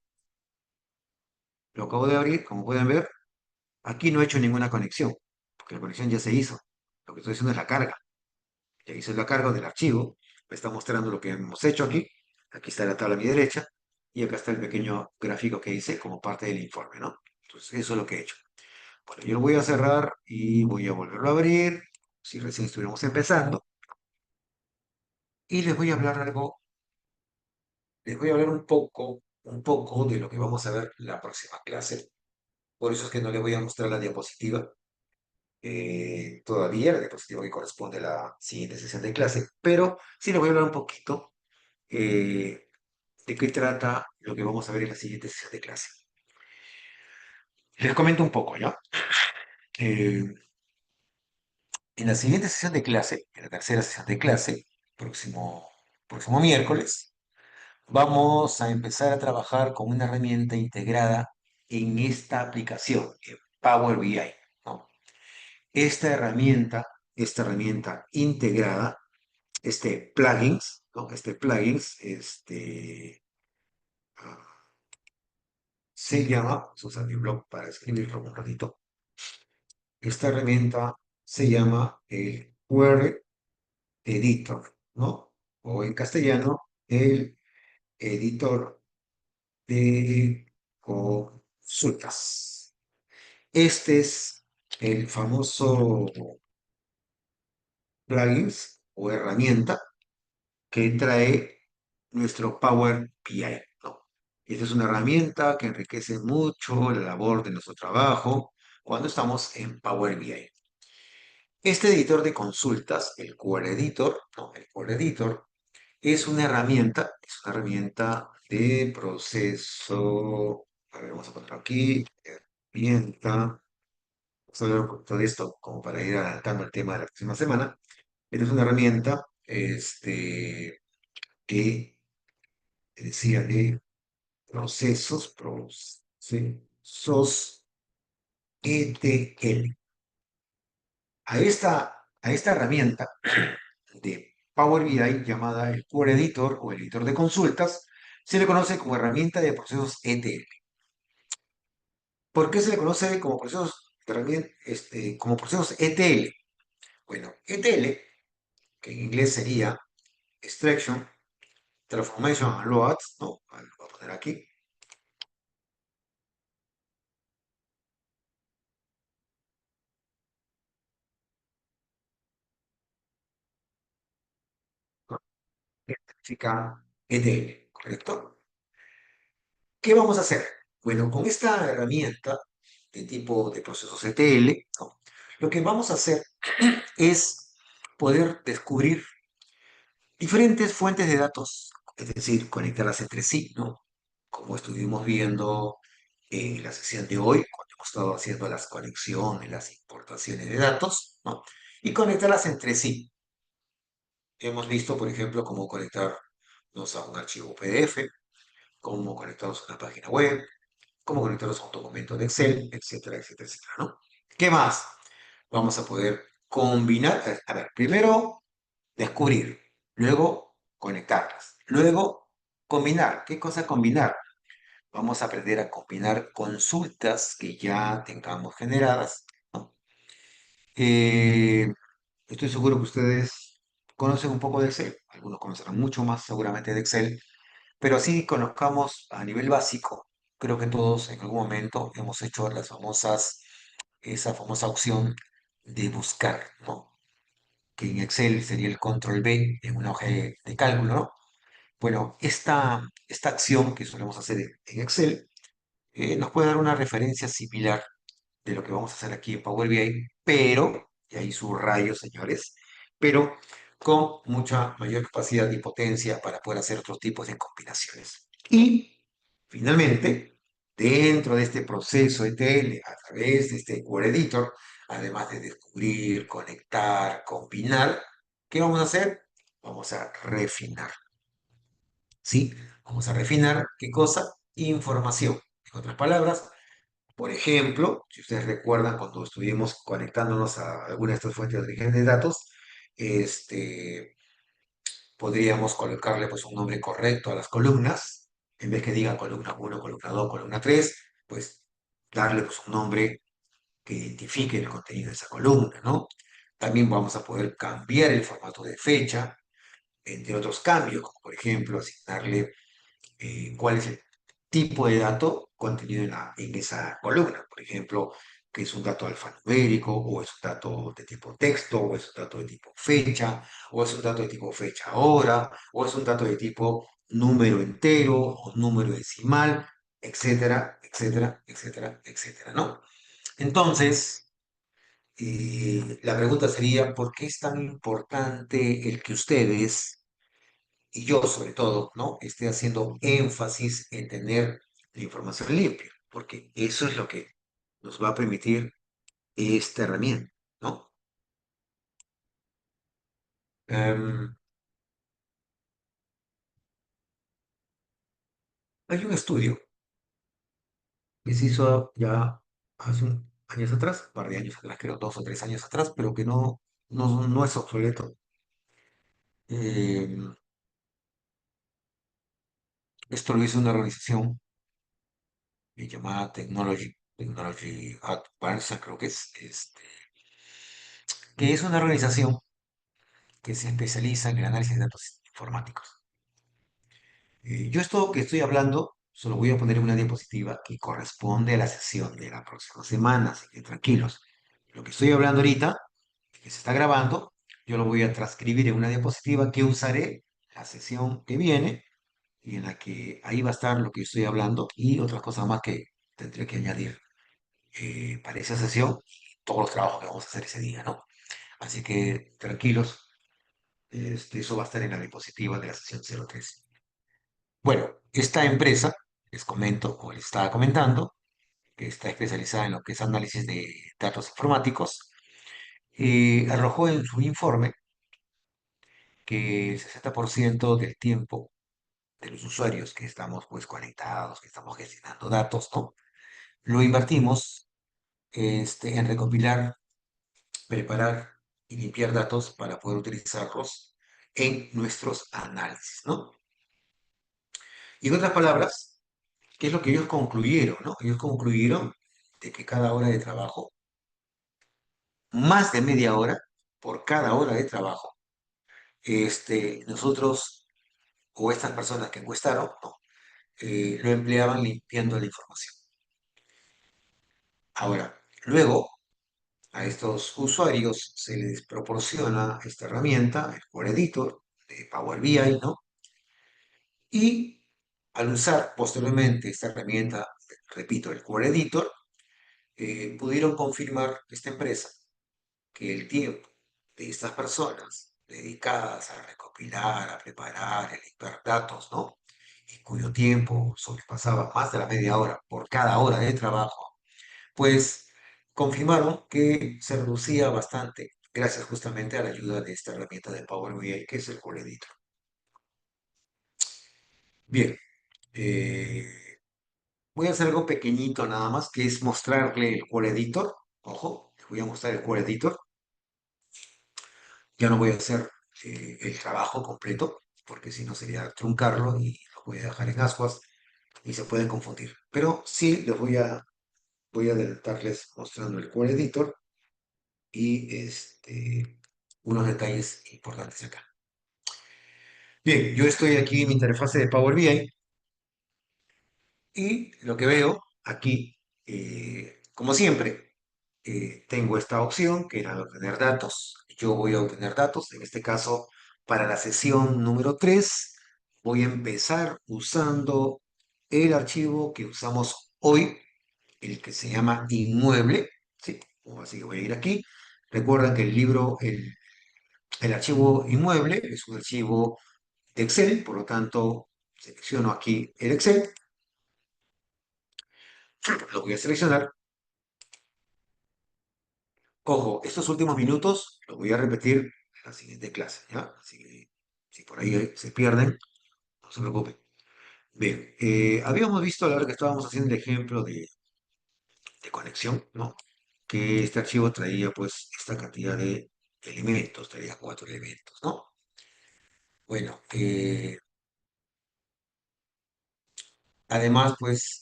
lo acabo de abrir, como pueden ver, aquí no he hecho ninguna conexión, porque la conexión ya se hizo. Lo que estoy haciendo es la carga. Ya hice la carga del archivo, me está mostrando lo que hemos hecho aquí. Aquí está la tabla a mi derecha y acá está el pequeño gráfico que hice como parte del informe, ¿no? Entonces, eso es lo que he hecho. Bueno, yo lo voy a cerrar y voy a volverlo a abrir, si recién estuviéramos empezando, y les voy a hablar un poco un poco de lo que vamos a ver la próxima clase. Por eso es que no le voy a mostrar la diapositiva todavía, la diapositiva que corresponde a la siguiente sesión de clase, pero sí le voy a hablar un poquito de qué trata lo que vamos a ver en la siguiente sesión de clase. Les comento un poco, ¿ya? Eh, en la siguiente sesión de clase, en la tercera sesión de clase, próximo miércoles, vamos a empezar a trabajar con una herramienta integrada en esta aplicación, en Power BI, ¿no? Esta herramienta integrada, este plugins, ah, se llama, vamos a usar mi blog para escribirlo un ratito, esta herramienta se llama el Query Editor, ¿no? O en castellano, el editor de consultas. Este es el famoso plugins o herramienta que trae nuestro Power BI, ¿no? Esta es una herramienta que enriquece mucho la labor de nuestro trabajo cuando estamos en Power BI. Este editor de consultas, el Core Editor, ¿no? El Core Editor es una herramienta de proceso. A ver, vamos a ponerlo aquí. Herramienta. Vamos a hablar un poquito de esto como para ir adelantando el tema de la próxima semana. Esta es una herramienta que decía de procesos ETL. A esta herramienta de Power BI llamada el Core Editor o el editor de consultas se le conoce como herramienta de procesos ETL. ¿Por qué se le conoce como como procesos ETL? Bueno, ETL, que en inglés sería Extraction, Transformation and Loads, ¿no? Lo voy a poner aquí. ¿No? Significa ETL, ¿correcto? ¿Qué vamos a hacer? Bueno, con esta herramienta de tipo de procesos ETL, ¿no? Lo que vamos a hacer es poder descubrir diferentes fuentes de datos, es decir, conectarlas entre sí, ¿no? Como estuvimos viendo en la sesión de hoy, cuando hemos estado haciendo las conexiones, las importaciones de datos, ¿no? Y conectarlas entre sí. Hemos visto, por ejemplo, cómo conectarnos a un archivo PDF, cómo conectarnos a una página web, cómo conectarnos a un documento de Excel, etcétera, etcétera, etcétera, ¿no? ¿Qué más? Vamos a poder combinar, a ver, primero descubrir, luego conectarlas, luego combinar. ¿Qué cosa combinar? Vamos a aprender a combinar consultas que ya tengamos generadas, ¿no? Eh, Estoy seguro que ustedes conocen un poco de Excel, algunos conocerán mucho más seguramente de Excel, pero así conozcamos a nivel básico. Creo que todos en algún momento hemos hecho esa famosa opción de buscar, ¿no? Que en Excel sería el control B en una hoja de cálculo, ¿no? Bueno, esta acción que solemos hacer en Excel nos puede dar una referencia similar de lo que vamos a hacer aquí en Power BI, pero, y ahí subrayo, señores, pero con mucha mayor capacidad y potencia para poder hacer otros tipos de combinaciones. Y, finalmente, dentro de este proceso ETL, a través de este Core Editor, además de descubrir, conectar, combinar, ¿qué vamos a hacer? Vamos a refinar, ¿sí? Vamos a refinar, ¿qué cosa? Información. En otras palabras, por ejemplo, si ustedes recuerdan cuando estuvimos conectándonos a alguna de estas fuentes de origen de datos, este, podríamos colocarle pues un nombre correcto a las columnas, en vez que diga columna 1, columna 2, columna 3, pues darle pues un nombre que identifique el contenido de esa columna, ¿no? También vamos a poder cambiar el formato de fecha, entre otros cambios, como por ejemplo asignarle cuál es el tipo de dato contenido en esa columna. Por ejemplo, que es un dato alfanumérico, o es un dato de tipo texto, o es un dato de tipo fecha, o es un dato de tipo fecha hora, o es un dato de tipo número entero o número decimal, etcétera, etcétera, etcétera, etcétera, ¿no? Entonces, la pregunta sería, ¿por qué es tan importante el que ustedes, y yo sobre todo, ¿no? esté haciendo énfasis en tener la información limpia? Porque eso es lo que nos va a permitir esta herramienta, ¿no? Em, Hay un estudio que se hizo ya hace años atrás, un par de años atrás, creo 2 o 3 años atrás, pero que no es obsoleto. Em, Esto lo hizo una organización llamada Technology Advances, creo que que es una organización que se especializa en el análisis de datos informáticos. Yo esto que estoy hablando, se lo voy a poner en una diapositiva que corresponde a la sesión de la próxima semana, así que tranquilos. Lo que estoy hablando ahorita, que se está grabando, yo lo voy a transcribir en una diapositiva que usaré la sesión que viene y en la que ahí va a estar lo que estoy hablando y otras cosas más que tendré que añadir para esa sesión y todos los trabajos que vamos a hacer ese día, ¿no? Así que tranquilos, eso va a estar en la diapositiva de la sesión 03. Bueno, esta empresa, les comento, o les estaba comentando, que está especializada en lo que es análisis de datos informáticos, arrojó en su informe que el 60% del tiempo de los usuarios que estamos pues conectados, que estamos gestionando datos, ¿no? Lo invertimos en recopilar, preparar y limpiar datos para poder utilizarlos en nuestros análisis, ¿no? Y en otras palabras, ¿qué es lo que ellos concluyeron, no? Ellos concluyeron de que cada hora de trabajo, más de media hora por cada hora de trabajo, nosotros o estas personas que encuestaron, ¿no? Lo empleaban limpiando la información. Ahora, luego, a estos usuarios se les proporciona esta herramienta, el Core Editor de Power BI, ¿no? Y al usar posteriormente esta herramienta, repito, el Core Editor, pudieron confirmar esta empresa que el tiempo de estas personas dedicadas a recopilar, a preparar, a limpiar datos, ¿no? Y cuyo tiempo sobrepasaba más de la media hora por cada hora de trabajo, pues confirmaron que se reducía bastante gracias justamente a la ayuda de esta herramienta de Power BI que es el Core Editor. Bien, eh, voy a hacer algo pequeñito nada más, que es mostrarle el Core Editor. Ojo, les voy a mostrar el Core Editor. Ya no voy a hacer el trabajo completo, porque si no sería truncarlo y lo voy a dejar en ascuas y se pueden confundir. Pero sí les voy a adelantarles mostrando el Core Editor y unos detalles importantes acá. Bien, yo estoy aquí en mi interfase de Power BI y lo que veo aquí, como siempre, tengo esta opción que era de obtener datos. Yo voy a obtener datos, en este caso, para la sesión número 3 voy a empezar usando el archivo que usamos hoy, el que se llama inmueble, ¿sí? Así que voy a ir aquí. Recuerden que el archivo inmueble es un archivo de Excel, por lo tanto, selecciono aquí el Excel, lo voy a seleccionar. Ojo, estos últimos minutos los voy a repetir en la siguiente clase, ¿ya? Así que si por ahí se pierden, no se preocupen. Bien, habíamos visto a la hora que estábamos haciendo el ejemplo de conexión, ¿no? Que este archivo traía pues esta cantidad de elementos, traía 4 elementos, ¿no? Bueno, además pues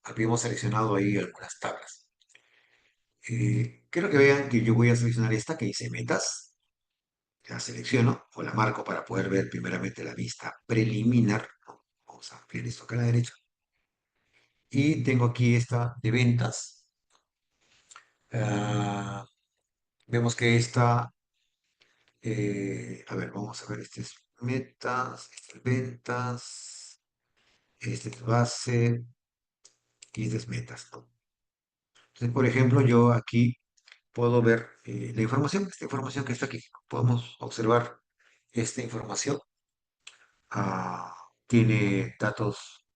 habíamos seleccionado ahí algunas tablas. Quiero que vean que yo voy a seleccionar esta que dice metas, la selecciono o la marco para poder ver primeramente la vista preliminar, ¿no? Vamos a ampliar esto acá a la derecha. Y tengo aquí esta de ventas. Ah, vemos que esta, a ver, vamos a ver, este es metas, este es ventas, este es base y este es metas, ¿no? Entonces, por ejemplo, yo aquí puedo ver la información, esta información que está aquí. Podemos observar esta información. Tiene datos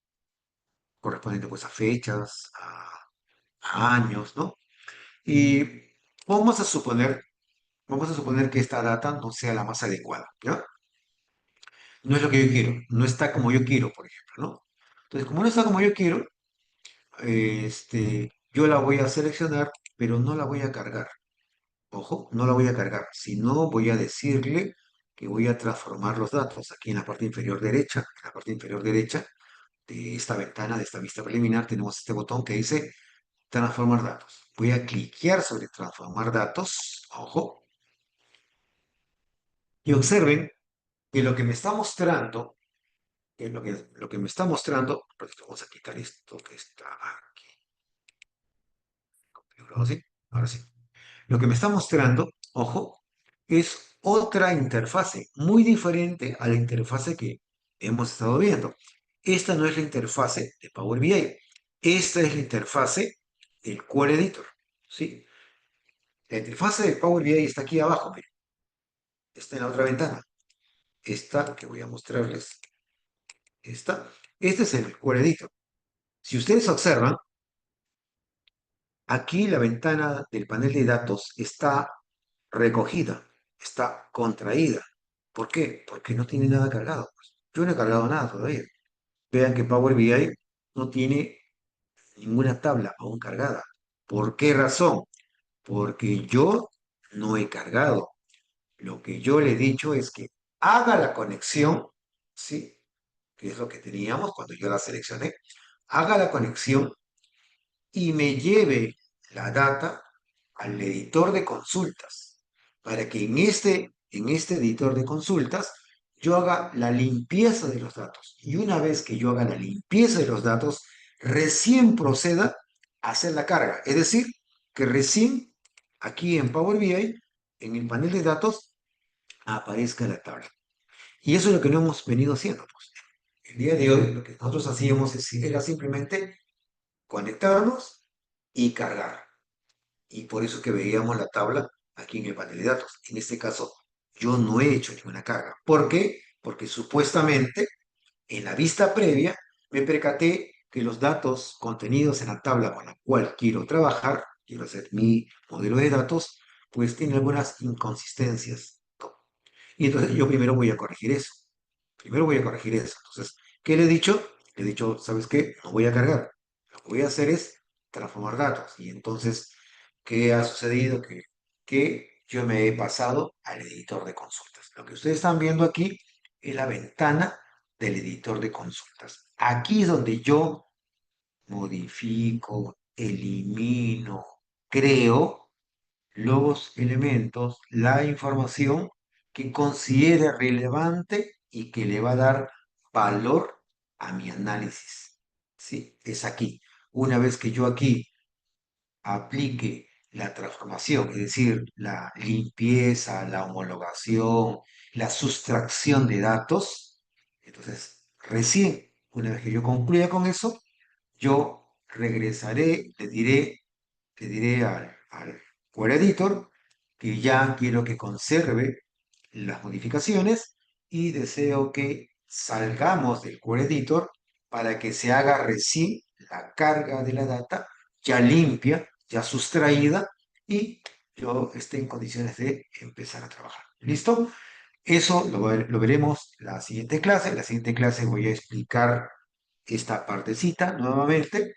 correspondientes pues a fechas, a años, ¿no? Y vamos a suponer, vamos a suponer que esta data no sea la más adecuada, ¿ya? No es lo que yo quiero, no está como yo quiero, por ejemplo, ¿no? Entonces, como no está como yo quiero, yo la voy a seleccionar, pero no la voy a cargar. Ojo, no la voy a cargar, sino voy a decirle que voy a transformar los datos. Aquí en la parte inferior derecha, en la parte inferior derecha de esta ventana, de esta vista preliminar, tenemos este botón que dice transformar datos. Voy a cliquear sobre transformar datos, ojo, y observen que lo que me está mostrando, lo que me está mostrando, pues vamos a quitar esto que está aquí, configurado así, ahora sí. Lo que me está mostrando, ojo, es otra interfase, muy diferente a la interfase que hemos estado viendo. Esta no es la interfase de Power BI, esta es la interfase del Core Editor, ¿sí? La interfase de Power BI está aquí abajo, miren, está en la otra ventana. Esta que voy a mostrarles, este es el Core Editor. Si ustedes observan, aquí la ventana del panel de datos está recogida, está contraída. ¿Por qué? Porque no tiene nada cargado. Yo no he cargado nada todavía. Vean que Power BI no tiene ninguna tabla aún cargada. ¿Por qué razón? Porque yo no he cargado. Lo que yo le he dicho es que haga la conexión, ¿sí? Que es lo que teníamos cuando yo la seleccioné. Haga la conexión y me lleve la data al editor de consultas para que en este editor de consultas yo haga la limpieza de los datos. Y una vez que yo haga la limpieza de los datos, recién proceda a hacer la carga. Es decir, que recién aquí en Power BI, en el panel de datos, aparezca la tabla. Y eso es lo que no hemos venido haciendo. Pues. El día de hoy lo que nosotros hacíamos era simplemente conectarnos y cargar. Y por eso que veíamos la tabla aquí en el panel de datos. En este caso, yo no he hecho ninguna carga. ¿Por qué? Porque supuestamente en la vista previa me percaté que los datos contenidos en la tabla con la cual quiero trabajar, quiero hacer mi modelo de datos, pues tiene algunas inconsistencias. Y entonces yo primero voy a corregir eso. Primero voy a corregir eso. Entonces, ¿qué le he dicho? Le he dicho, ¿sabes qué? No voy a cargar. Lo que voy a hacer es transformar datos. Y entonces, ¿qué ha sucedido? Que yo me he pasado al editor de consultas. Lo que ustedes están viendo aquí es la ventana del editor de consultas. Aquí es donde yo modifico, elimino, creo los elementos, la información que considere relevante y que le va a dar valor a mi análisis. ¿Sí? Es aquí. Una vez que yo aquí aplique la transformación, es decir, la limpieza, la homologación, la sustracción de datos, entonces recién, una vez que yo concluya con eso, yo regresaré, le diré al Core Editor que ya quiero que conserve las modificaciones y deseo que salgamos del Core Editor para que se haga recién la carga de la data ya limpia, ya sustraída y yo esté en condiciones de empezar a trabajar. ¿Listo? Eso lo veremos la siguiente clase. En la siguiente clase voy a explicar esta partecita nuevamente,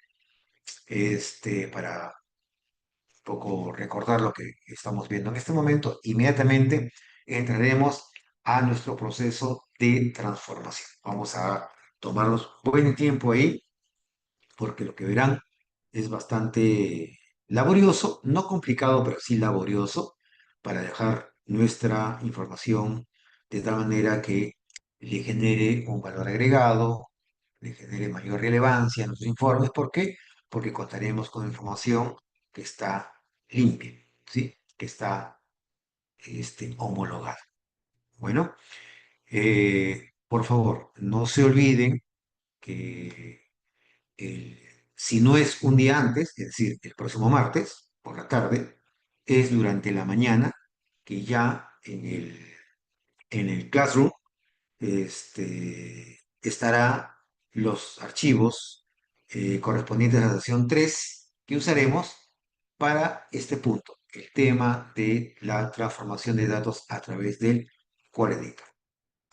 para poco recordar lo que estamos viendo en este momento, inmediatamente entraremos a nuestro proceso de transformación. Vamos a tomarnos buen tiempo ahí, porque lo que verán es bastante laborioso, no complicado, pero sí laborioso, para dejar nuestra información de tal manera que le genere un valor agregado, le genere mayor relevancia en los informes. ¿Por qué? Porque contaremos con información que está limpia, ¿sí? Que está homologada. Bueno, Por favor, no se olviden que el- si no es un día antes, es decir, el próximo martes por la tarde, es durante la mañana que ya en el Classroom estará los archivos correspondientes a la sesión 3 que usaremos para este punto, el tema de la transformación de datos a través del Core Editor.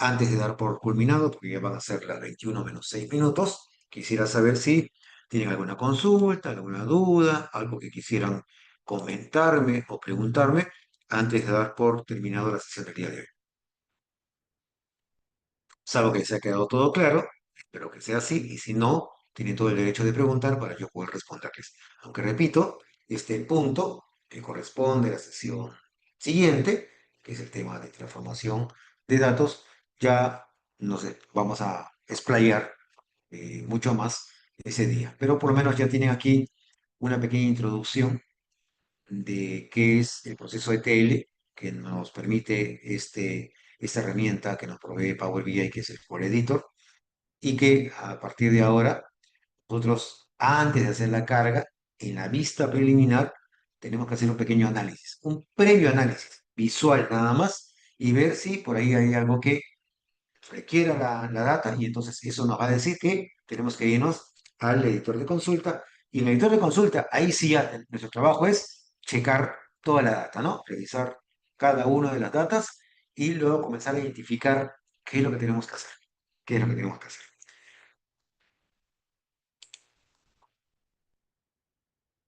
Antes de dar por culminado, porque ya van a ser las 21 menos 6 minutos, quisiera saber si tienen alguna consulta, alguna duda, algo que quisieran comentarme o preguntarme antes de dar por terminado la sesión del día de hoy. Salvo que les haya quedado todo claro, espero que sea así, y si no, tienen todo el derecho de preguntar para yo poder responderles. Aunque repito, este punto que corresponde a la sesión siguiente, que es el tema de transformación de datos, ya nos vamos a explayar mucho más ese día. Pero por lo menos ya tienen aquí una pequeña introducción de qué es el proceso ETL que nos permite esta herramienta que nos provee Power BI, que es el Core Editor, y que a partir de ahora, nosotros, antes de hacer la carga, en la vista preliminar, tenemos que hacer un pequeño análisis, un previo análisis visual nada más, y ver si por ahí hay algo que requiera la data y entonces eso nos va a decir que tenemos que irnos al editor de consulta y en el editor de consulta, ahí sí ya nuestro trabajo es checar toda la data, ¿no? Revisar cada una de las datas y luego comenzar a identificar qué es lo que tenemos que hacer, qué es lo que tenemos que hacer.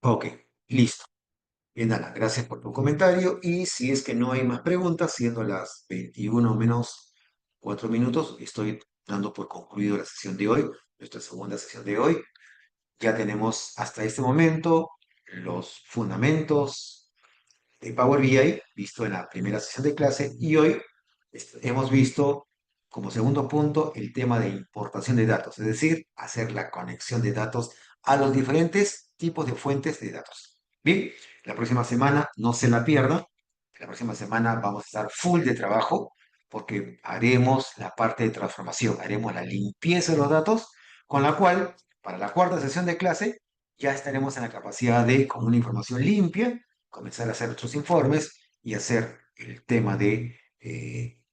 Ok, listo. Bien, Ana, gracias por tu comentario y si es que no hay más preguntas, siendo las 21 menos 4 minutos, estoy dando por concluido la sesión de hoy, nuestra segunda sesión de hoy. Ya tenemos hasta este momento los fundamentos de Power BI visto en la primera sesión de clase y hoy hemos visto como segundo punto el tema de importación de datos, es decir, hacer la conexión de datos a los diferentes tipos de fuentes de datos. Bien, la próxima semana no se la pierdan. La próxima semana vamos a estar full de trabajo porque haremos la parte de transformación, haremos la limpieza de los datos, con la cual, para la cuarta sesión de clase, ya estaremos en la capacidad de, con una información limpia, comenzar a hacer nuestros informes y hacer el tema de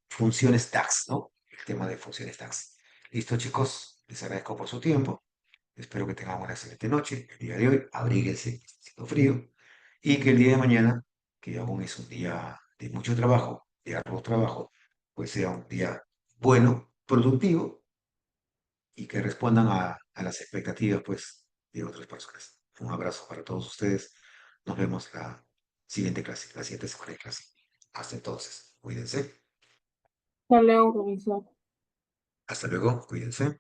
funciones DAX, ¿no? El tema de funciones DAX. Listo, chicos, les agradezco por su tiempo. Espero que tengan una excelente noche. El día de hoy, abríguense, está haciendo frío. Y que el día de mañana, que aún es un día de mucho trabajo, de arduo trabajo, pues sea un día bueno, productivo y que respondan a las expectativas, pues, de otras personas. Un abrazo para todos ustedes. Nos vemos la siguiente clase, la siguiente semana de clase. Hasta entonces, cuídense. Hasta luego, profesor. Hasta luego, cuídense.